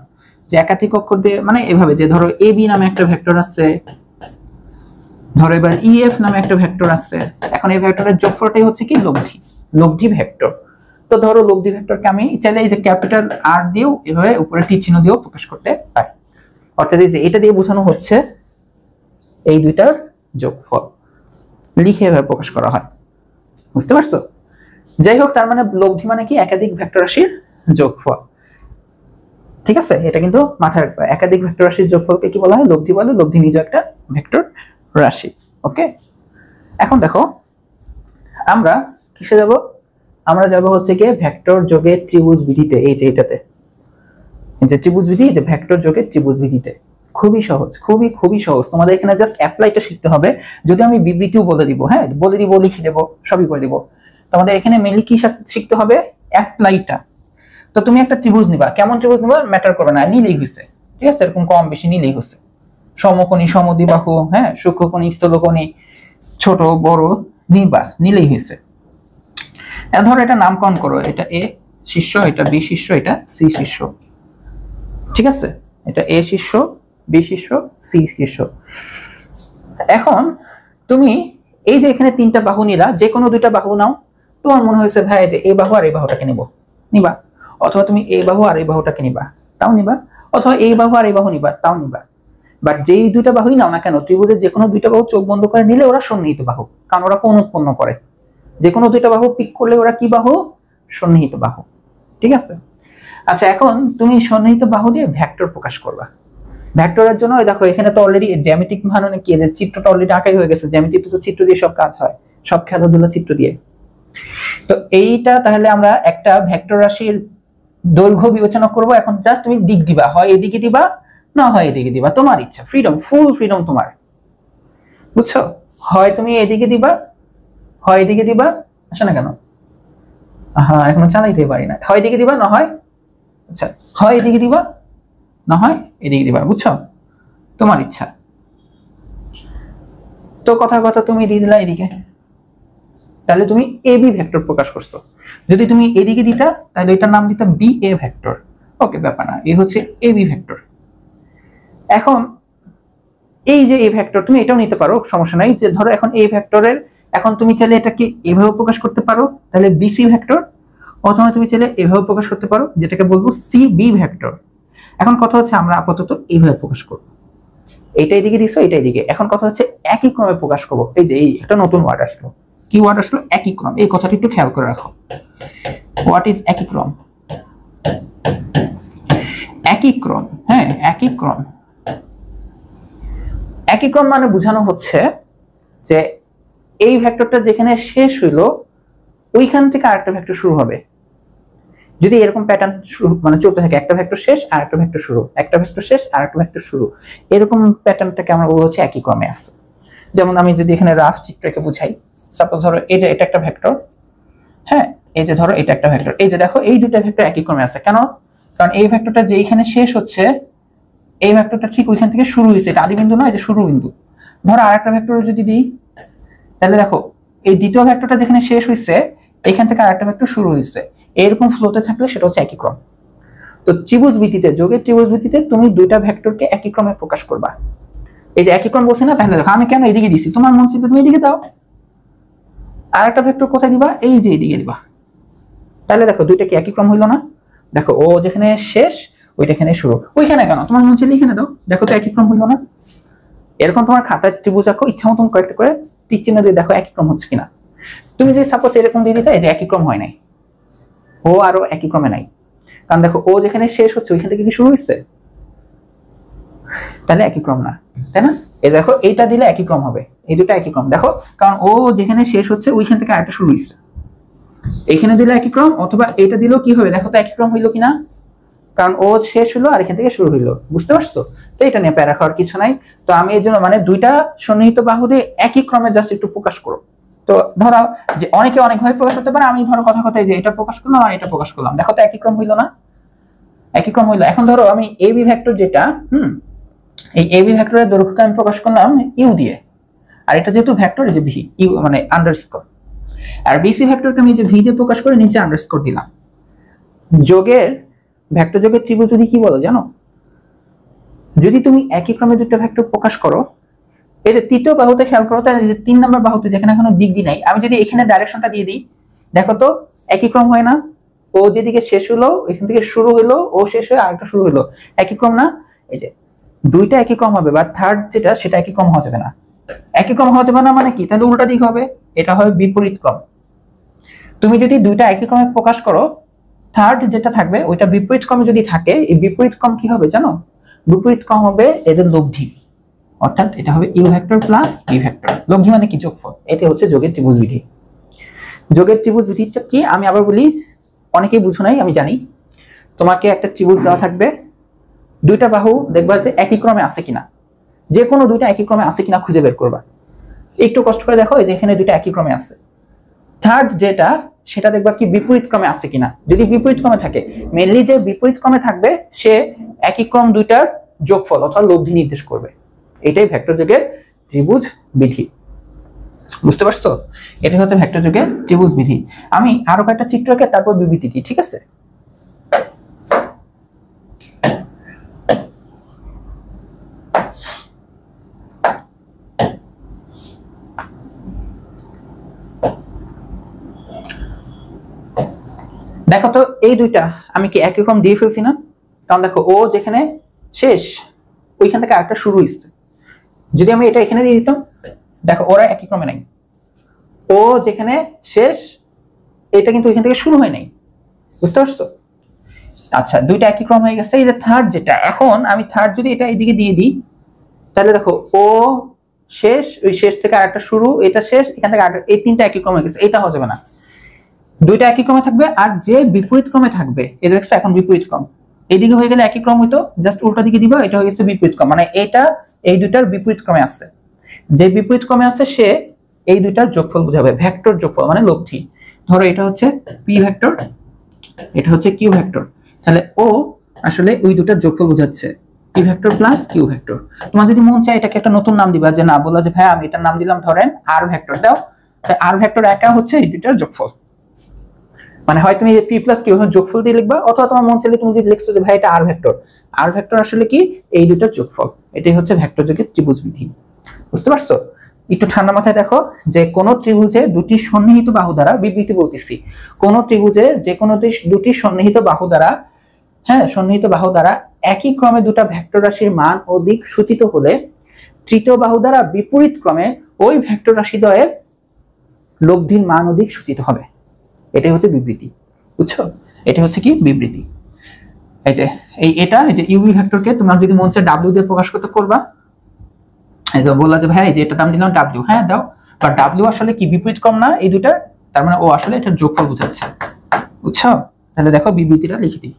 যে একাধিক অক্ষর দিয়ে মানে এভাবে, যে ধরো এ বি নামে একটা ভেক্টর আছে, ধরো এবার ইএফ নামে একটা ভেক্টর আছে। এখন এই ভেক্টরের যোগফলটাই হচ্ছে কি? লব্ধি ভেক্টর। তো ধরো লব্ধি ভেক্টরকে আমি চাইলে এই যে ক্যাপিটাল আর দিয়েও এভাবে উপরে টি চিহ্ন দিয়েও প্রকাশ করতে পারি। অর্থাৎ এই যে এটা দিয়ে বোঝানো হচ্ছে এই দুইটার যোগফল, লিখে এভাবে প্রকাশ করা হয়। বুঝতে পারছো? যাই হোক, তার মানে লব্ধি মানে কি? একাধিক ভেক্টর রাশির যোগফল। ঠিক আছে, এটা কিন্তু মাথায় রাখবে। একাধিক ভেক্টর রাশির যোগফলকে কি বলা হয়? লব্ধি বলে। লব্ধি নিজে একটা ভেক্টর রাশি। ওকে, এখন দেখো আমরা কিসে যাব? আমরা যাব হচ্ছে গিয়ে ভেক্টর যোগের ত্রিভুজ বিধিতে। এই যে এটাতে, এই যে ত্রিভুজ বিধি, যে ভেক্টর যোগের ত্রিভুজ বিধিতে। খুবই সহজ, খুবই সহজ। তোমাদের এখানে জাস্ট অ্যাপ্লাইটা শিখতে হবে। যদি আমি বিবৃতিও বলে দিব, হ্যাঁ বলে দিব, লিখে দেবো, সবই করে দিব। তোমাদের এখানে মেইনলি কি শিখতে হবে? অ্যাপ্লাইটা। তো তুমি একটা ত্রিভুজ নিবা, কেমন ত্রিভুজ নিবা ম্যাটার করবে না, নিলেই হয়েছে। ঠিক আছে, এরকম কম বেশি নিলেই হয়েছে। সমকোণী, সমদ্বিবাহু, হ্যাঁ সূক্ষ্মকোণী, স্থূলকোণী, ছোট বড় নিলেই হয়েছে। ধরো এটা নামকরণ করো, এটা এ শীর্ষ, এটা বি শীর্ষ, এটা সি শীর্ষ। ঠিক আছে, এটা এ শীর্ষ, বি শীর্ষ, সি শীর্ষ। এখন তুমি এই যে এখানে তিনটা বাহু নিলা, যে কোনো দুইটা বাহু নাও। তোমার মনে হয়েছে ভাই যে এই বাহু আর এই বাহুটাকে নিবা, অথবা তুমি এই বাহু আর এই বাহুটাকে নিবা, তাও নিবা, অথবা এই বাহু আর এই বাহু নিবা, তাও নিবা। বাট যেই দুইটা বাহুই নাও না কেন, ত্রিভুজের যে কোনো দুইটা বাহু চোখ বন্ধ করে নিলে ওরা সন্নিহিত বাহু, কারণ ওরা কোণ উৎপন্ন করে। যে কোনো দুইটা বাহু পিক করলে ওরা কি বাহু? সন্নিহিত বাহু। ঠিক আছে, আচ্ছা এখন তুমি সন্নিহিত বাহু দিয়ে ভেক্টর প্রকাশ করবা। ভেক্টরের জন্য দেখো এখানে তো অলরেডি জ্যামিতিক মানে কি, যে চিত্রটা অলরেডি আঁকাই হয়ে গেছে। জ্যামিতিতে তো চিত্র দিয়ে সব কাজ হয়, সব খেলাধুলা চিত্র দিয়ে। তো এইটা তাহলে আমরা একটা ভেক্টর রাশির দৈর্ঘ্য বিবেচনা করব। এখন জাস্ট তুমি দিক দিবা, হয় এদিকে দিবা, না হয় এদিকে দিবা, তোমার ইচ্ছা, ফ্রিডম, ফুল ফ্রিডম তোমার। বুঝছো? হয় তুমি এদিকে দিবা, হয় এদিকে দিবা। আসে না কেন? হ্যাঁ, এখনো চালাইতে পারি না। হয় এদিকে দিবা, না হয়, আচ্ছা হয় এদিকে দিবা, না হয় এদিকে দিবা। বুঝছো? তোমার ইচ্ছা। তো কথা কথা তুমি দিয়ে দিলা এদিকে, তাহলে তুমি এবি ভেক্টর প্রকাশ করছো। যদি তুমি এদিকে দিতা তাহলে এটার নাম দিতা বি এ ভেক্টর। ওকে, ব্যাপার না, এই হচ্ছে এবি ভেক্টর। এখন এই যে এ ভেক্টর তুমি এটাও নিতে পারো, সমস্যা নাই। যে ধরো এখন এই ভেক্টরের, এখন তুমি চাইলে এটাকে এভাবে প্রকাশ করতে পারো, তাহলে বিসি ভেক্টর, অথবা তুমি চাইলে এভাবে প্রকাশ করতে পারো, যেটাকে বলবো সি বি ভেক্টর। এখন কথা হচ্ছে আমরা আপাতত এইভাবে প্রকাশ করব, এইটা এদিকে দিছো, এটা এদিকে। এখন কথা হচ্ছে একই ক্রমে প্রকাশ করব। এই যে এই একটা নতুন ওয়ার্ড আসলো, কি ওয়ার্ড আসলো? একই ক্রম। এই কথাটি একটু খেয়াল করে রাখো। হোয়াট ইজ একই ক্রম? একই ক্রম, হ্যাঁ একই ক্রম। একই ক্রম মানে বোঝানো হচ্ছে যে এই ভেক্টরটা যেখানে শেষ হইলো ওইখান থেকে আরেকটা ভেক্টর শুরু হবে। যদি এরকম প্যাটার্ন মানে চলতে থাকে, একটা ভেক্টর শেষ আর একটা ভেক্টর শুরু, একটা ভেক্টর শেষ আর একটা ভেক্টর শুরু, এরকম প্যাটার্নটাকে আমরা বলবো হচ্ছে একই ক্রমে আছে। যেমন আমি যদি এখানে রাফ চিত্রকে বুঝাই, সাপোজ ধরো এই যে এটা একটা ভেক্টর, হ্যাঁ এই যে ধরো এটা একটা ভেক্টর, এই যে দেখো এই দুটো ভেক্টর একই ক্রমে আছে। কেন? কারণ এই ভেক্টরটা যে এইখানে শেষ হচ্ছে, এই ভেক্টরটা ঠিক ওইখান থেকে শুরু হয়েছে, এটা আদি বিন্দু নয়, এই যে শুরু বিন্দু। ধরো আরেকটা ভেক্টর যদি দিই, তাহলে দেখো এই দ্বিতীয় ভেক্টরটা যেখানে শেষ হয়েছে এইখান থেকে আরেকটা ভেক্টর শুরু হয়েছে, এরকম ফ্লোতে থাকলে সেটা হচ্ছে একই ক্রম। তো ত্রিভুজ ভিত্তিতে, যোগের ত্রিভুজ ভিত্তিতে তুমি দুইটা ভেক্টরকে একই ক্রমে প্রকাশ করবা। এই যে একই ক্রম বলছি না, তাহলে দেখো আমি কেন এদিকে দিছি, তোমার মন চাইলে তুমি এদিকে দাও। আর একটা ভেক্টর কোথায় দিবা? এই যে এইদিকে দিবা। তাহলে দেখো দুইটা কি একই ক্রম হইলো না? দেখো ও যেখানে শেষ ওইটা এখানে শুরু, ওইখানে কেন? তোমার মন চাইলে এখানে দাও, দেখো তো একই ক্রম হইলো না? এরকম তোমার খাতায় ত্রিভুজ আঁকো, ইচ্ছা মতন কয়েকটা করে তীর চিহ্ন দিয়ে দেখো একই ক্রম হচ্ছে কিনা। তুমি যদি সাপোজ এরকম দিয়ে দিতে, এই যে একই ক্রম হয় নাই, ও আরো একই ক্রমে নাই, কারণ দেখো ও যেখানে শেষ হচ্ছে ওইখান থেকে কি শুরু হচ্ছে, তাহলে একই ক্রম না, তাই না? এই দেখো এইটা দিলে একই ক্রম হবে, এই দুটো একই ক্রম। দেখো কারণ ও যেখানে শেষ হচ্ছে ওইখান থেকে আরেকটা শুরু হচ্ছে, এখানে দিলে একই ক্রম, অথবা এটা দিলেও কি হবে, দেখো তো একই ক্রম হইলো কিনা, কারণ ও শেষ হলো আর এখান থেকে শুরু হইলো। বুঝতে পারছো? তো এটা নিয়ে প্যারা খাওয়ার কিছু নাই। তো আমি এর জন্য মানে দুইটা সন্নিহিত বাহু দিয়ে একই ক্রমে জাস্ট একটু প্রকাশ করো। তো ধরো যে অনেকে অনেকভাবে প্রকাশ করতে পারে, আমি ধরো কথা কথায় যে এটা প্রকাশ করলাম আর এটা প্রকাশ করলাম, দেখো তো একই ক্রম হইলো না? একই ক্রম হইলো। এখন ধরো আমি এবি ভেক্টর যেটা, এই এবি ভেক্টরের দৈর্ঘ্যকে আমি প্রকাশ করলাম ইউ দিয়ে, আর এটা যেহেতু ভেক্টর, এই যে ভি, ইউ মানে আন্ডারস্কোর, আর বিসি ভেক্টরকে আমি যে ভি দিয়ে প্রকাশ করে নিচে আন্ডারস্কোর দিলাম। যোগের ভেক্টর যোগের ত্রিভুজ বিধি কি বলো জানো? যদি তুমি একই ক্রমে দুটো ভেক্টর প্রকাশ করো, এই যে তৃতীয় বাহুতে খেয়াল করো, তাহলে যে 3 নম্বর বাহুতে যেখানে কোনো দিক দি নাই, আমি যদি এখানে ডাইরেকশনটা দিয়ে দিই, দেখো তো একই ক্রম হয় না? ও যেদিকে শেষ হলো এখান থেকে শুরু হলো, ও শেষ হয়ে আরেকটা শুরু হলো, একই ক্রম না? এই যে দুইটা একই ক্রম হবে, বাট থার্ড যেটা সেটা একই ক্রম হওয়া যাবে না। একই ক্রম হওয়া যাবে না মানে কি? তাহলে উল্টা দিক হবে, এটা হবে বিপরীত ক্রম। তুমি যদি দুইটা একই ক্রমে প্রকাশ করো, থার্ড যেটা থাকবে ওইটা বিপরীত ক্রমে যদি থাকে, এই বিপরীত ক্রম কি হবে জানো? বিপরীত ক্রম হবে এদের লব্ধি, অর্থাৎ এটা হবে U vector plus B vector. লব্ধি মানে কি? যোগফল। এটা হচ্ছে যোগের ত্রিভুজ বিধি। যোগের ত্রিভুজ বিধিটা কি আমি আবার বলি, অনেকেই বুঝো নাই আমি জানি। তোমাকে একটা ত্রিভুজ দেওয়া থাকবে, দুইটা বাহু দেখবা যে একই ক্রমে আছে কিনা, যে কোনো দুইটা একই ক্রমে আছে কিনা খুঁজে বের করবা। একটু কষ্ট করে দেখো, এই যে এখানে দুইটা একই ক্রমে আছে। থার্ড যেটা সেটা দেখবা কি বিপরীত ক্রমে আছে কিনা। যদি বিপরীত ক্রমে থাকে, মেইনলি যে বিপরীত ক্রমে থাকবে সে একই ক্রম দুইটার যোগফল অথবা লব্ধি নির্দেশ করবে। এটাই ভেক্টর যোগের ত্রিভুজ বিধি। বুঝতে পারছো? এটা হচ্ছে ভেক্টর যোগের ত্রিভুজ বিধি। আমি আরো কয়েকটা চিত্র এঁকে তারপর বিবৃতি দিই, ঠিক আছে? দেখো তো এই দুইটা আমি কি একই ক্রম দিয়ে ফেলছি না? কারণ দেখো ও যেখানে শেষ ওইখান থেকে আরেকটা শুরু হয়েছে। যদি আমি এটা এখানে দিয়ে দিতাম, দেখো ওরা একই ক্রমে নাই, ও যেখানে শেষ এটা কিন্তু ওইখান থেকে শুরু হয় নাই। বুঝতে পারছো? আচ্ছা, দুইটা একই ক্রম হয়ে গেছে। এই যে থার্ড যেটা, এখন আমি থার্ড যদি এটা এইদিকে দিয়ে দিই, তাহলে দেখো ও শেষ, ওই শেষ থেকে আরেকটা শুরু, এটা শেষ, এখান থেকে আরেকটা, এই তিনটা একই ক্রম হয়ে গেছে। এটা হয়ে যাবে না, দুইটা একই ক্রমে থাকবে। আর যে বিপরীত ক্রমে থাকবে, এটা দেখছো এখন বিপরীত ক্রম, এইদিকে হয়ে গেলে একই ক্রম হইতো, জাস্ট উল্টা দিকে দিবা, এটা হয়ে গেছে বিপরীত ক্রম, মানে এটা এই দুইটার বিপরীত ক্রমে আছে। যে বিপরীত ক্রমে আছে সে এই দুইটার যোগফল বোঝাবে, ভেক্টর যোগফল মানে লব্ধি। ধরো এটা হচ্ছে পি ভেক্টর, এটা হচ্ছে কিউ ভেক্টর, তাহলে ও আসলে ওই দুটার যোগফল বোঝাচ্ছে। P vector plus Q vector. তোমার যদি মন চায় এটাকে একটা নতুন নাম দিবা, যে না বললা যে ভাই আমি এটার নাম দিলাম ধরেন আর ভেক্টর দাও, তাই আর ভেক্টর একা হচ্ছে এই দুইটার যোগফল। মানে হয় তুমি পি প্লাস কিউ যোগফল দিয়ে লিখবা, অথবা তোমার মন চাইলে তুমি যদি লিখছো যে ভাই এটা আর ভেক্টর, আর ভেক্টর আসলে কি এই দুইটার যোগফল। এটাই হচ্ছে ভেক্টর যোগের ত্রিভুজ বিধি। বুঝতে পারছো? একটু ঠান্ডা মাথায় দেখো যে কোন ত্রিভুজে দুটি সন্নিহিত বাহু দ্বারা, বিবৃতি বলতেছি, কোন ত্রিভুজে যে কোনো দুটি সন্নিহিত বাহু দ্বারা, হ্যাঁ সন্নিহিত বাহু দ্বারা একই ক্রমে দুটা ভেক্টর রাশির মান ও দিক সূচিত হলে তৃতীয় বাহু দ্বারা বিপরীত ক্রমে ওই ভেক্টর রাশি দ্বয়ের লব্ধির মান ও দিক সূচিত হবে। এটাই হচ্ছে বিবৃতি। বুঝছো? এটা হচ্ছে কি বিবৃতি। এই যে এটা এই যে ইউভি ভেক্টরকে তোমরা যদি মন চায় ডাব্লিউ দিয়ে প্রকাশ করতে করবা। এই যে বললা যে ভাই যে এটা নাম দিলাম ডাব্লিউ, হ্যাঁ দাও, বাট ডাব্লিউ আসলে কি বিপরীত ক্রম না এই দুটার, তার মানে ও আসলে এটা যোগফল বোঝাচ্ছে। বুঝছো? তাহলে দেখো বিবৃতিটা লিখে দিই।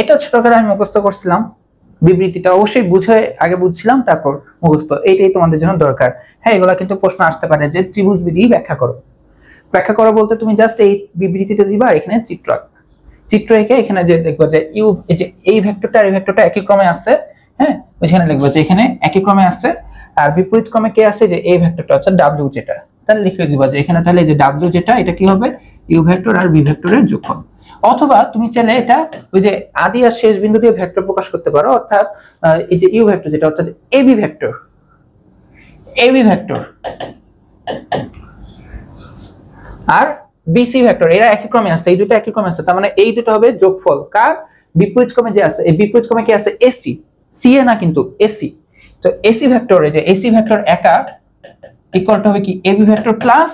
এটা ছোটবেলায় আমি মুখস্থ করছিলাম, বিবৃতিটা অবশ্যই বুঝে আগে বুঝছিলাম তারপর মুখস্থ, এইটাই তোমাদের জন্য দরকার। হ্যাঁ এগুলা কিন্তু প্রশ্ন আসতে পারে যে ত্রিভুজ বিধি ব্যাখ্যা করো। ব্যাখ্যা করো বলতে তুমি জাস্ট এই বিবৃতিতে দিবা আর এখানে চিত্র চিত্র এঁকে এখানে যে দেখবো যে ইউ এই যে এই ভেক্টরটা আর এই ভেক্টরটা একই ক্রমে আসছে, হ্যাঁ ওইখানে লিখবো যে এখানে একই ক্রমে আসছে, আর বিপরীত ক্রমে কে আছে যে এই ভেক্টরটা অর্থাৎ ডাব্লিউ যেটা, তাহলে লিখে দিবা যে এখানে তাহলে এই যে ডাব্লিউ যেটা এটা কি হবে ইউ ভেক্টর আর বি ভেক্টরের যোগফল। অথবা তুমি চাইলে এটা ওই যে আদি আর শেষ বিন্দু দিয়ে ভেক্টর প্রকাশ করতে পারো, অর্থাৎ এই যে ইউ ভেক্টর যেটা অর্থাৎ এবি ভেক্টর আর বিসি ভেক্টর এরা একই ক্রমে আছে, এই দুটো একই ক্রমে আছে, তার মানে এই দুটো হবে যোগফল কার বিপরীত ক্রমে যে আছে, এই বিপরীত ক্রমে কি আছে এসি, সি এ না কিন্তু এসি। তো এসি ভেক্টর এই যে এসি ভেক্টর একা ইকুয়াল টু হবে কি এবি ভেক্টর প্লাস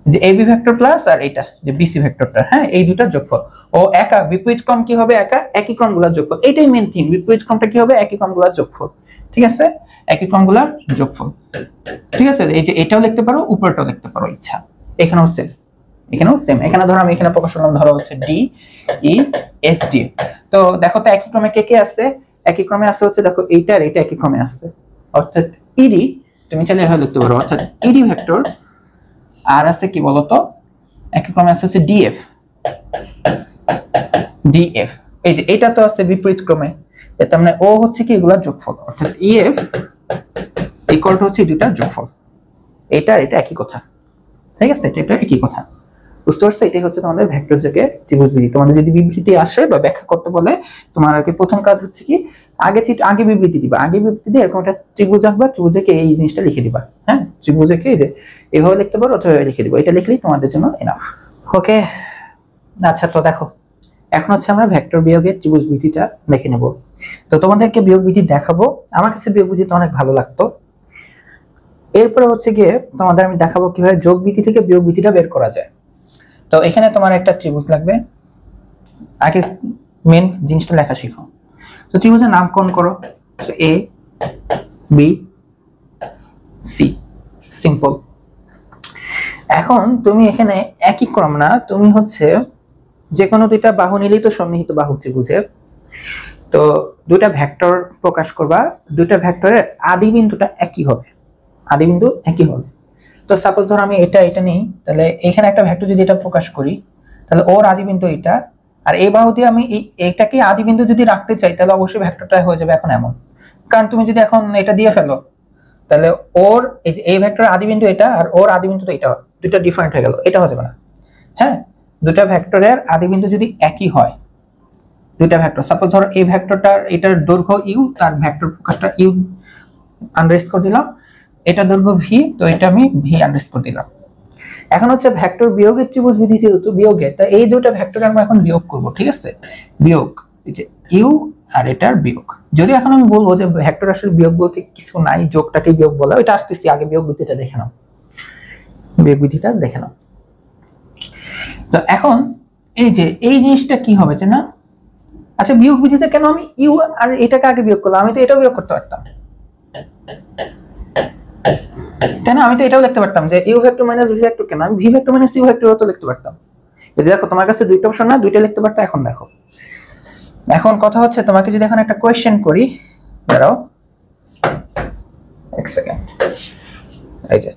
যে এবি ভেক্টর প্লাস আর এটা যে বিসি ভেক্টরটা, হ্যাঁ এই দুটো যোগফল। ও একা বিপরীত ক্রম কি হবে একা একই ক্রমগুলোর যোগফল, এইটাই মেইন থিং, বিপরীত ক্রমটা কি হবে একই ক্রমগুলোর যোগফল। ঠিক আছে, একই ক্রমগুলোর যোগফল। ঠিক আছে, এই যে এটাও লিখতে পারো উপরটাও লিখতে পারো ইচ্ছা, এখানেও সেম এখানে ধরো আমি এখানে প্রকাশ করলাম ধরো হচ্ছে ডি ই এফ ডি। তো দেখো তো একই ক্রমে কে কে আছে, একই ক্রমে আছে হচ্ছে দেখো এইটা আর এটা একই ক্রমে আছে, অর্থাৎ ইডি তুমি চাইলে এভাবে লিখতে পারো, অর্থাৎ ইডি ভেক্টর আর আছে কি বলতো একই ক্রমে আছে হচ্ছে ডিএফ এই যে এটা তো আছে বিপরীত ক্রমে, তার মানে ও হচ্ছে কি এগুলা যোগফল, অর্থাৎ ইএফ ইকুয়াল টু হচ্ছে দুটা যোগফল, এটা এটা একই কথা। ঠিক আছে, এটা একই কথা, বুঝতে পারছো? এটাই হচ্ছে তোমাদের ভেক্টর যোগের ত্রিভুজ বিধি। তোমাদের যদি বিবৃতি আসে বা ব্যাখ্যা করতে বলে তোমার আর কি প্রথম কাজ হচ্ছে কি আগে বিবৃতি দিবা, আগে বিবৃতি দিয়ে এরকম একটা ত্রিভুজ আঁকবা, ত্রিভুজকে এই জিনিসটা লিখে দিবা, হ্যাঁ ত্রিভুজকে এই যে এভাবে লিখতে পারো অথবা লিখে দিবা, এটা লিখলেই তোমাদের জন্য এনাফ। ওকে, আচ্ছা তো দেখো এখন হচ্ছে আমরা ভেক্টর বিয়োগের ত্রিভুজ বিধিটা দেখে নেব। তো তোমাদেরকে বিয়োগ বিধি দেখাবো, আমার কাছে বিয়োগ বিধিটা অনেক ভালো লাগতো। এরপরে হচ্ছে গিয়ে তোমাদের আমি দেখাবো কিভাবে যোগ বিধি থেকে বিয়োগ বিধিটা বের করা যায়। তো এখানে তোমার একটা ত্রিভুজ লাগবে, আগে মেন জিনিসটা লেখা শিখো। তো ত্রিভুজের নামকরণ করো, এ বি সি, সিম্পল। এখন তুমি এখানে একই ক্রম না, তুমি হচ্ছে যে কোনো দুইটা বাহু নিলেই তো সন্নিহিত বাহু ত্রিভুজের, তো দুইটা ভেক্টর প্রকাশ করবা, দুইটা ভেক্টরের আদি বিন্দুটা একই হবে, আদি বিন্দু একই হবে। তো সাপোজ ধর আমি এটা নেই, তাহলে এখানে একটা ভেক্টর যদি এটা প্রকাশ করি, তাহলে ওর আদি বিন্দু এটা, আর এই বাহু দিয়ে আমি এইটাকে আদি বিন্দু যদি রাখতে চাই, তাহলে অবশ্যই ভেক্টরটা হয়ে যাবে এখন এমন। কারণ তুমি যদি এখন এটা দিয়ে ফেলো, তাহলে ওর এই যে এই ভেক্টরের আদি বিন্দু এটা আর ওর আদি বিন্দু তো এটা, দুটো ডিফারেন্ট হয়ে গেল, এটা হয়ে যাবে না। হ্যাঁ, দুটা ভেক্টরের আদি বিন্দু যদি একই হয়, দুইটা ভেক্টর, সাপোজ ধরো এই ভেক্টরটার এটার দৈর্ঘ্য ইউ, তার ভেক্টর প্রকাশটা ইউ আন্ডারস্কোর দিলাম, এটা দৈর্ঘ্য ভি, তো এটা আমি ভি আন্ডারস্কোর দিলাম। এখন হচ্ছে ভেক্টর বিয়োগের ত্রিভুজ বিধি যেহেতু বিয়োগে, তাই এই দুটো ভেক্টর আমরা এখন বিয়োগ করব, ঠিক আছে? বিয়োগ, এই যে ইউ আর এটার বিয়োগ। যদি এখন আমি বলবো যে ভেক্টর আসলে বিয়োগ বলতে কিছু নাই, যোগটাকে বিয়োগ বলা, এটা আসতেছি, আগে বিয়োগ বিধিটা দেখে নাও, বিয়োগ বিধিটা দেখে নাও। তো এখন এই যে এই জিনিসটা কি হবে যে না, আচ্ছা বিয়োগ বিধিতে কেন আমি ইউ আর এটাকে আগে বিয়োগ করলাম, আমি তো এটাও বিয়োগ করতে পারতাম, তাই না? আমি তো এটাও লিখতে পারতাম যে U vector minus V vector, কেন আমি V vector minus U vector তো লিখতে পারতাম। এই যে দেখো তোমার কাছে দুইটা অপশন না, দুইটা লিখতে পারতা। এখন দেখো, এখন কথা হচ্ছে তোমাকে যদি এখন একটা কোয়েশ্চেন করি, দাঁড়াও এক সেকেন্ড, এই যে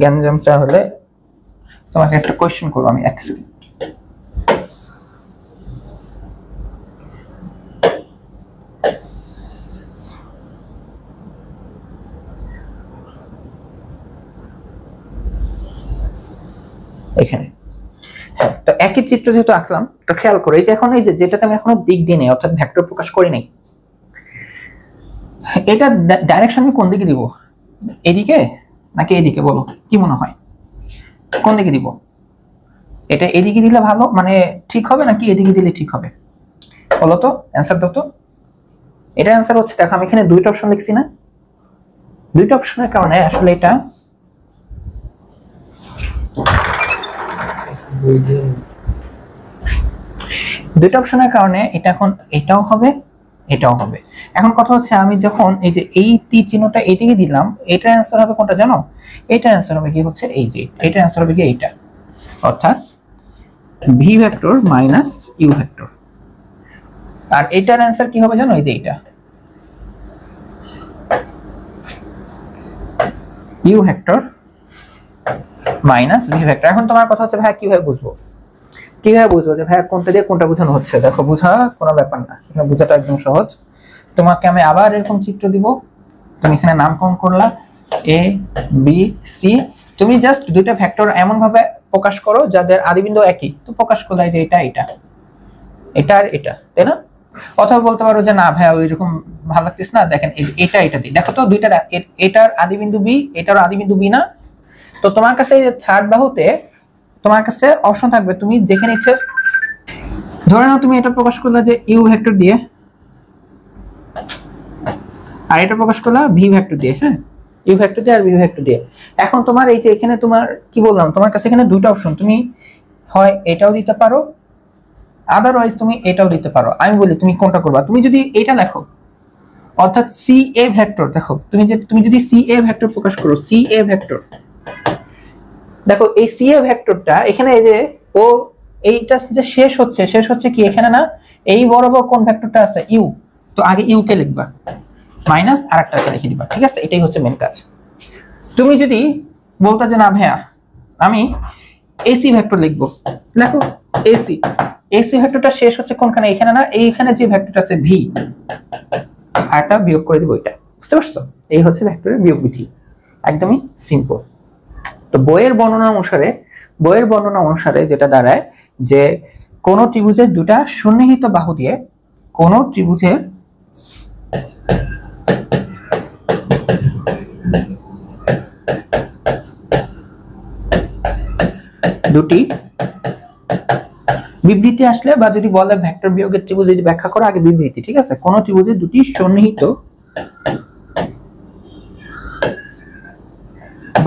গ্যাঞ্জামটা হলে তোমাকে একটা কোয়েশ্চেন করবো আমি, এক সেকেন্ড। এখানে তো একই চিত্র যেহেতু আঁকলাম, তো খেয়াল করো এই যে এখন এই যে যেটাতে আমি এখনো দিক দিই নাই, অর্থাৎ ভেক্টর প্রকাশ করি নাই, এটা ডাইরেকশন আমি কোন দিকে দিব? এদিকে নাকি এদিকে, বলো কি মনে হয় কোন দিকে দিব? এটা এদিকে দিলে ভালো মানে ঠিক হবে, নাকি এদিকে দিলে ঠিক হবে বলো তো, অ্যান্সার দাও তো। এটা অ্যান্সার হচ্ছে, দেখো আমি এখানে দুইটা অপশন লিখছি না, দুইটা অপশনের কারণে আসলে এটা দুইটা অপশনের কারণে এটা এখন এটাও হবে, এটাও হবে। এখন কথা হচ্ছে আমি যখন এই যে এই টি চিহ্নটা এইদিকে দিলাম, এটার অ্যান্সার হবে কোনটা জানো? এটার অ্যান্সার হবে কি হচ্ছে এই যে, এটার অ্যান্সার হবে কি এইটা, অর্থাৎ V vector minus U vector. আর এটার অ্যান্সার কি হবে জানো? এই যে এইটা, U vector minus V vector. এখন তোমার কথা হচ্ছে ভাই কিভাবে বুঝবো, কিভাবে বুঝবো যে ভাই কোনটা দিয়ে কোনটা বোঝানো হচ্ছে? দেখো বোঝা কোনো ব্যাপার না, এখানে বোঝাটা একদম সহজ। তোমাকে আমি আবার এরকম চিত্র দিব, তুমি এখানে নামকরণ করলা এ বি সি, তুমি জাস্ট দুইটা ভেক্টর এমন ভাবে প্রকাশ করো যাদের আদিবিন্দু একই, তো প্রকাশ করলে যে এটা এটা এটা আর এটা, তাই না? অথবা বলতে পারো যে না ভাই ওইরকম ভালো লাগতেছে না, দেখেন এটা এটা দিই, দেখো তো দুইটা, এটার আদিবিন্দু বি, এটার আদিবিন্দু বি না, তো তোমার কাছে এই যে থার্ড বাহুতে তোমার কাছে অপশন থাকবে, তুমি যেখানে ইচ্ছে, ধরে নাও তুমি এটা প্রকাশ করলে যে ইউ ভেক্টর দিয়ে, আর এটা প্রকাশ করলা ভি ভেক্টর দিয়ে, হ্যাঁ ইউ ভেক্টর দিয়ে আর ভি ভেক্টর দিয়ে। এখন তোমার এই যে এখানে তোমার কি বললাম, তোমার কাছে এখানে দুটো অপশন, তুমি হয় এটাও দিতে পারো, আদারওয়াইজ তুমি এটাও দিতে পারো। আমি বলি তুমি কোনটা করবা? তুমি যদি এটা লেখো, অর্থাৎ সি এ ভেক্টর, দেখো তুমি যদি সি এ ভেক্টর প্রকাশ করো, সি এ ভেক্টর, দেখো এই সি এ ভেক্টরটা এখানে এই যে ও এইটা যে শেষ হচ্ছে কি এখানে না, এই বরাবর কোন ভেক্টরটা আছে ইউ, তো আগে ইউ কে লিখবা, মাইনাস আরেকটাকে লিখে দিবা, ঠিক আছে? এটাই হচ্ছে মেন কাজ। তুমি যদি বলতা যে না ভাইয়া আমি এসি ভেক্টর লিখবো, লেখো এসি, এসি ভেক্টরটা শেষ হচ্ছে কোনখানে, এখানে না, এইখানে যে ভেক্টরটা আছে ভি, আরটা বিয়োগ করে দিব এটা, বুঝতে পারছো? এই হচ্ছে ভেক্টরের বিয়োগ বিধি, একদমই সিম্পল। তো বইয়ের বর্ণনা অনুসারে যেটা দাঁড়ায় যে কোন ত্রিভুজের দুটা সন্নিহিত বাহু দিয়ে কোন ত্রিভুজের দুটি বিবৃতি আসলে, বা যদি বলে ভেক্টর বিয়োগের ত্রিভুজ যদি ব্যাখ্যা করো, আগে বিবৃতি, ঠিক আছে? কোন ত্রিভুজের দুটি সন্নিহিত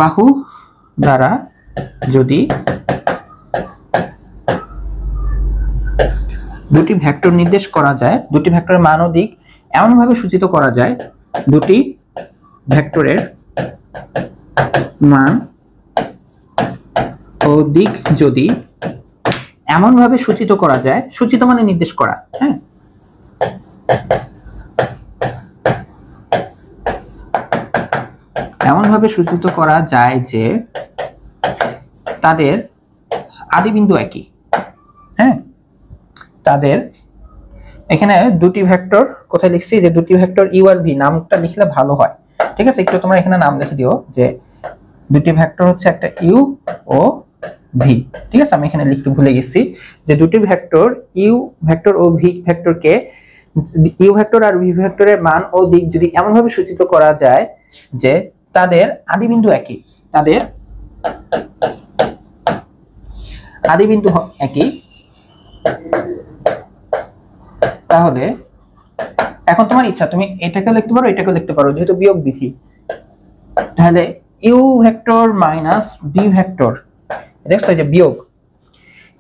বাহু দ্বারা যদি দুটি ভেক্টর নির্দেশ করা যায়, দুটি ভেক্টরের মান ও দিক এমন ভাবে সূচিত করা যায়, দুটি ভেক্টরের মান ও দিক যদি এমন ভাবে সূচিত করা যায়, সূচিত মানে নির্দেশ করা, হ্যাঁ, এমন ভাবে সূচিত করা যায় যে তাদের আদি বিন্দু একই, হ্যাঁ, তাদের এখানে দুটি ভেক্টর কোথায় লিখছি, যে দুটি ভেক্টর ইউ আর ভি, নামটা লিখলে ভালো হয়, ঠিক আছে, একটু তোমরা এখানে নাম লিখে দিও যে দুটি ভেক্টর হচ্ছে একটা ইউ ও ভি, ঠিক আছে, আমি এখানে লিখতে ভুলে গেছি যে দুটি ভেক্টর ইউ ভেক্টর ও ভি ভেক্টরকে, ইউ ভেক্টর আর ভি ভেক্টরের মান ও দিক যদি এমন ভাবে সূচিত করা যায় যে তাদের আদি বিন্দু একই, তাদের আদি বিন্দু একই, তাহলে এখন তোমার ইচ্ছা, তুমি এটাকে লিখতে পারো, এটাকে লিখতে পারো, যেহেতু বিয়োগ বিধি, তাহলে you vector minus V vector, দেখছো যে বিয়োগ,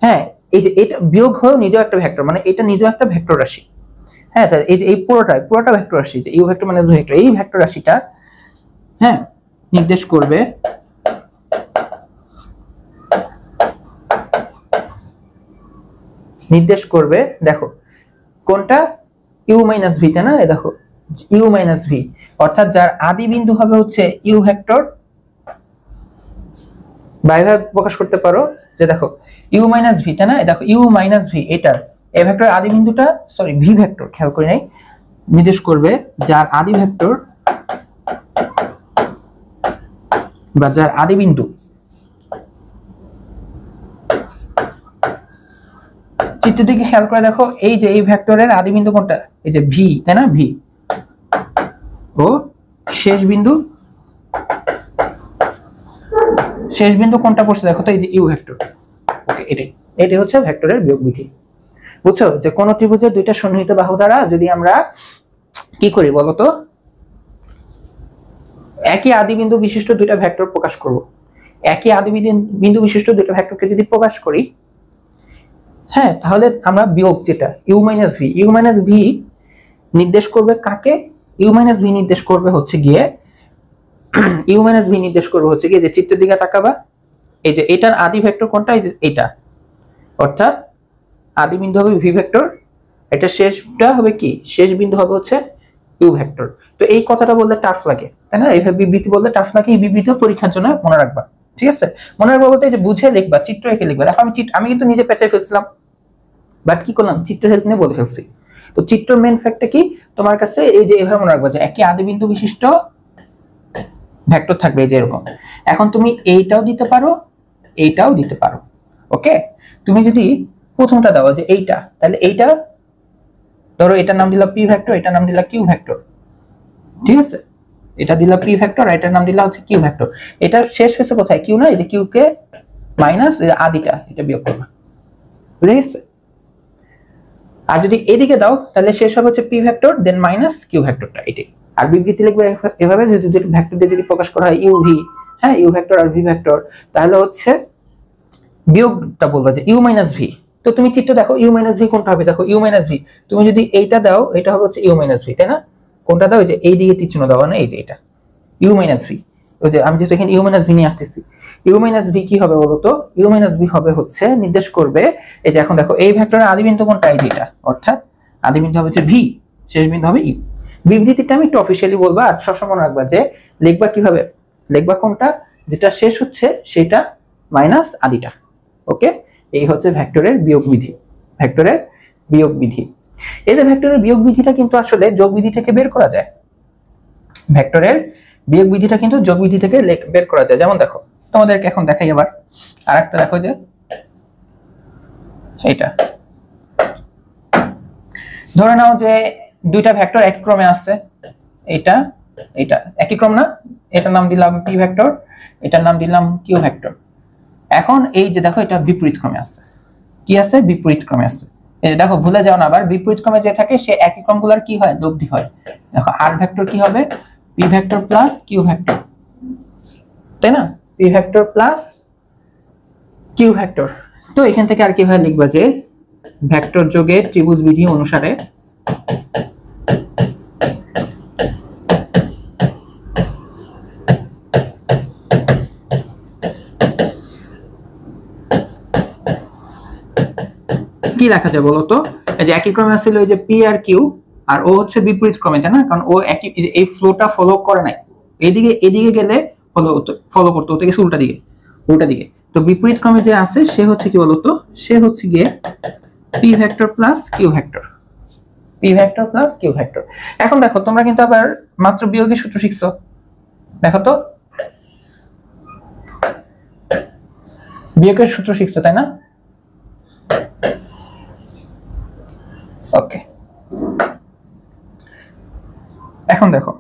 হ্যাঁ, এই যে এটা বিয়োগ হয়ে নিজেও একটা ভেক্টর, মানে এটা নিজেও একটা ভেক্টর রাশি, হ্যাঁ, তাহলে এই যে এই পুরোটা ভেক্টর রাশি, যে U vector minus V vector, এই ভেক্টর রাশিটা, হ্যাঁ, নির্দেশ করবে দেখো কোনটা, ইউ মাইনাস ভিটা না, দেখো ইউ মাইনাস ভি, অর্থাৎ যার আদি বিন্দু হবে হচ্ছে ইউ ভেক্টর, বাইভাবে প্রকাশ করতে পারো যে দেখো ইউ মাইনাস ভিটা না, দেখো ইউ মাইনাস ভি, এটার এই ভেক্টর আদি বিন্দুটা, সরি ভি ভেক্টর, খেয়াল করি নাই, নির্দেশ করবে যার আদি ভেক্টর বা যার আদি বিন্দু চিত্র দিকে খেয়াল করে দেখো, এই যে এই ভেক্টরের আদি বিন্দু কোনটা, এই যে ভি, তাই না, ভি, ও শেষ বিন্দু কোনটা পড়ছে দেখো তো, এই যে ইউ ভেক্টর, ওকে, এটাই হচ্ছে ভেক্টরের বিয়োগ বিধি, বুঝছো, যে কোন ত্রিভুজের দুইটা সন্নিহিত বাহু দ্বারা যদি আমরা কি করি বলতো, একই আদি বিন্দু বিশিষ্ট দুইটা ভেক্টর প্রকাশ করব, একই আদি বিন্দু বিশিষ্ট দুইটা ভেক্টরকে যদি প্রকাশ করি, হ্যাঁ, তাহলে আমরা বিয়োগ যেটা ইউ মাইনাস ভি নির্দেশ করবে কাকে, ইউ মাইনাস ভি নির্দেশ করবে হচ্ছে গিয়ে যে চিত্রের দিকে তাকাবা, এই যে এটার আদি ভেক্টর কোনটা, এই যে এটা, অর্থাৎ আদি বিন্দু হবে ভি ভেক্টর, এটা শেষটা হবে কি, শেষ বিন্দু হবে হচ্ছে ইউ ভেক্টর। তো এই কথাটা বললে টাফ লাগে, তাই না, এইভাবে বিবৃতি বললে টাফ লাগে, এই বিবৃতি পরীক্ষার জন্য মনে রাখবা, ঠিক আছে, মনে রাখবা বলতে যে বুঝে লিখবা, চিত্র এঁকে লিখবা, দেখো আমি কিন্তু নিজে পেঁচাই ফেলছিলাম, বাট কি করলাম, চিত্রের হেল্প নিয়ে বলে ফেলছি। তো চিত্রের মেইন ফ্যাক্টটা কি তোমার কাছে, এই যে এভাবে মনে রাখবা যে একই আদি বিন্দু বিশিষ্ট ভেক্টর থাকবে, এই যে এরকম। এখন তুমি এইটাও দিতে পারো, এইটাও দিতে পারো, ওকে, তুমি যদি প্রথমটা দাও যে এইটা, তাহলে এইটা ধরো এটার নাম দিলা পি ভেক্টর, এটার নাম দিলা কিউ ভেক্টর, ঠিক আছে, এটা দিলা পি ভেক্টর, এটার নাম দিলা হচ্ছে কিউ ভেক্টর, এটা শেষ হয়েছে কোথায়, কিউ না, এই যে কিউ কে মাইনাস আদিটা, এটা বিয়োগ করবা, বুঝে গেছে। আর যদি এদিকে দাও তাহলে শেষ হবে হচ্ছে P vector than minus Q ভেক্টরটা, এটাই। আর বিবৃতি লিখবে এভাবে যে দুটো ভেক্টর দিয়ে যদি প্রকাশ করা হয় ইউ ভি, হ্যাঁ, ইউ ভেক্টর আর ভি ভেক্টর, তাহলে হচ্ছে বিয়োগটা বলবা যে ইউ মাইনাস ভি। তো তুমি চিত্র দেখো ইউ মাইনাস ভি কোনটা হবে, দেখো ইউ মাইনাস ভি, তুমি যদি এইটা দাও এটা হবে হচ্ছে ইউ মাইনাস ভি, তাই না, কোনটা দাও, এই যে এই দিকে তীর চিহ্ন দাও না, এই যে এটা ইউ মাইনাস ভি, ওই যে আমি যেহেতু এখানে ইউ মাইনাস ভি নিয়ে আসতেছি, ইউ মাইনাস ভি কি হবে বলতো, ইউ মাইনাস ভি হবে হচ্ছে নির্দেশ করবে, এই যে এখন দেখো এই ভেক্টরের আদি বিন্দু কোনটা, এই যেটা, অর্থাৎ আদি বিন্দু হবে হচ্ছে ভি, শেষ বিন্দু হবে ইউ। বিবৃতিটা আমি একটু অফিশিয়ালি বলবা, আর সবসময় মনে রাখবা যে লিখবা কিভাবে, লিখবা কোনটা যেটা শেষ হচ্ছে সেটা মাইনাস আদিটা, ওকে। এই হচ্ছে ভেক্টরের বিয়োগ বিধি, এই যে ভেক্টরের বিয়োগ বিধিটা কিন্তু আসলে যোগ বিধি থেকে বের করা যায়, ভেক্টরের বিয়োগ বিধিটা কিন্তু যোগ বিধি থেকে বের করা যায়। যেমন দেখো তোমাদেরকে এখন দেখাই আবার আরেকটা, দেখো যে এটা ধরে নাও যে দুইটা ভেক্টর একই ক্রমে আসছে, এটা একই ক্রম না, এটার নাম দিলাম পি ভেক্টর, এটার নাম দিলাম কিউ ভেক্টর। এখন এই যে দেখো এটা বিপরীত ক্রমে আসছে, কি আছে, বিপরীত ক্রমে আসছে, এই দেখো ভুলে যাও না, আবার বিপরীত ক্রমে যে থাকে সে একই ক্রমগুলোর কি হয়, লব্ধি হয়। দেখো আর ভেক্টর কি হবে, P vector plus Q vector, তাই না, P vector plus Q vector. তো এখান থেকে আর কিভাবে লিখবা যে ভেক্টর যোগের ত্রিভুজ বিধি অনুসারে কি লেখা যায় বলো তো? এই যে একই ক্রমে ছিল ওই যে পি আর কিউ, আর ও হচ্ছে বিপরীত ক্রমে, তাই না? কারণ ও একই এই ফ্লোটা ফলো করে নাই, এদিকে গেলে ফলো করতে হতে গেছে উল্টা দিকে। তো বিপরীত ক্রমে যে আছে সে হচ্ছে কি বলতো, সে হচ্ছে গিয়ে P vector plus Q vector, P vector plus Q vector. এখন দেখো তোমরা কিন্তু আবার মাত্র বিয়োগের সূত্র শিখছো, দেখো তো বিয়োগের সূত্র শিখছো তাই না? ওকে, এখন দেখো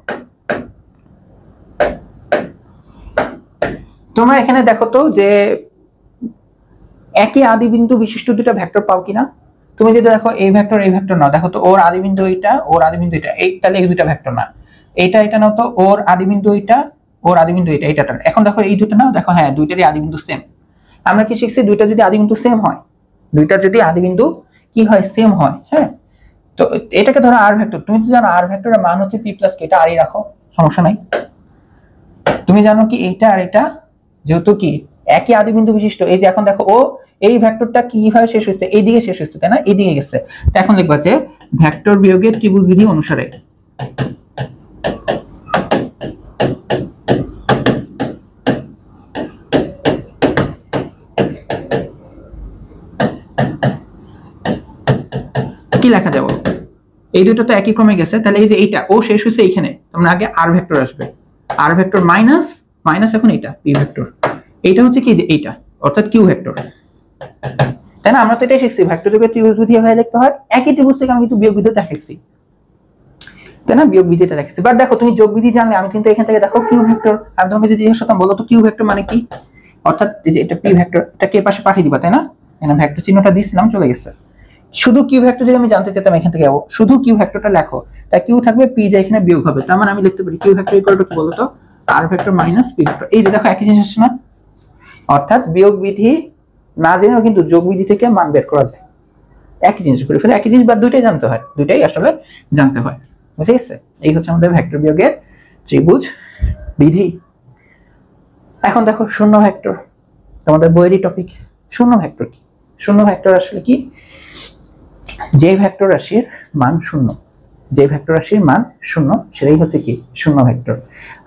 তোমরা এখানে দেখো তো যে একই আদি বিন্দু বিশিষ্ট দুটো ভেক্টর পাও কিনা। তুমি যদি দেখো এই ভেক্টর নাও, দেখো তো ওর আদি বিন্দু এইটা, ওর আদি বিন্দু এটা, এই তাহলে এই দুটো ভেক্টর না। এটা নাও তো, ওর আদি বিন্দু এইটা, ওর আদি বিন্দু এটা। এখন দেখো এই দুটো নাও, দেখো হ্যাঁ দুইটারই আদি বিন্দু সেম। আমরা কি শিখছি, দুইটা যদি আদি বিন্দু সেম হয়, দুইটা যদি আদি বিন্দু কি হয়, সেম হয়, হ্যাঁ, তো এটাকে ধরো আর ভেক্টর। তুমি তো জানো আর ভেক্টরের মান হচ্ছে পি প্লাস কে, এটা আরই রাখো, সমস্যা নাই। তুমি জানো কি এইটা আর এটা যেহেতু কি একই আদি বিন্দু বিশিষ্ট, এই যে এখন দেখো ও এই ভেক্টরটা কিভাবে শেষ হচ্ছে, এইদিকে শেষ হচ্ছে তাই না, এইদিকে গেছে। তো এখন লিখবা যে ভেক্টর বিয়োগের ত্রিভুজ বিধি অনুসারে, কি লেখা যাবে? এই দুটো তো একই ক্রমে গেছে, তাহলে এই যে এইটা ও শেষ হচ্ছে এইখানে, তোমরা আগে আর ভেক্টর আসবে, আর ভেক্টর মাইনাস এখন এটা পি ভেক্টর, এইটা হচ্ছে কি যে এইটা অর্থাৎ কিউ ভেক্টর, তাই না? আমরা তো এটাই শিখছি ভেক্টর যোগের ত্রিভুজ বিধি এভাবে লিখতে হয়। একই ত্রিভুজ থেকে আমি কিন্তু বিয়োগ বিধি দেখাইছি, তাই না? বিয়োগ বিধিটা দেখাইছি। বাট দেখো তুমি যোগ বিধি জানলে আমি কিন্তু এখান থেকে দেখো কিউ ভেক্টর, আমি তোমাকে যদি জিজ্ঞেস করতাম বলো তো কিউ ভেক্টর মানে কি, অর্থাৎ এই যে এটা পি ভেক্টর, এটা কে পাশে পাঠিয়ে দিবা, তাই না? এখানে ভেক্টর চিহ্নটা দিয়েছিলাম, চলে গেছে। শুধু কিউ ভেক্টর যদি আমি জানতে চাইতাম এখান থেকে শুধু কিউ ভেক্টরটা লেখো, তাই কিউ থাকবে, পি যা এখানে বিয়োগ হবে, তার মানে আমি লিখতে পারি কিউ ভেক্টর ইকুয়াল টু কি বলতো, আর ভেক্টর মাইনাস পি ভেক্টর। এই যে দেখো একই জিনিস আসছে না, অর্থাৎ বিয়োগ বিধি না জেনেও কিন্তু যোগ বিধি থেকে মান বের করা যায়। একই জিনিস করে ফেলে, একই জিনিস বা দুইটাই জানতে হয়, দুইটাই আসলে জানতে হয়, বুঝে গেছে? এই হচ্ছে আমাদের ভেক্টর বিয়োগের ত্রিভুজ বিধি। এখন দেখো শূন্য ভেক্টর, তোমাদের বইয়েরই টপিক। শূন্য ভেক্টর কি? শূন্য ভেক্টর আসলে কি, যে ভেক্টর রাশির মান শূন্য, যে ভেক্টর রাশির মান শূন্য সেটাই হচ্ছে কি শূন্য ভেক্টর।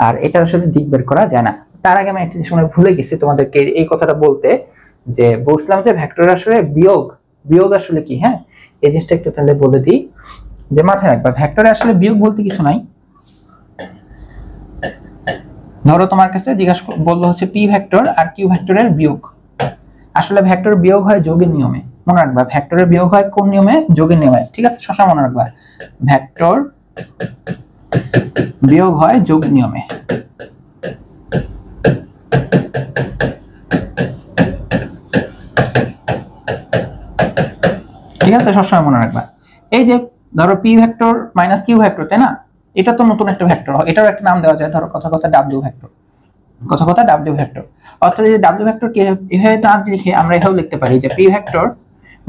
আর এটা আসলে দিক বের করা যায় না। তার আগে আমি একটা জিনিস ভুলে গেছি তোমাদেরকে এই কথাটা বলতে, যে বলছিলাম যে ভেক্টর আসলে বিয়োগ আসলে কি, হ্যাঁ এই জিনিসটা একটু তাহলে বলে দিই, যে মাথায় রাখবা ভেক্টরে আসলে বিয়োগ বলতে কিছু নাই। ধরো তোমার কাছে জিজ্ঞাসা বললো হচ্ছে পি ভেক্টর আর কিউ ভেক্টরের বিয়োগ, আসলে ভেক্টর বিয়োগ হয় যোগের নিয়মে, মনে রাখবা ভেক্টরের বিয়োগ হয় কোন নিয়মে, যোগের নিয়মে, ঠিক আছে? সবসময় মনে রাখবা ভেক্টর বিয়োগ হয় যোগ নিয়মে। ঠিক আছে, সবসময় মনে রাখবা। এই যে ধরো P vector minus Q vector, তাই না? এটা তো নতুন একটা ভেক্টর, এটারও একটা নাম দেওয়া যায়, ধরো কথা ডাব্লিউ ভেক্টর, ডাব্লিউ ভেক্টর। অর্থাৎ এই ডাব্লিউ ভেক্টর কে এভাবে না লিখে আমরা এভাবে লিখতে পারি যে পি ভেক্টর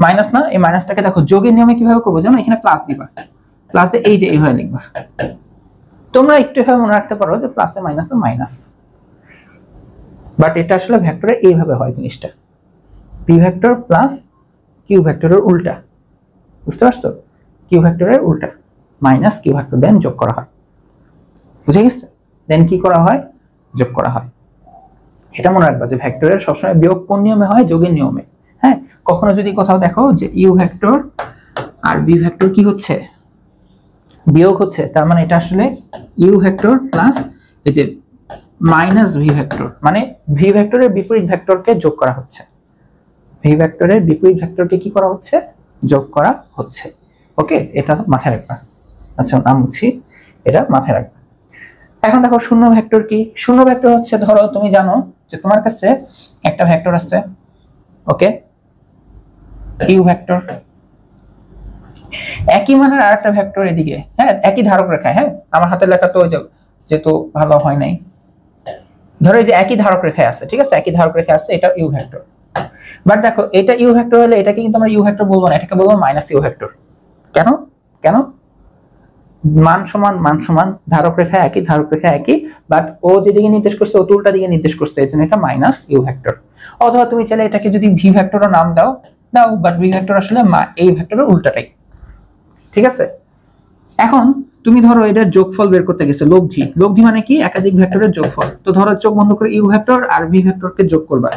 মাইনাস, না এই মাইনাসটাকে দেখো যোগের নিয়মে কিভাবে করবো জানো, এখানে প্লাস দিবা, প্লাস দিয়ে এই যে এইভাবে লিখবা। তোমরা একটু এভাবে মনে রাখতে পারো যে প্লাসে মাইনাসে মাইনাস, বাট এটা আসলে ভেক্টরে এইভাবে হয় জিনিসটা, পি ভেক্টর প্লাস কিউ ভেক্টরের উল্টা, বুঝতে পারছো? কিউ ভেক্টরের উল্টা মাইনাস কিউ ভেক্টর দেন যোগ করা হয়, বুঝে গেছে? দেন কি করা হয়, যোগ করা হয়। এটা মনে রাখবা যে ভেক্টরের সবসময় বিয়োগ কোন নিয়মে হয়, যোগের নিয়মে। হ্যাঁ, কখনো যদি কোথাও দেখো যে ইউ ভেক্টর আর বি ভেক্টর কি হচ্ছে, বিয়োগ হচ্ছে, তার মানে এটা আসলে ইউ ভেক্টর প্লাস এই যে মাইনাস ভি ভেক্টর, মানে ভি ভেক্টরের বিপরীত ভেক্টরকে যোগ করা হচ্ছে, ভি ভেক্টরের বিপরীত ভেক্টরকে কি করা হচ্ছে, যোগ করা হচ্ছে। ওকে, এটা মাথায় রাখবা। আচ্ছা নাম মুছি, এটা মাথায় রাখবা। এখন দেখো শূন্য ভেক্টর কি? শূন্য ভেক্টর হচ্ছে, ধরো তুমি জানো যে তোমার কাছে একটা ভেক্টর আছে, ওকে, ইউ ভেক্টর, একই মানের আরেকটা ভেক্টর এদিকে, হ্যাঁ একই ধারক রেখায়, হ্যাঁ আমার হাতের লেখা তো যেহেতু ভালো হয় নাই, ধরো এই যে একই ধারক রেখায় আছে, ঠিক আছে, একই ধারক রেখায় আছে, এটা ইউ ভেক্টর। বাট দেখো এটা ইউ ভেক্টর হলে এটাকে কিন্তু আমরা ইউ ভেক্টর বলবো না, এটাকে বলবো মাইনাস ইউ ভেক্টর। কেন? মান সমান, ধারক রেখা একই, বাট ও যেদিকে নির্দেশ করছে ও উল্টা দিকে নির্দেশ করছে, এজন্য এটা মাইনাস ইউ ভেক্টর। অথবা তুমি চাইলে এটাকে যদি ভি ভেক্টরও নাম দাও, দাও, বাট বি ভেক্টর আসলে এই ভেক্টরের উল্টাটাই। ঠিক আছে, এখন তুমি ধরো এটার যোগফল বের করতে গেছো, লব্ধি। লব্ধি মানে কি? একাধিক ভেক্টরের যোগফল। তো ধরো চোখ বন্ধ করে ইউ ভেক্টর আর ভি ভেক্টরকে যোগ করবা,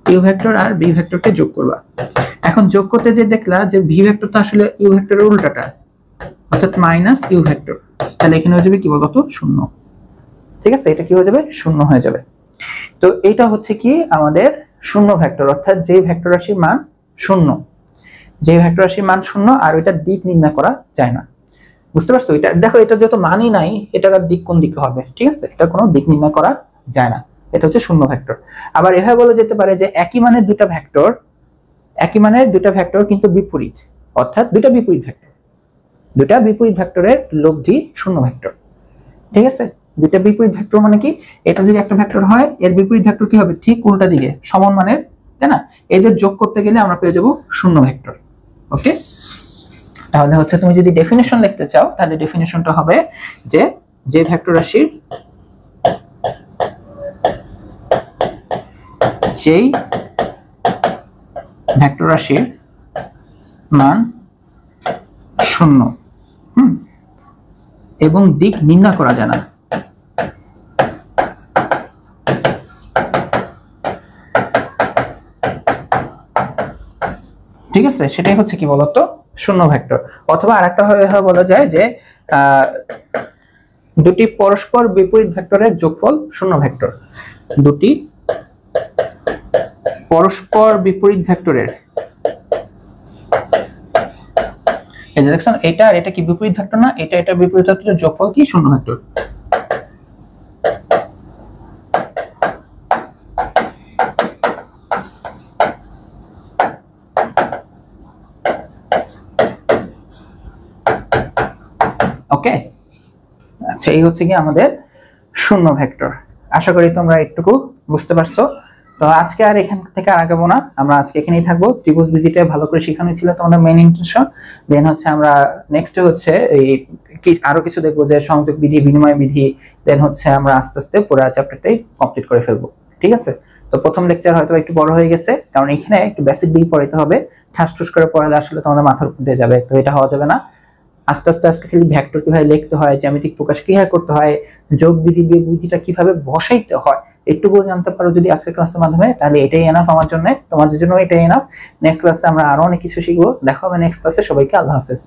ইউ ভেক্টর আর বি ভেক্টরকে যোগ করবা। এখন যোগ করতে যে দেখলা যে ভি ভেক্টরটা আসলে ইউ ভেক্টরের উল্টাটা, অর্থাৎ মাইনাস ইউ ভেক্টর। তাহলে এখানে হয়ে যাবে কি বলতো? শূন্য। ঠিক আছে, এটা কি হয়ে যাবে? শূন্য হয়ে যাবে। তো এটা হচ্ছে কি আমাদের শূন্য ভেক্টর, অর্থাৎ যে ভেক্টর রাশির মান শূন্য, যে ভেক্টর রাশির মান শূন্য আর ওইটার দিক নির্ণয় করা যায় না। বুঝতে পারছো? এটা দেখো, এটা যত মানই নাই, এটার দিক কোন দিকে হবে? ঠিক আছে, এটা কোনো দিক নির্ণয় করা যায় না। এটা হচ্ছে শূন্য ভেক্টর। আবার এভাবে বলা যেতে পারে যে একই মানের দুটা ভেক্টর, একই মানের দুটা ভেক্টর কিন্তু বিপরীত, অর্থাৎ দুটা বিপরীত ভেক্টর, দুটা বিপরীত ভেক্টরের লব্ধি শূন্য ভেক্টর। ঠিক আছে, দুটা বিপরীত ভেক্টর মানে কি? এটা যদি একটা ভেক্টর হয়, এর বিপরীত ভেক্টর কি হবে? ঠিক উল্টা দিকে, সমান মানের, তাই না? এদের যোগ করতে গেলে আমরা পেয়ে যাব শূন্য ভেক্টর। ওকে, তাহলে হচ্ছে তুমি যদি ডেফিনেশন লিখতে চাও, তাহলে ডেফিনেশনটা হবে যে যে ভেক্টর রাশির যেই ভেক্টর রাশির মান শূন্য এবং দিক নির্ণয় করা যায় না, ঠিক আছে, সেটাই হচ্ছে কি বলতো? শূন্য ভেক্টর। অথবা আরেকটা ভাবে বলা যায় যে দুটি পরস্পর বিপরীত ভেক্টরের যোগফল শূন্য ভেক্টর। দুটি পরস্পর বিপরীত ভেক্টরের, এই যে দেখছেন, এটা আর এটা কি বিপরীত ভেক্টর না? এটা এটা বিপরীত ভেক্টরের যোগফল কি? শূন্য ভেক্টর। ওকে, আচ্ছা, এই হচ্ছে কি আমাদের শূন্য ভেক্টর। আশা করি তোমরা একটুকু বুঝতে পারছো। তো আজকে আর এখান থেকে আর আগাবো না, আমরা আজকে এখানেই থাকবো। ত্রিভুজ বিধিটা ভালো করে শেখানো ছিল তোমাদের মেইন ইন্টেনশন। দেন হচ্ছে আমরা নেক্সট হচ্ছে এই আরো কিছু দেখবো, যে সংযোগ বিধি, বিনিময় বিধি। দেন হচ্ছে আমরা আস্তে আস্তে পুরো চ্যাপ্টারটাই কমপ্লিট করে ফেলবো। ঠিক আছে, তো প্রথম লেকচার হয়তো একটু বড় হয়ে গেছে, কারণ এখানে একটু বেসিক দিক পড়াইতে হবে। ঠাস ঠুস করে পড়ালে আসলে তোমাদের মাথার উপর দিয়ে যাবে, তো এটা হওয়া যাবে না। আস্তে আস্তে আজকে খালি ভেক্টর কিভাবে লিখতে হয়, জ্যামিতিক প্রকাশ কিভাবে করতে হয়, যোগ বিধি, বিয়োগ বিধিটা কিভাবে বসাইতে হয়, একটুকু জানতে পারো যদি আজকের ক্লাসের মাধ্যমে, তাহলে এটাই এনাফ আমার জন্য, তোমাদের জন্য এটাই এনাফ। নেক্সট ক্লাসে আমরা আরো অনেক কিছু শিখবো। দেখা হবে নেক্সট ক্লাসে। সবাইকে আল্লাহ হাফেজ।